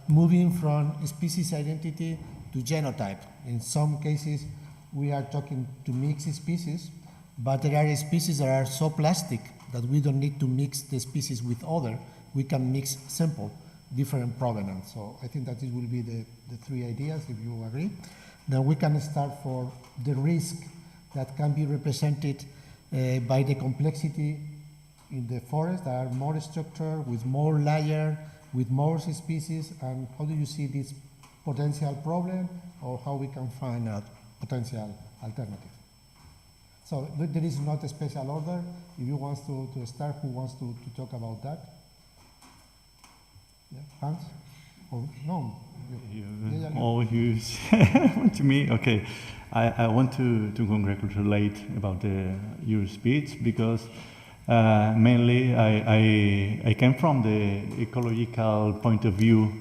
O: moving from species identity to genotype. In some cases, we are talking to mix species, but there are species that are so plastic that we don't need to mix the species with other. We can mix simple, different provenance. So I think that this will be the 3 ideas, if you agree. Then we can start for the risk that can be represented by the complexity in the forest that are more structured, with more layer, with more species, and how do you see this potential problem, or how we can find a potential alternative. So there is not a special order. If you want to start, who wants to talk about that? Yeah, Hans? Or no?
L: You to me? Okay. I want to congratulate about your speech, because mainly I came from the ecological point of view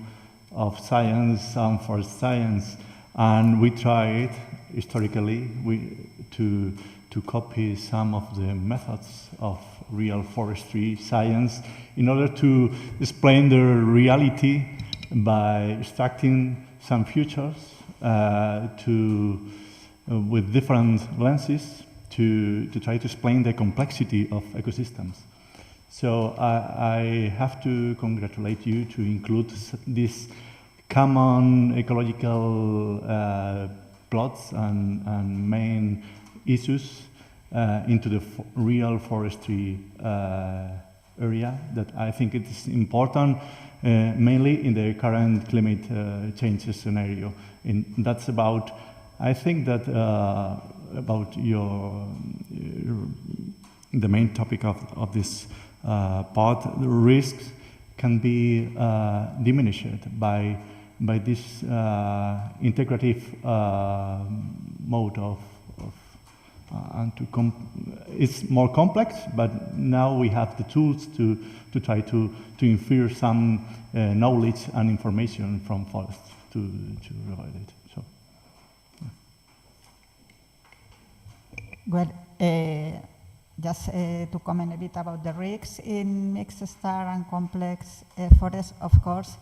L: of science and forest science, and we tried historically to copy some of the methods of real forestry science in order to explain the reality by extracting some features with different lenses to try to explain the complexity of ecosystems. So I have to congratulate you to include these common ecological plots and main issues into the real forestry area, that I think it is important, mainly in the current climate change scenario. And that's about, I think that about the main topic of this part, the risks can be diminished by this integrative mode of and it's more complex, but now we have the tools to try to infer some knowledge and information from forests to provide it. So,
M: yeah. Well, just to comment a bit about the risks in mixed star and complex forests, of course,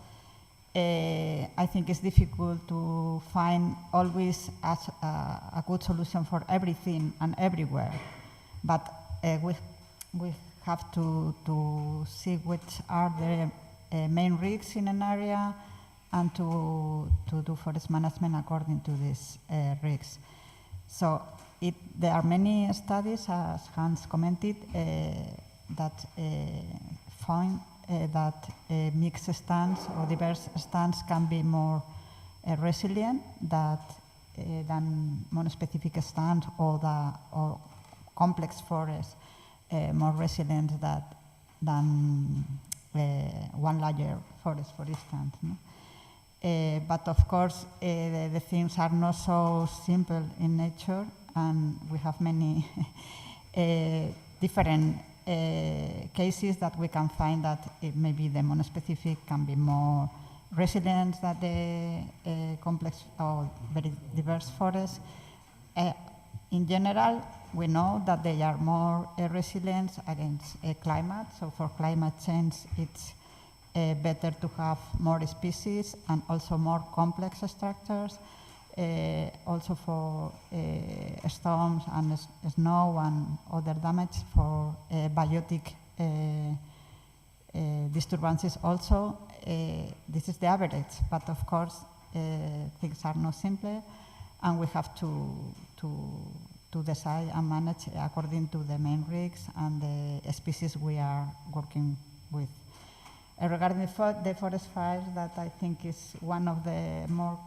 M: I think it's difficult to find always a good solution for everything and everywhere. But we have to see which are the main risks in an area and to do forest management according to these risks. So there are many studies, as Hans commented, that find that mixed stands or diverse stands can be more resilient than monospecific stands or complex forests more resilient than one layer forest, for instance. No? But of course, the things are not so simple in nature, and we have many different cases that we can find that maybe the monospecific can be more resilient than the complex or very diverse forests. In general, we know that they are more resilient against climate. So for climate change, it's better to have more species and also more complex structures. Also for storms and snow and other damage, for biotic disturbances also. This is the average, but of course things are not simple, and we have to decide and manage according to the main risks and the species we are working with. Regarding the forest fires, that I think is one of the more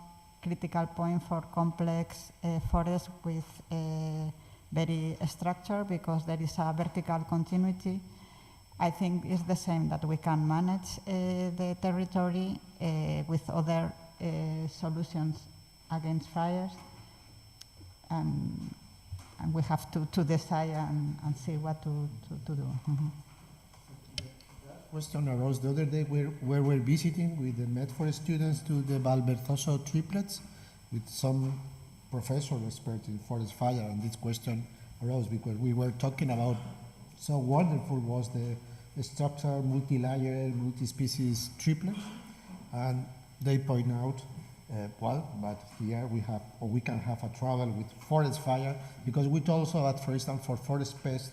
M: critical point for complex forests with very structure, because there is a vertical continuity. I think it's the same that we can manage the territory with other solutions against fires, and we have to decide and see what to do. Mm-hmm.
O: Question arose the other day where we're visiting with the Medforest students to the Valverzoso triplets with some professor expert in forest fire, and this question arose because we were talking about so wonderful was the structure, multi-layer, multi-species triplet, and they point out, but here we can have a trouble with forest fire, because we also that, for instance, for forest pest,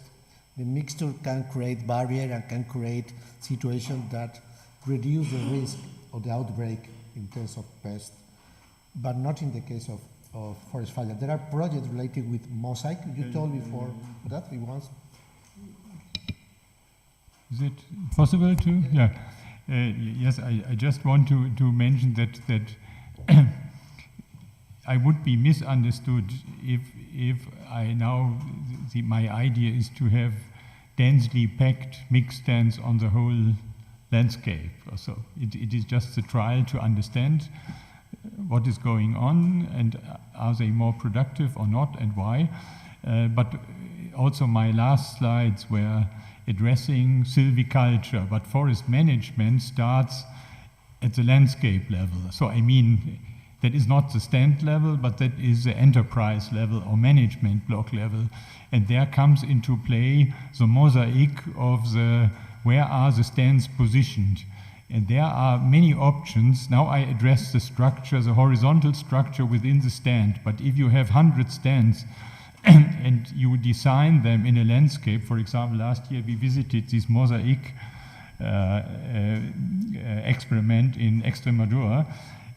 O: the mixture can create barrier and can create situations that reduce the risk of the outbreak in terms of pest, but not in the case of forest fire. There are projects related with mosaic. You told before that it was.
L: Is it possible to? Yeah. Yes, I just want to mention that I would be misunderstood if I now, my idea is to have densely packed mixed stands on the whole landscape. So it is just a trial to understand what is going on and are they more productive or not and why. But also my last slides were addressing silviculture, but forest management starts at the landscape level. So I mean, that is not the stand level, but that is the enterprise level or management block level. And there comes into play the mosaic of where are the stands positioned. And there are many options. Now I address the structure, the horizontal structure within the stand. But if you have 100 stands and you design them in a landscape, for example, last year we visited this mosaic experiment in Extremadura.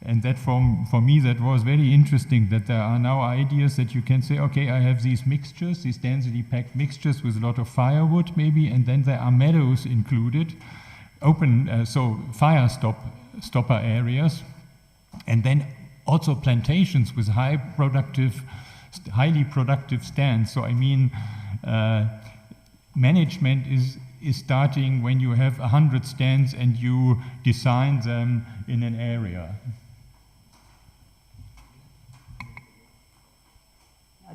L: And that for me, that was very interesting, that there are now ideas that you can say, okay, I have these mixtures, these densely packed mixtures with a lot of firewood maybe, and then there are meadows included, open, so fire stopper areas, and then also plantations with highly productive stands. So I mean, management is starting when you have 100 stands and you design them in an area.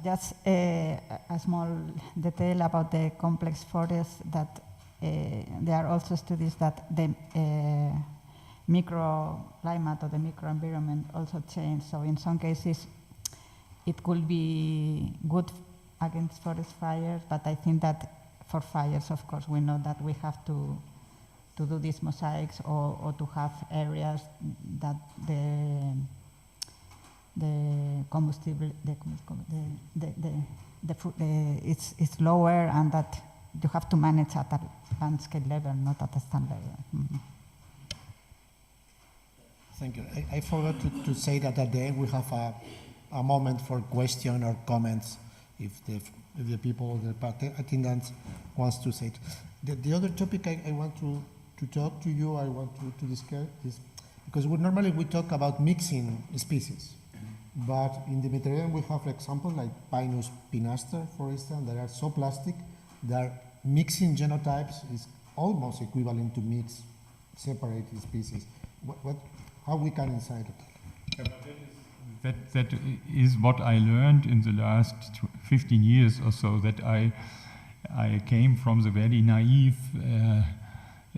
M: Just a small detail about the complex forests, that there are also studies that the microclimate or the microenvironment also change. So in some cases, it could be good against forest fires, but I think that for fires, of course, we know that we have to do these mosaics or to have areas that the combustible, it's lower, and that you have to manage at a landscape level, not at a stand level. Mm-hmm.
O: Thank you. I forgot to say that at the end we have a moment for question or comments if the people, the attendants wants to say it. The other topic I want to talk to you, I want to discuss is, because normally we talk about mixing species, but in the Mediterranean we have examples like Pinus pinaster, for instance, that are so plastic that mixing genotypes is almost equivalent to mix separate species. How we can insight it?
L: That is what I learned in the last 15 years or so, that I came from the very naive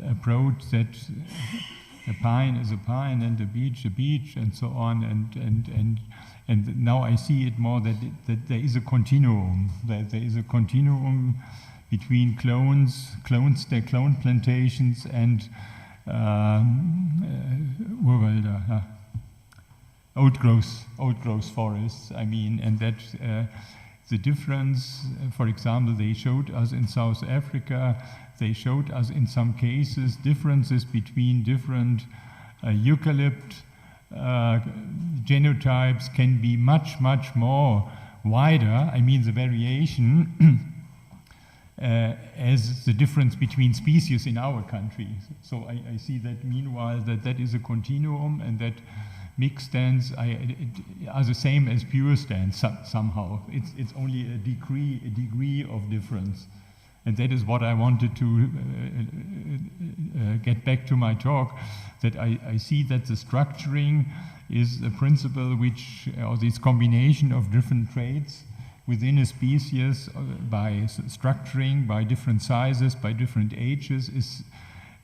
L: approach that a pine is a pine and a beech, and so on, and now I see it more that there is a continuum, that there is a continuum between clones, their clone plantations, and Urwälder, old growth forests. I mean, and that the difference, for example, they showed us in South Africa, they showed us in some cases differences between different eucalypt genotypes can be much more wider. I mean, the variation as the difference between species in our country. So I see that meanwhile that is a continuum, and that mixed stands are the same as pure stands somehow. It's only a degree of difference. And that is what I wanted to get back to my talk, that I see that the structuring is a principle which, or this combination of different traits within a species by structuring, by different sizes, by different ages, is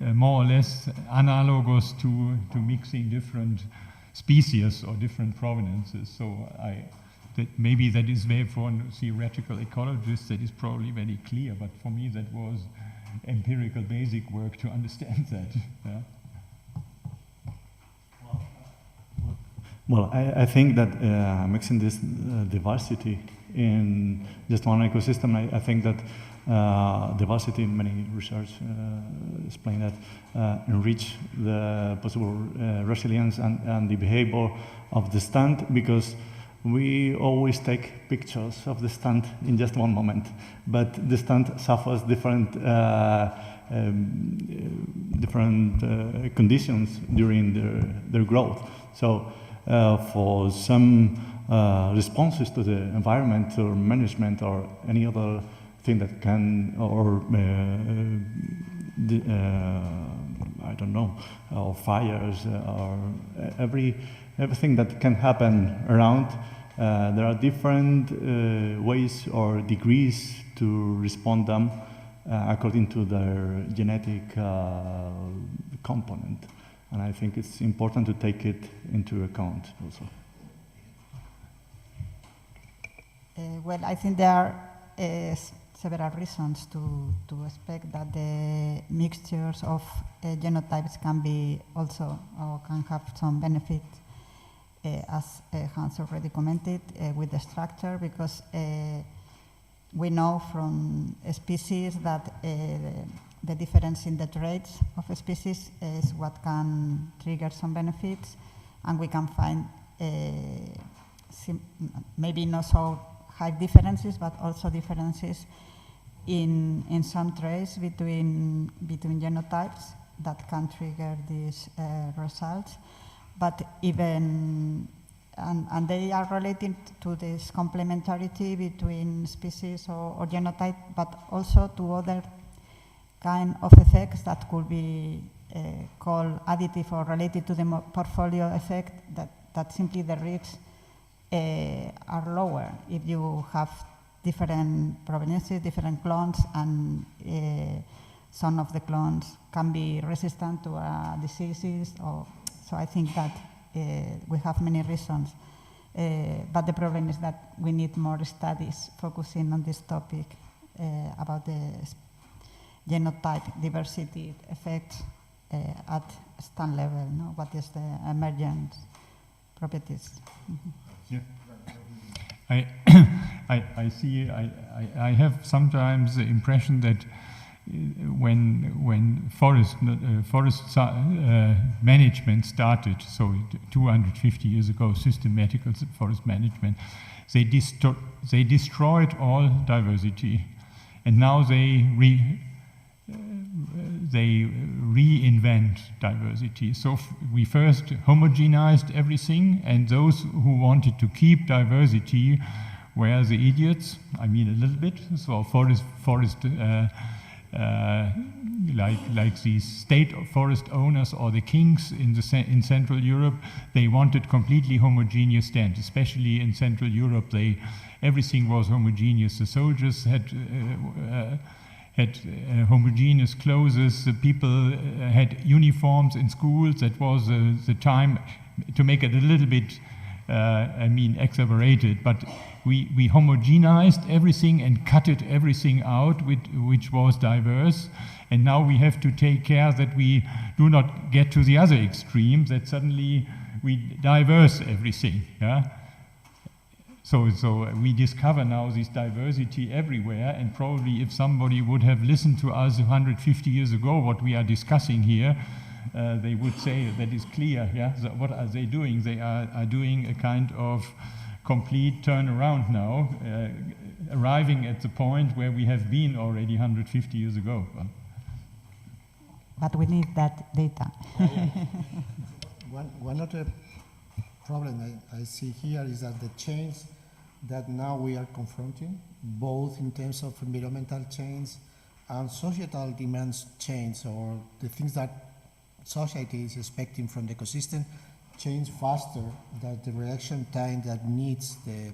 L: more or less analogous to mixing different species or different provenances. So maybe that is very, for a theoretical ecologist, that is probably very clear, but for me that was empirical basic work to understand that. Yeah.
S: Well, I think that mixing this diversity in just one ecosystem, I think that diversity, many research explain that, enrich the possible resilience and the behavior of the stand, because we always take pictures of the stand in just one moment, but the stand suffers different conditions during their growth. So for some responses to the environment or management or any other thing that can, or I don't know, or fires, or everything that can happen around, there are different ways or degrees to respond them according to their genetic component. And I think it's important to take it into account also.
M: Well, I think there are several reasons to expect that the mixtures of genotypes can be also, or can have some benefit, as Hans already commented, with the structure, because we know from species that the difference in the traits of a species is what can trigger some benefits, and we can find maybe not so high differences, but also differences in some traits between genotypes that can trigger these results. But even, and they are related to this complementarity between species or genotype, but also to other kind of effects that could be called additive or related to the portfolio effect, that simply the risks are lower if you have different proveniences, different clones, and some of the clones can be resistant to diseases. So I think that we have many reasons, but the problem is that we need more studies focusing on this topic about the genotype diversity effects at stand level, no? What is the emergent properties?
L: Yeah. I see. I have sometimes the impression that when forest management started, so 250 years ago, systematic forest management, they destroyed all diversity, and now they reinvent diversity. So we first homogenized everything, and those who wanted to keep diversity were the idiots. I mean, a little bit. So like the state forest owners or the kings in Central Europe, they wanted completely homogeneous stand. Especially in Central Europe, everything was homogeneous. The soldiers had homogeneous clothes. The people had uniforms in schools. That was the time, to make it a little bit, exaggerated, but we homogenized everything and cutted everything out which was diverse. And now we have to take care that we do not get to the other extreme, that suddenly we diverse everything. Yeah? So we discover now this diversity everywhere, and probably if somebody would have listened to us 150 years ago, what we are discussing here, they would say that is clear. Yeah? So what are they doing? They are doing a kind of complete turnaround now, arriving at the point where we have been already 150 years ago.
M: But we need that data.
O: One of the problems I see here is that the change that now we are confronting, both in terms of environmental change and societal demands change, or the things that society is expecting from the ecosystem, change faster than the reaction time that needs the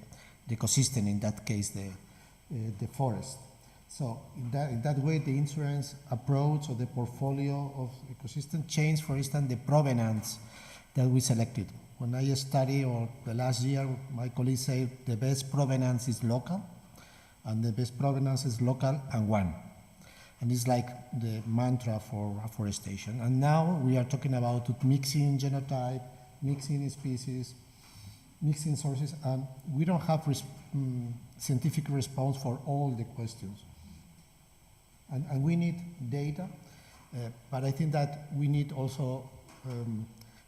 O: ecosystem, in that case the forest. So in that way, the insurance approach or the portfolio of ecosystem change, for instance, the provenance that we selected. When I study, or the last year, my colleagues say the best provenance is local, and the best provenance is local and one. And it's like the mantra for afforestation. And now we are talking about mixing genotype, mixing species, mixing sources, and we don't have scientific response for all the questions. And we need data, but I think that we need also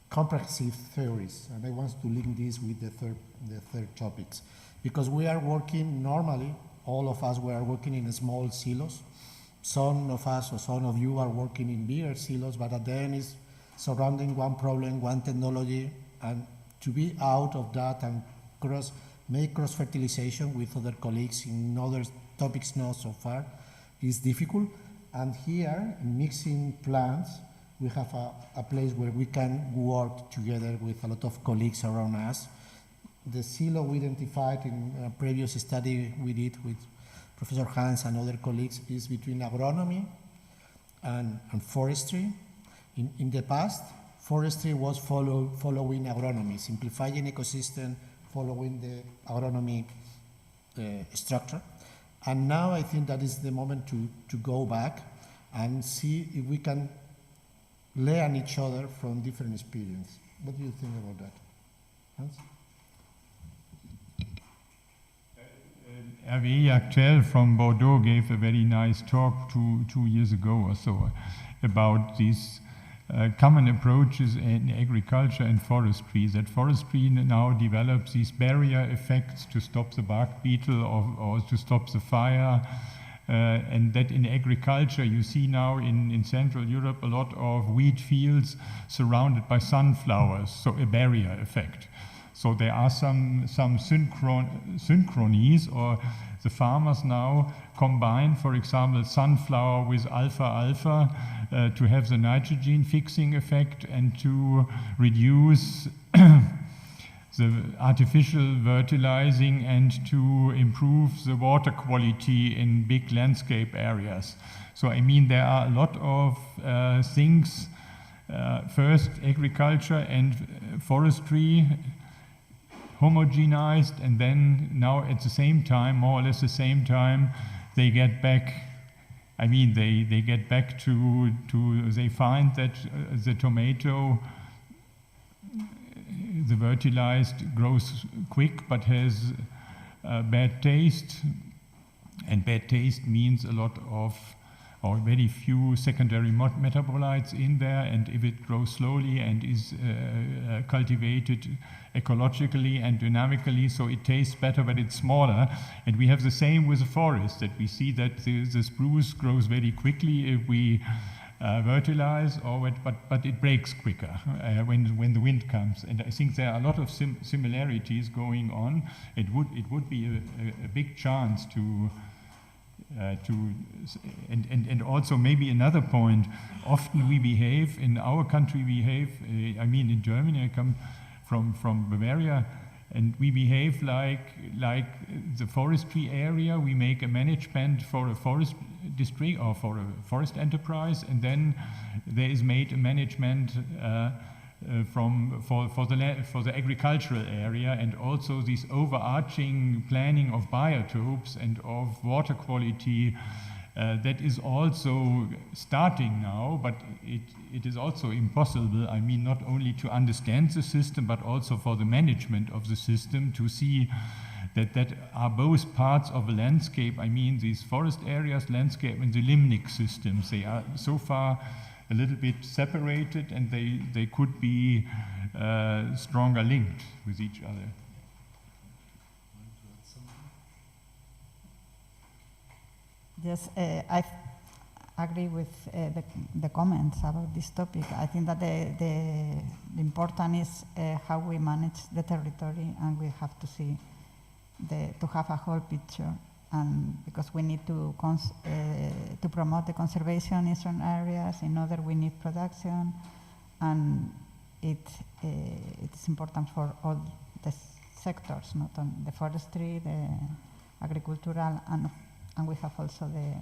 O: comprehensive theories, and I want to link this with the third topics, because we are working normally, all of us, we are working in small silos. Some of us or some of you are working in bigger silos, but at the end is surrounding one problem, one technology, and to be out of that and make cross-fertilization with other colleagues in other topics not so far is difficult. And here, in mixing plants, we have a place where we can work together with a lot of colleagues around us. The silo we identified in a previous study we did with Professor Hans and other colleagues is between agronomy and forestry. In the past, forestry was following agronomy, simplifying ecosystem, following the agronomy structure. And now I think that is the moment to go back and see if we can learn each other from different experience. What do you think about that, Hans?
L: Hervé Jactel from Bordeaux gave a very nice talk 2 years ago or so about these common approaches in agriculture and forestry, that forestry now develops these barrier effects to stop the bark beetle or to stop the fire, and that in agriculture you see now in Central Europe a lot of wheat fields surrounded by sunflowers, so a barrier effect. So there are some synchronies, or the farmers now combine, for example, sunflower with alfalfa to have the nitrogen fixing effect and to reduce the artificial fertilizing and to improve the water quality in big landscape areas. So I mean, there are a lot of things, first agriculture and forestry, homogenized, and then now at the same time, more or less the same time, they get back I mean, they get back to they find that the tomato, the fertilized, grows quick but has bad taste, and bad taste means a lot of, or very few secondary metabolites in there, and if it grows slowly and is cultivated ecologically and dynamically, so it tastes better, but it's smaller. And we have the same with the forest, that we see that the spruce grows very quickly if we fertilize, but it breaks quicker when the wind comes. And I think there are a lot of similarities going on. It would be a big chance and also maybe another point, often we behave, in our country I mean in Germany, I come from Bavaria, and we behave like the forestry area. We make a management for a forest district or for a forest enterprise, and then there is made a management for the agricultural area, and also this overarching planning of biotopes and of water quality that is also starting now, but it is also impossible, I mean, not only to understand the system, but also for the management of the system to see that are both parts of a landscape. I mean, these forest areas, landscape, and the limbic systems, they are so far a little bit separated, and they could be stronger linked with each other.
M: Yes, I agree with the comments about this topic. I think that the important is how we manage the territory, and we have to see to have a whole picture. And because we need to promote the conservation in some areas, in other we need production, and it's important for all the sectors, not only the forestry, the agricultural, and we have also the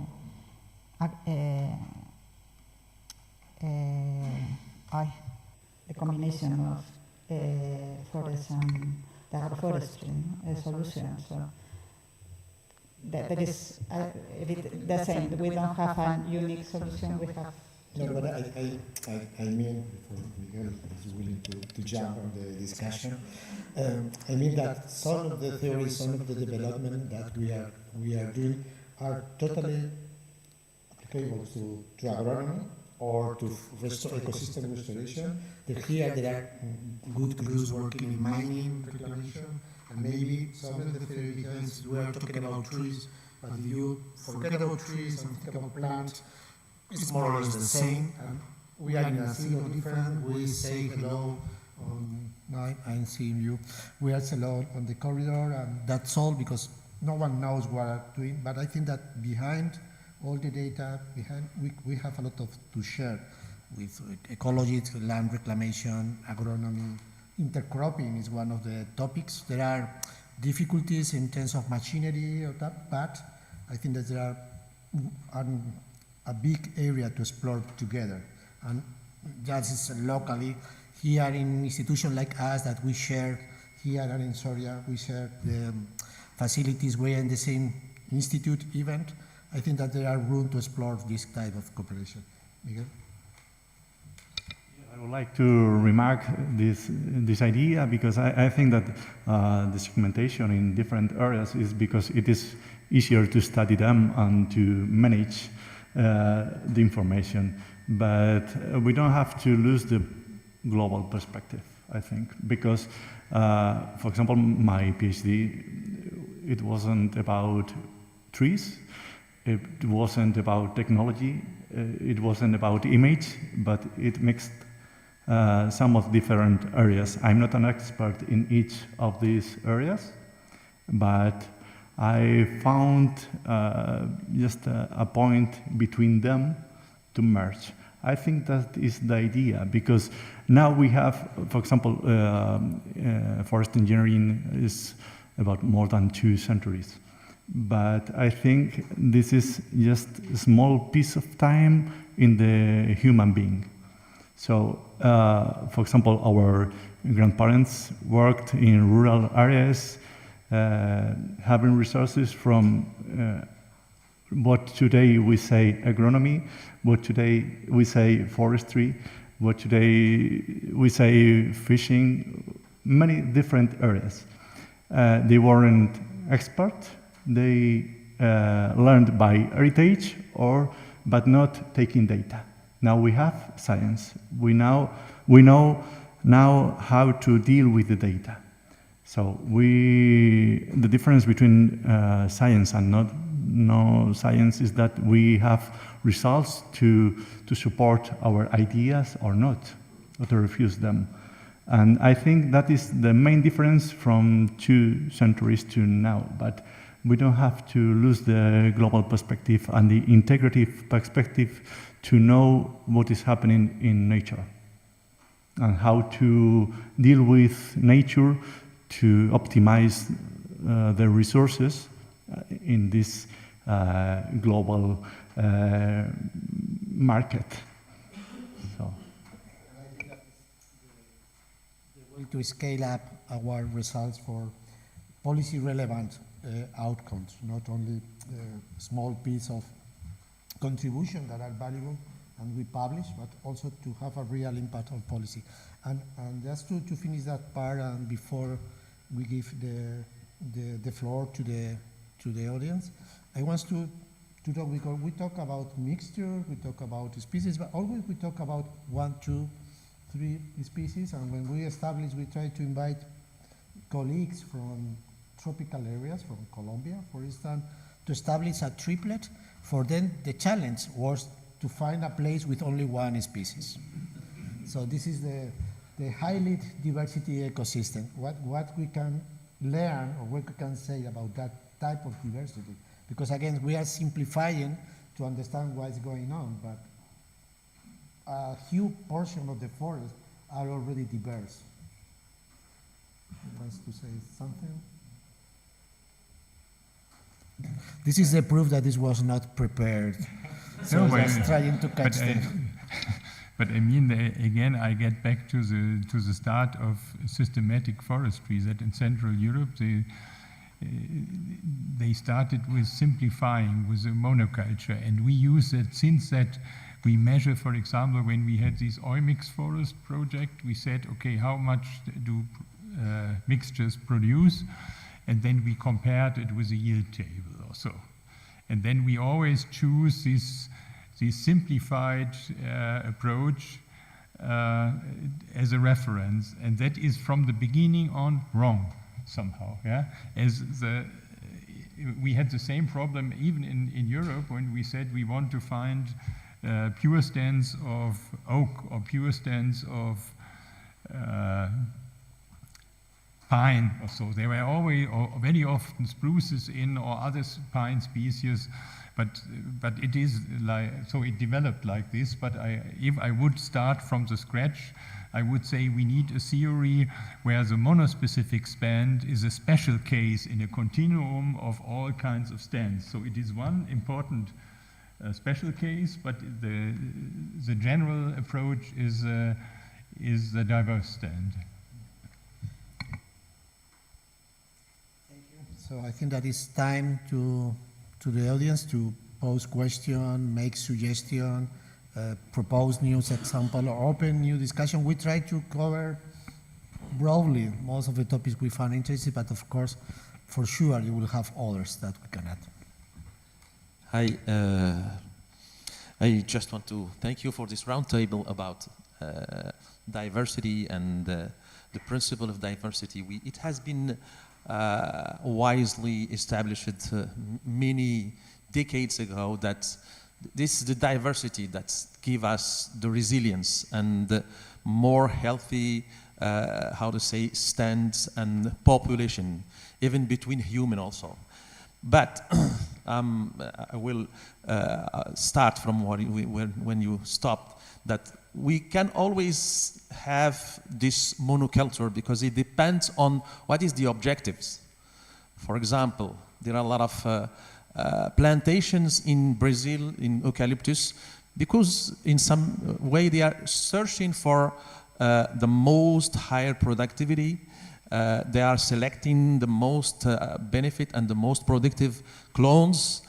M: combination of forest and the agroforestry solutions. So that is a bit the same. We don't have a unique solution. We have.
T: No, but I mean, before Miguel is willing to jump on the discussion, I mean that some of the theories, some of the development that we are doing are totally applicable to agronomy or to ecosystem restoration. Here there are good groups working in mining, reclamation, and maybe some of the theory behind we are talking about trees, but if you forget about trees and think about plants, it's more or less the same. And we are in a single different. We say hello. I'm seeing you. We are hello on the corridor, and that's all, because no one knows what we're doing. But I think that behind all the data, we have a lot to share with ecology, land reclamation, agronomy. Intercropping is one of the topics. There are difficulties in terms of machinery or that, but I think that there are a big area to explore together. And that is locally, here in institutions like us that we share, here and in Soria, we share the facilities, we're in the same institute event. I think that there are room to explore this type of cooperation. Miguel?
S: I would like to remark this idea, because I think that the segmentation in different areas is because it is easier to study them and to manage the information. But we don't have to lose the global perspective, I think, because, for example, my PhD, it wasn't about trees, it wasn't about technology, it wasn't about image, but it mixed some of different areas. I'm not an expert in each of these areas, but I found just a point between them to merge. I think that is the idea, because now we have, for example, forest engineering is about more than 2 centuries. But I think this is just a small piece of time in the human being. So, for example, our grandparents worked in rural areas, having resources from what today we say agronomy, what today we say forestry, what today we say fishing, many different areas. They weren't expert, they learned by heritage but not taking data. Now we have science. We know now how to deal with the data. So the difference between science and no science is that we have results to support our ideas or not, or to refuse them. And I think that is the main difference from 2 centuries to now. But we don't have to lose the global perspective and the integrative perspective to know what is happening in nature and how to deal with nature to optimize the resources in this global market. So.
O: The way to scale up our results for policy relevant outcomes, not only a small piece of contribution that are valuable and we publish, but also to have a real impact on policy. And just to finish that part, and before we give the floor to the audience, I want to talk, because we talk about mixture, we talk about species, but always we talk about 1, 2, 3 species, and when we establish, we try to invite colleagues from tropical areas, from Colombia, for instance, to establish a triplet. For them, the challenge was to find a place with only 1 species. So this is the highly diversity ecosystem. What we can learn or what we can say about that type of diversity, because again, we are simplifying to understand what's going on, but a huge portion of the forest are already diverse. Wants to say something? This is the proof that this was not prepared. So I was trying to catch them.
L: But I mean, again, I get back to the start of systematic forestry. That in Central Europe, they started with simplifying with the monoculture, and we use that since that. We measure, for example, when we had this oil-mix forest project, we said, okay, how much do mixtures produce? And then we compared it with a yield table or so. And then we always choose this simplified approach as a reference. And that is from the beginning on wrong somehow. Yeah? We had the same problem even in Europe when we said we want to find pure stands of oak or pure stands of pine or so. There were always, or very often, spruces in or other pine species, but it is like, so it developed like this. But if I would start from the scratch, I would say we need a theory where the monospecific stand is a special case in a continuum of all kinds of stands. So it is one important special case, but the general approach is the diverse stand.
O: Thank you. So I think that it's time to the audience to pose question, make suggestion, propose new example, or open new discussion. We try to cover broadly most of the topics we found interesting, but of course, for sure, you will have others that we can add.
K: I just want to thank you for this roundtable about diversity and the principle of diversity. It has been wisely established many decades ago that this is the diversity that gives us the resilience and the more healthy, stands and population, even between human also. But I will start from when you stopped, that we can always have this monoculture because it depends on what is the objectives. For example, there are a lot of plantations in Brazil in eucalyptus because in some way they are searching for the most higher productivity. They are selecting the most benefit and the most productive clones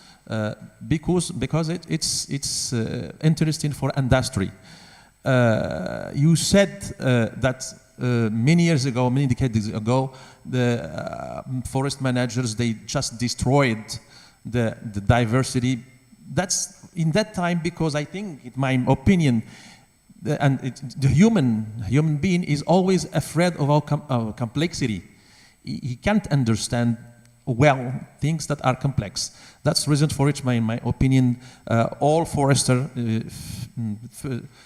K: because it's interesting for industry. You said that many years ago, many decades ago, the forest managers, they just destroyed the diversity. That's in that time, because I think, in my opinion, the human being is always afraid of our complexity. He can't understand well things that are complex. That's the reason for which, in my opinion, all foresters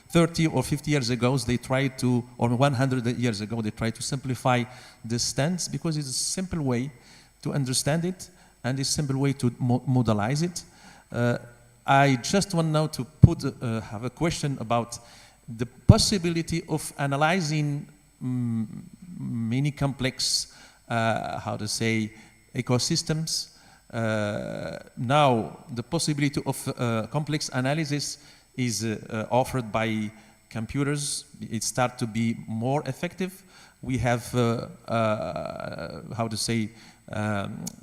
K: 30 or 50 years ago, they tried to, or 100 years ago, they tried to simplify the stands, because it's a simple way to understand it and a simple way to modelize it. I just want now to have a question about the possibility of analyzing many complex, ecosystems. Now, the possibility of complex analysis is offered by computers. It starts to be more effective. We have,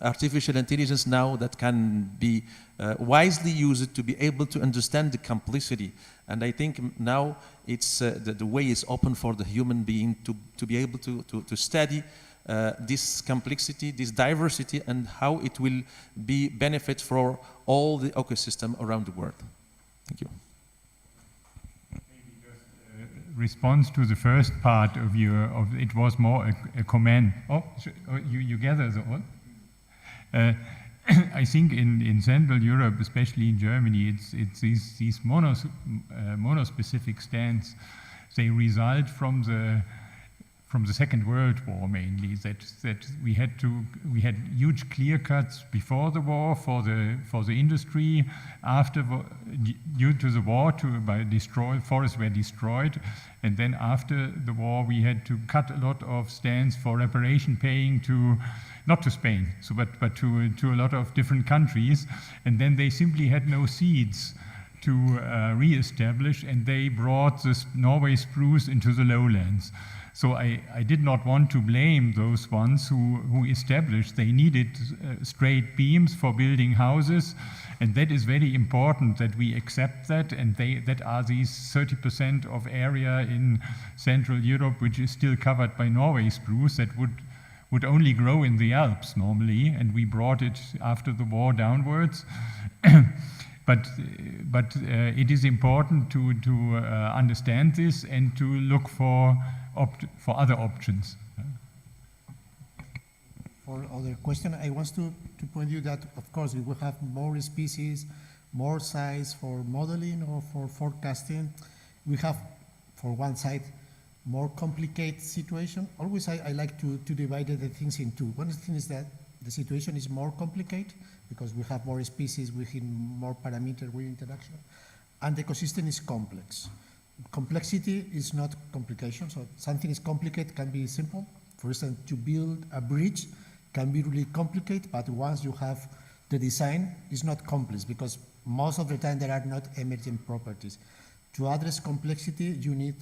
K: artificial intelligence now that can be wisely used to be able to understand the complexity. And I think now it's the way is open for the human being to be able to study this complexity, this diversity, and how it will be benefit for all the ecosystem around the world. Thank you.
L: Response to the first part of it was more a comment. You gather the all? I think in Central Europe, especially in Germany, it's these monospecific stands. They result from the Second World War mainly. That we had huge clear cuts before the war for the industry. Due to the war, forests were destroyed, and then after the war we had to cut a lot of stands for reparation paying not to Spain, but to a lot of different countries, and then they simply had no seeds to re-establish, and they brought this Norway spruce into the lowlands. So I did not want to blame those ones who established. They needed straight beams for building houses, and that is very important that we accept that, and that are these 30% of area in Central Europe which is still covered by Norway spruce that would only grow in the Alps normally, and we brought it after the war downwards. But it is important to understand this and to look for other options.
O: For other question, I want to point you that, of course, we will have more species, more size for modeling or for forecasting. We have, for one side, more complicated situation. Always I like to divide the things in two. One thing is that the situation is more complicated because we have more species within more parameter with interaction, and the ecosystem is complex. Complexity is not complication, so something is complicated can be simple. For instance, to build a bridge can be really complicated, but once you have the design, it's not complex because most of the time there are not emergent properties. To address complexity, you need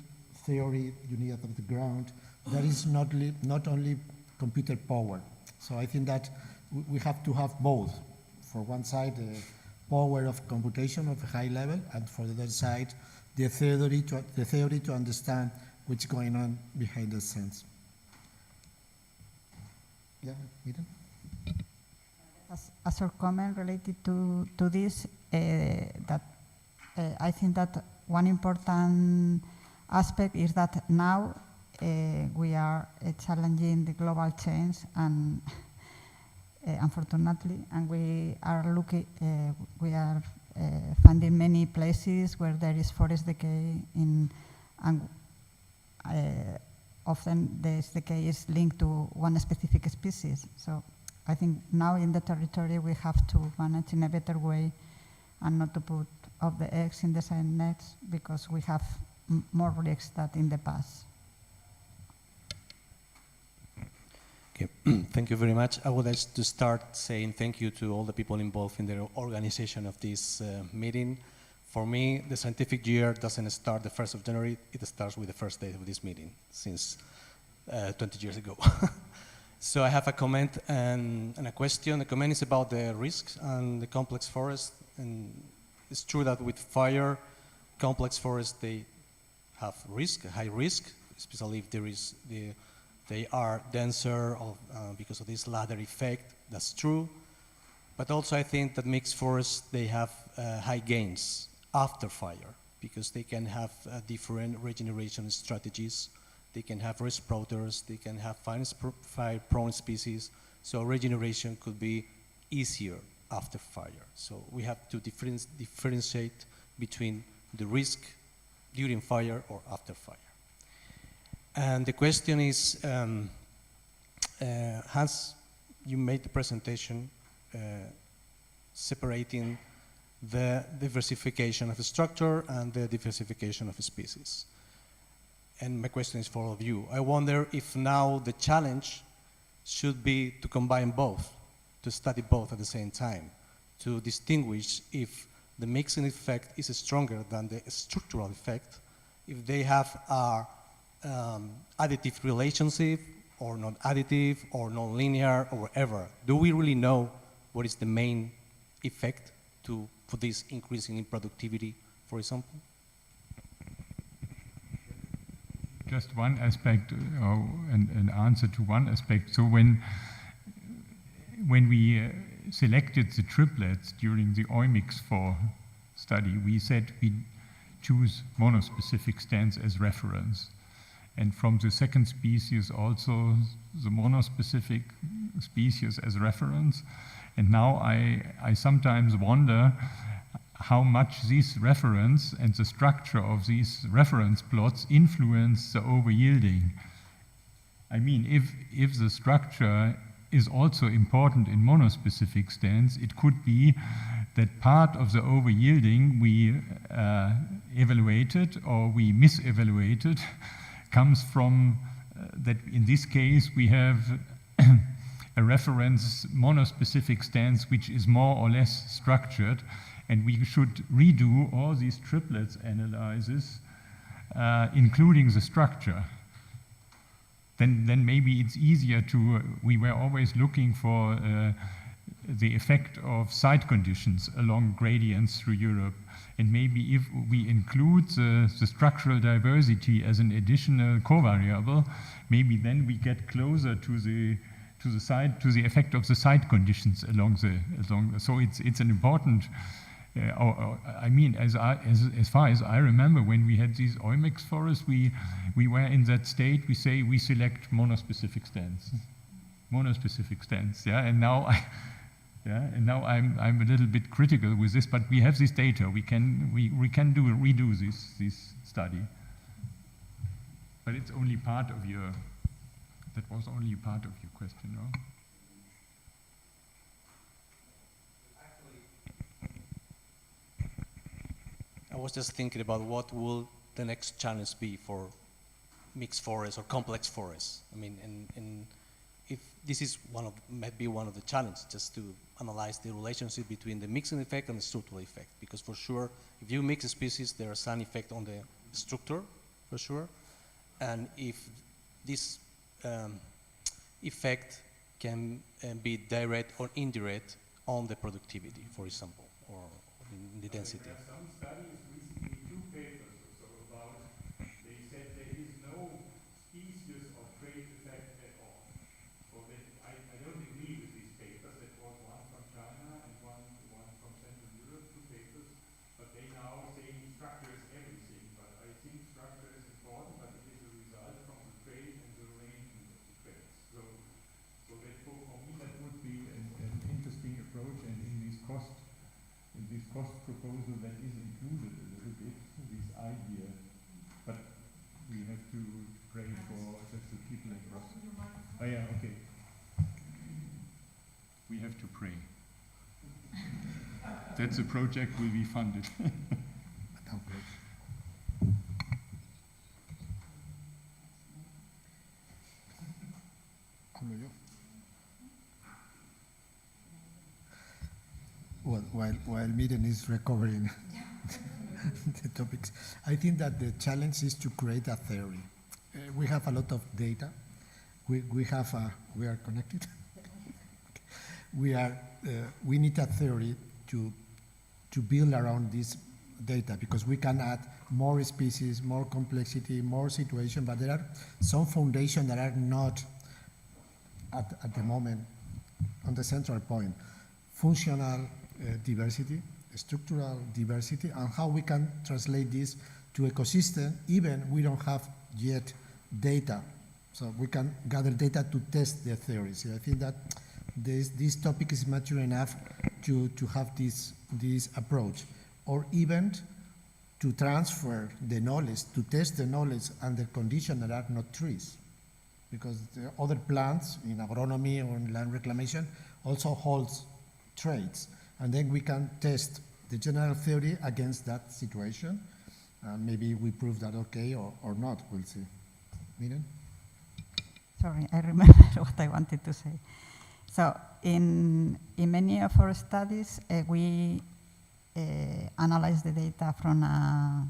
O: theory, you need of the ground. That is not only computer power. So I think that we have to have both. For one side, the power of computation of a high level, and for the other side, the theory to understand what's going on behind the scenes. Yeah, Eden?
M: As a comment related to this, that I think that one important aspect is that now we are challenging the global change, and unfortunately, and we are finding many places where there is forest decay, and often this decay is linked to one specific species. So I think now in the territory we have to manage in a better way and not to put all the eggs in the same nets, because we have more risks than in the past.
U: Okay. Thank you very much. I would like to start saying thank you to all the people involved in the organization of this meeting. For me, the scientific year doesn't start the 1st of January, it starts with the first day of this meeting, since 20 years ago. So I have a comment and a question. The comment is about the risks and the complex forest. And it's true that with fire, complex forests, they have risk, high risk, especially if they are denser because of this ladder effect. That's true. But also I think that mixed forests, they have high gains after fire because they can have different regeneration strategies. They can have resprouters, they can have fire-prone species, so regeneration could be easier after fire. So we have to differentiate between the risk during fire or after fire. And the question is, Hans, you made the presentation separating the diversification of the structure and the diversification of the species. And my question is for all of you. I wonder if now the challenge should be to combine both, to study both at the same time, to distinguish if the mixing effect is stronger than the structural effect, if they have a additive relationship or not additive or non-linear or whatever. Do we really know what is the main effect for this increasing in productivity, for example?
L: Just one aspect, an answer to one aspect. So when we selected the triplets during the oimics4 study, we said we choose monospecific stands as reference. And from the second species also the monospecific species as reference. And now I sometimes wonder how much this reference and the structure of these reference plots influence the over-yielding. I mean, if the structure is also important in monospecific stands, it could be that part of the over-yielding we evaluated or we misevaluated comes from that in this case we have a reference monospecific stance which is more or less structured, and we should redo all these triplets analyses, including the structure. Then maybe it's easier to, we were always looking for the effect of site conditions along gradients through Europe. And maybe if we include the structural diversity as an additional covariable, maybe then we get closer to the effect of the site conditions along the. So it's an important. I mean, as far as I remember, when we had these oimics forests, we were in that state. We say we select monospecific stands, yeah. And now I'm a little bit critical with this, but we have this data. We can redo this study. But it's only part of your. That was only part of your question, no?
U: I was just thinking about what will the next challenge be for mixed forests or complex forests. I mean, and if this is might be one of the challenges, just to analyze the relationship between the mixing effect and the structural effect. Because for sure, if you mix species, there is some effect on the structure, for sure. And if this effect can be direct or indirect on the productivity, for example, or in the density.
L: There are some studies, recently 2 papers or so about, they said there is no species or trait effect at all. So I don't agree with these papers. That was one from China and one from Central Europe, 2 papers, but they now say structure is everything. But I think structure is important, but it is a result from the trait and the arrangement of the traits. So that for me that would be an interesting approach, and in this cost proposal that is included a little bit, this idea, but we have to pray for that the people across. Oh yeah, okay. We have to pray. That the project will be funded.
O: Well, while Miren is recovering the topics, I think that the challenge is to create a theory. We have a lot of data. we are connected. We need a theory to build around this data, because we can add more species, more complexity, more situation, but there are some foundations that are not at the moment on the central point. Functional diversity, structural diversity, and how we can translate this to ecosystem, even we don't have yet data. So we can gather data to test the theories. I think that this topic is mature enough to have this approach, or even to transfer the knowledge, to test the knowledge under conditions that are not trees. Because the other plants in agronomy or in land reclamation also holds traits. And then we can test the general theory against that situation. Maybe we prove that okay or not, we'll see. Miriam?
M: Sorry, I remember what I wanted to say. So in many of our studies, we analyze the data from a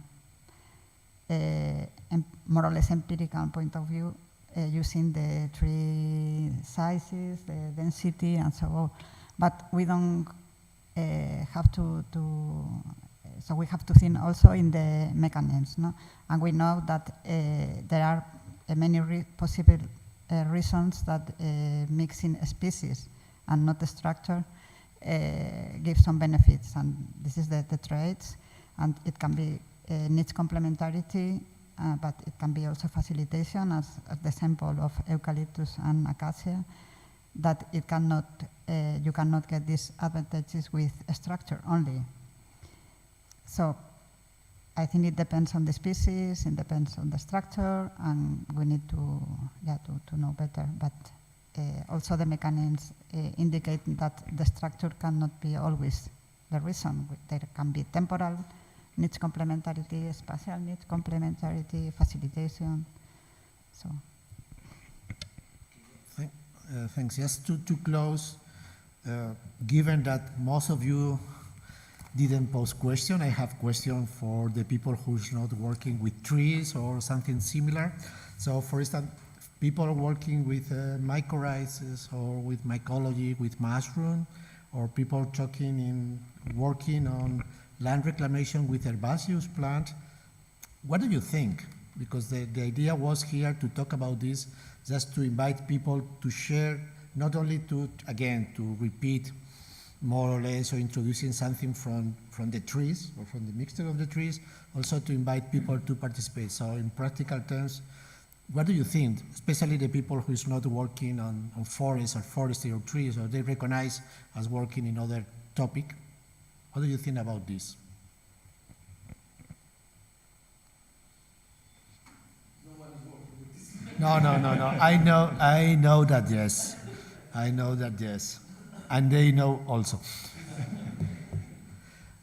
M: more or less empirical point of view, using the tree sizes, the density, and so on. But we don't have to so we have to think also in the mechanisms, no? And we know that there are many possible reasons that mixing species and not the structure gives some benefits, and this is the traits, and it can be needs complementarity, but it can be also facilitation, as the sample of eucalyptus and acacia, that it cannot, you cannot get these advantages with a structure only. So I think it depends on the species, it depends on the structure, and we need to know better. But also the mechanisms indicate that the structure cannot be always the reason. There can be temporal needs complementarity, spatial needs complementarity, facilitation. So.
O: Thanks. Just to close, given that most of you didn't pose question, I have question for the people who's not working with trees or something similar. So for instance, people working with mycorrhizas or with mycology, with mushroom, or people working on land reclamation with herbaceous plant. What do you think? Because the idea was here to talk about this, just to invite people to share, not only to repeat more or less, or introducing something from the trees or from the mixture of the trees, also to invite people to participate. So in practical terms, what do you think, especially the people who is not working on forests or forestry or trees, or they recognize as working in other topic? What do you think about this? No. I know that, yes. I know that, yes. And they know also.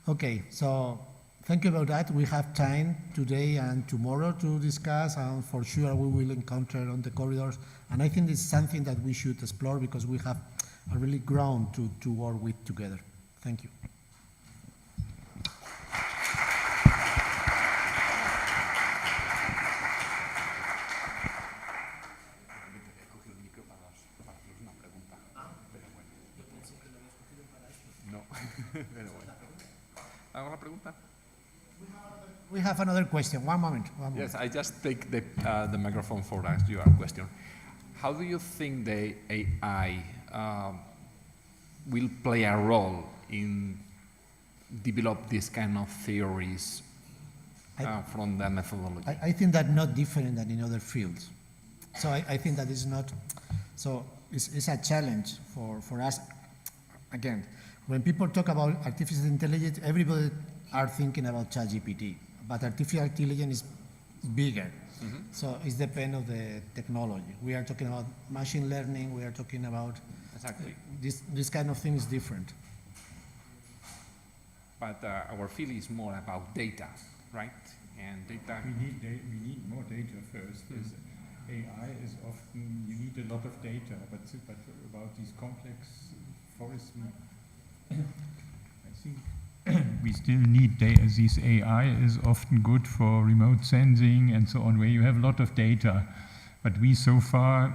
O: Okay, so thank you about that. We have time today and tomorrow to discuss, and for sure we will encounter on the corridors. And I think this is something that we should explore, because we have a really ground to work with together. Thank you.
D: ¿Hago la pregunta?
O: We have another question. One moment.
D: Yes, I just take the microphone for ask you a question. How do you think the AI will play a role in develop these kind of theories from the methodology?
O: I think that not different than in other fields. So I think that is not, so it's a challenge for us. Again, when people talk about artificial intelligence, everybody are thinking about ChatGPT, but artificial intelligence is bigger. Mm-hmm. So it depends on the technology. We are talking about machine learning, we are talking about,
D: exactly.
O: This kind of thing is different.
D: But our field is more about data, right? And data.
L: We need more data first. Mm-hmm. AI is often, you need a lot of data, but about these complex forests, I think we still need data. This AI is often good for remote sensing and so on, where you have a lot of data. But we so far,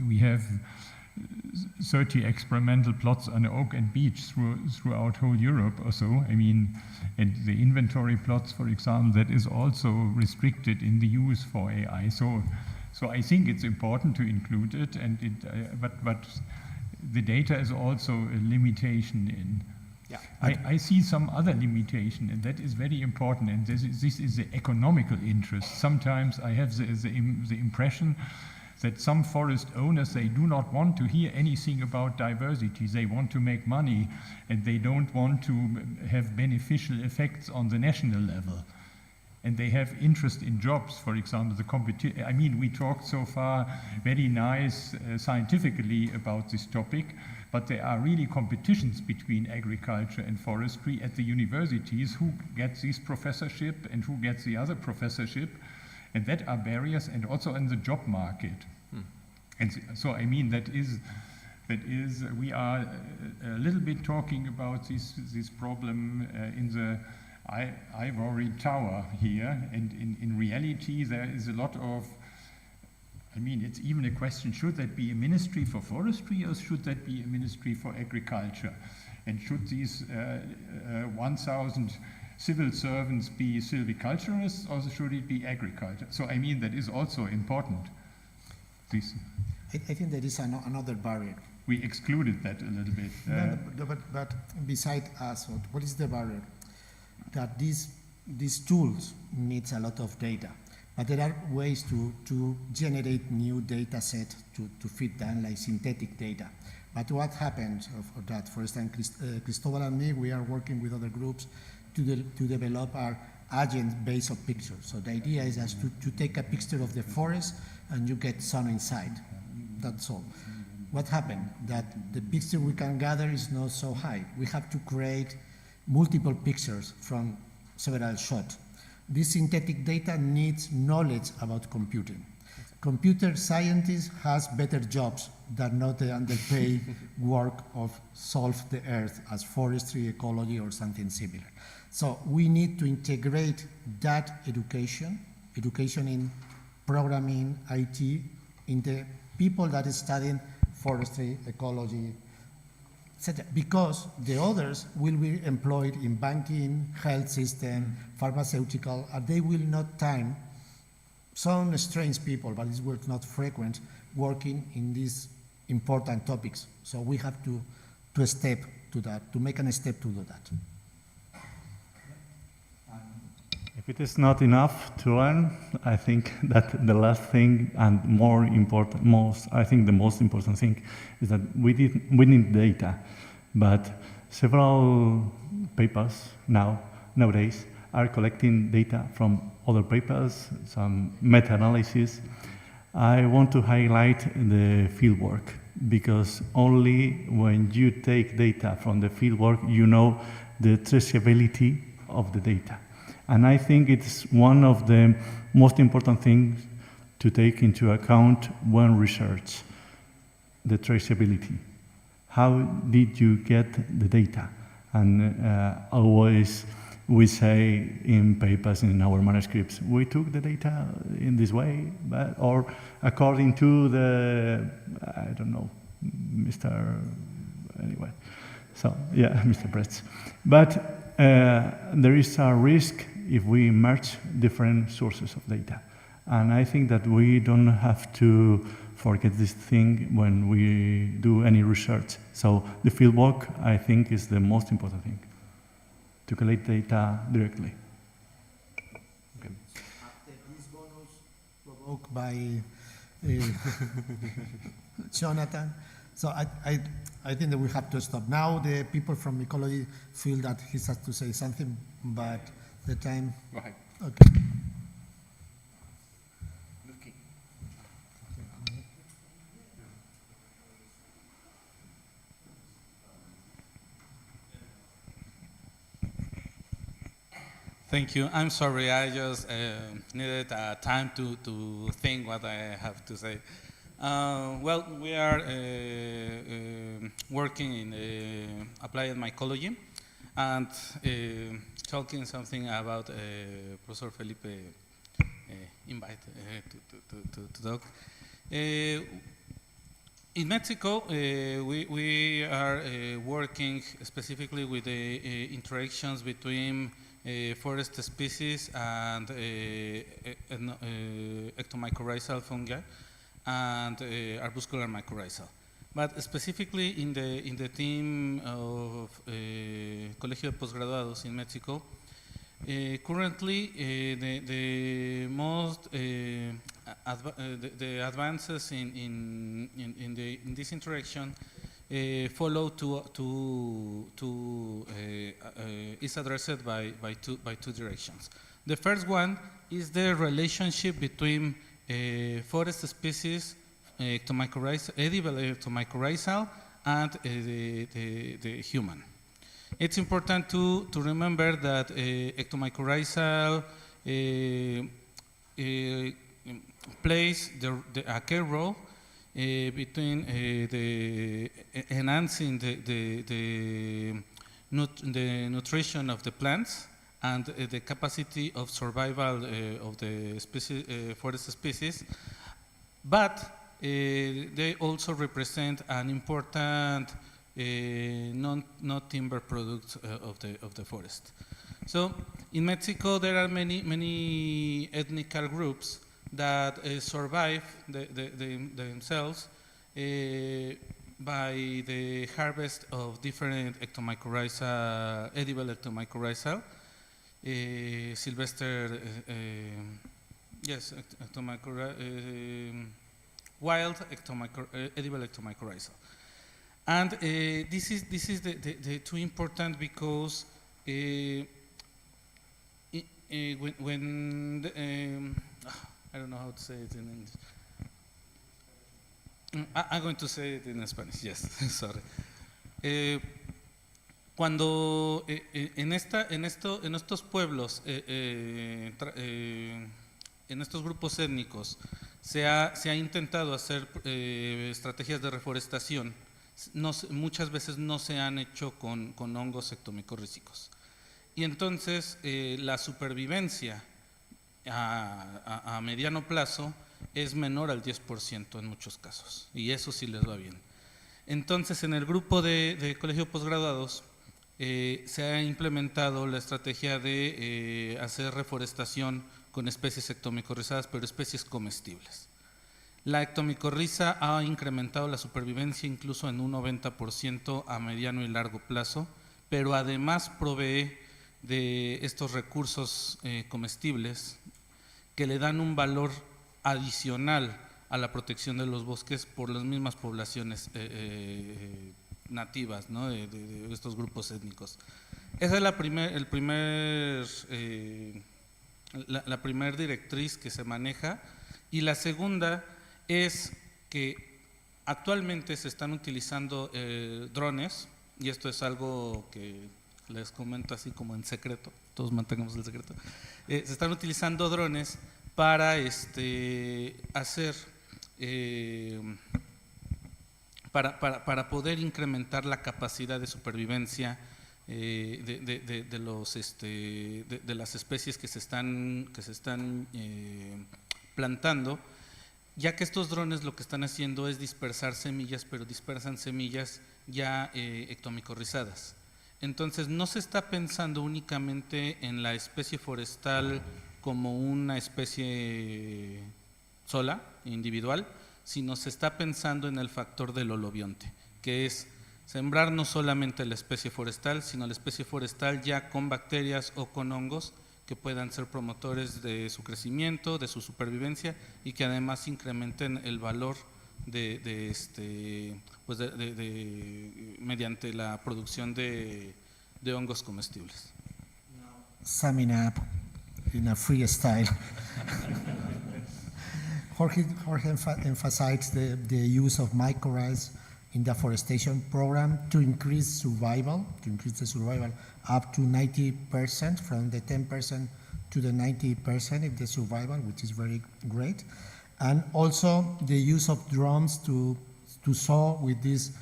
L: we have 30 experimental plots on oak and beech throughout whole Europe or so. I mean, and the inventory plots, for example, that is also restricted in the use for AI. So I think it's important to include it, and but the data is also a limitation in.
O: Yeah.
L: I see some other limitation, and that is very important, and this is the economical interest. Sometimes I have the impression that some forest owners, they do not want to hear anything about diversity. They want to make money, and they don't want to have beneficial effects on the national level. And they have interest in jobs, for example, the competition. I mean, we talked so far very nice scientifically about this topic, but there are really competitions between agriculture and forestry at the universities, who gets this professorship and who gets the other professorship, and that are barriers, and also in the job market. And so, I mean, that is we are a little bit talking about this problem in the ivory tower here, and in reality there is a lot of, I mean, it's even a question, should that be a ministry for forestry or should that be a ministry for agriculture? And should these 1,000 civil servants be silviculturists, or should it be agriculture? So I mean, that is also important. This.
O: I think there is another barrier.
L: We excluded that a little bit.
O: But beside us, what is the barrier? That these tools needs a lot of data, but there are ways to generate new data set to fit them, like synthetic data. But what happens of that? For instance, Cristobal and me, we are working with other groups to develop our agent based on pictures. So the idea is just to take a picture of the forest and you get sun inside. That's all. What happened? That the picture we can gather is not so high. We have to create multiple pictures from several shots. This synthetic data needs knowledge about computing. Computer scientists has better jobs than not the underpaid work of solve the earth as forestry, ecology, or something similar. So we need to integrate that education in programming, IT, in the people that is studying forestry, ecology, etc. Because the others will be employed in banking, health system, pharmaceutical, and they will not time some strange people, but it was not frequent, working in these important topics. So we have to step to that, to make a step to do that.
S: If it is not enough to learn, I think that the last thing and I think the most important thing is that we need data, but several papers nowadays are collecting data from other papers, some meta-analysis. I want to highlight the fieldwork, because only when you take data from the fieldwork, you know the traceability of the data. And I think it's one of the most important things to take into account when research, the traceability. How did you get the data? And always we say in papers, in our manuscripts, we took the data in this way, or according to the, I don't know, anyway. So, yeah, Mr. Pretz. But there is a risk if we merge different sources of data. And I think that we don't have to forget this thing when we do any research. So the fieldwork, I think, is the most important thing, to collect data directly.
O: Okay. After this bonus provoked by Jonathan, so I think that we have to stop. Now the people from ecology feel that he has to say something, but the time.
D: Right.
O: Okay.
I: Thank you. I'm sorry, I just needed time to think what I have to say. Well, we are working in applied mycology, and talking something about Professor Felipe invite to talk. In Mexico, we are working specifically with the interactions between forest species and ectomycorrhizal fungi and arbuscular mycorrhizal. But specifically in the team of Colegio de Posgraduados in Mexico, currently the most the advances in this interaction follow is addressed by two directions. The first one is the relationship between forest species, edible ectomycorrhizal, and the human. It's important to remember that ectomycorrhizal plays a key role between the enhancing the nutrition of the plants and the capacity of survival of the forest species, but they also represent an important non-timber product of the forest. So in Mexico there are many ethnical groups that survive themselves by the harvest of different ectomycorrhizal, edible ectomycorrhizal, sylvester, yes, wild edible ectomycorrhizal. And this is the too important because when I don't know how to say it in English. I'm going to say it in Spanish, yes, sorry. Cuando en estos pueblos, en estos grupos étnicos, se ha intentado hacer estrategias de reforestación, muchas veces no se han hecho con hongos ectomycorrízicos. Y entonces la supervivencia a mediano plazo es menor al 10% en muchos casos, y eso sí les va bien. Entonces en el grupo de colegio posgraduados se ha implementado la estrategia de hacer reforestación con especies ectomycorrizadas, pero especies comestibles. La ectomycorriza ha incrementado la supervivencia incluso en un 90% a mediano y largo plazo, pero además provee de estos recursos comestibles que le dan un valor adicional a la protección de los bosques por las mismas poblaciones nativas, ¿no? de estos grupos étnicos. Esa es la primer directriz que se maneja, y la segunda es que actualmente se están utilizando drones, y esto es algo que les comento así como en secreto, todos mantengamos el secreto. Se están utilizando drones para hacer para poder incrementar la capacidad de supervivencia de las especies que se están plantando, ya que estos drones lo que están haciendo es dispersar semillas, pero dispersan semillas ya ectomycorrizadas. Entonces no se está pensando únicamente en la especie forestal como una especie sola, individual, sino se está pensando en el factor del holobionte, que es sembrar no solamente la especie forestal, sino la especie forestal ya con bacterias o con hongos que puedan ser promotores de su crecimiento, de su supervivencia, y que además incrementen el valor mediante la producción de hongos comestibles.
O: Summing up in a freestyle. Jorge emphasized the use of mycorrhizae in the afforestation program to increase the survival up to 90%, from the 10% to the 90% of the survival, which is very great. And also the use of drones to sow with these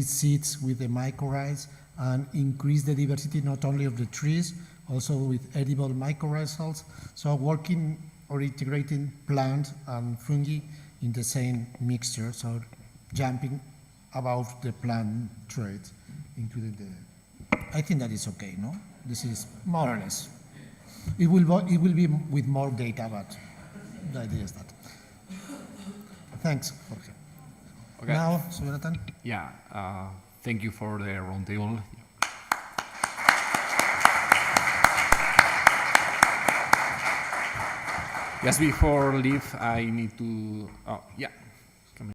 O: seeds with the mycorrhizae and increase the diversity not only of the trees, also with edible mycorrhizals. So working or integrating plant and fungi in the same mixture, so jumping above the plant trait, including the. I think that is okay, no? This is more or less. It will be with more data, but the idea is that. Thanks, Jorge.
D: Okay.
O: Now, Jonathan.
D: Yeah, thank you for the roundtable. Just before leave, I need to,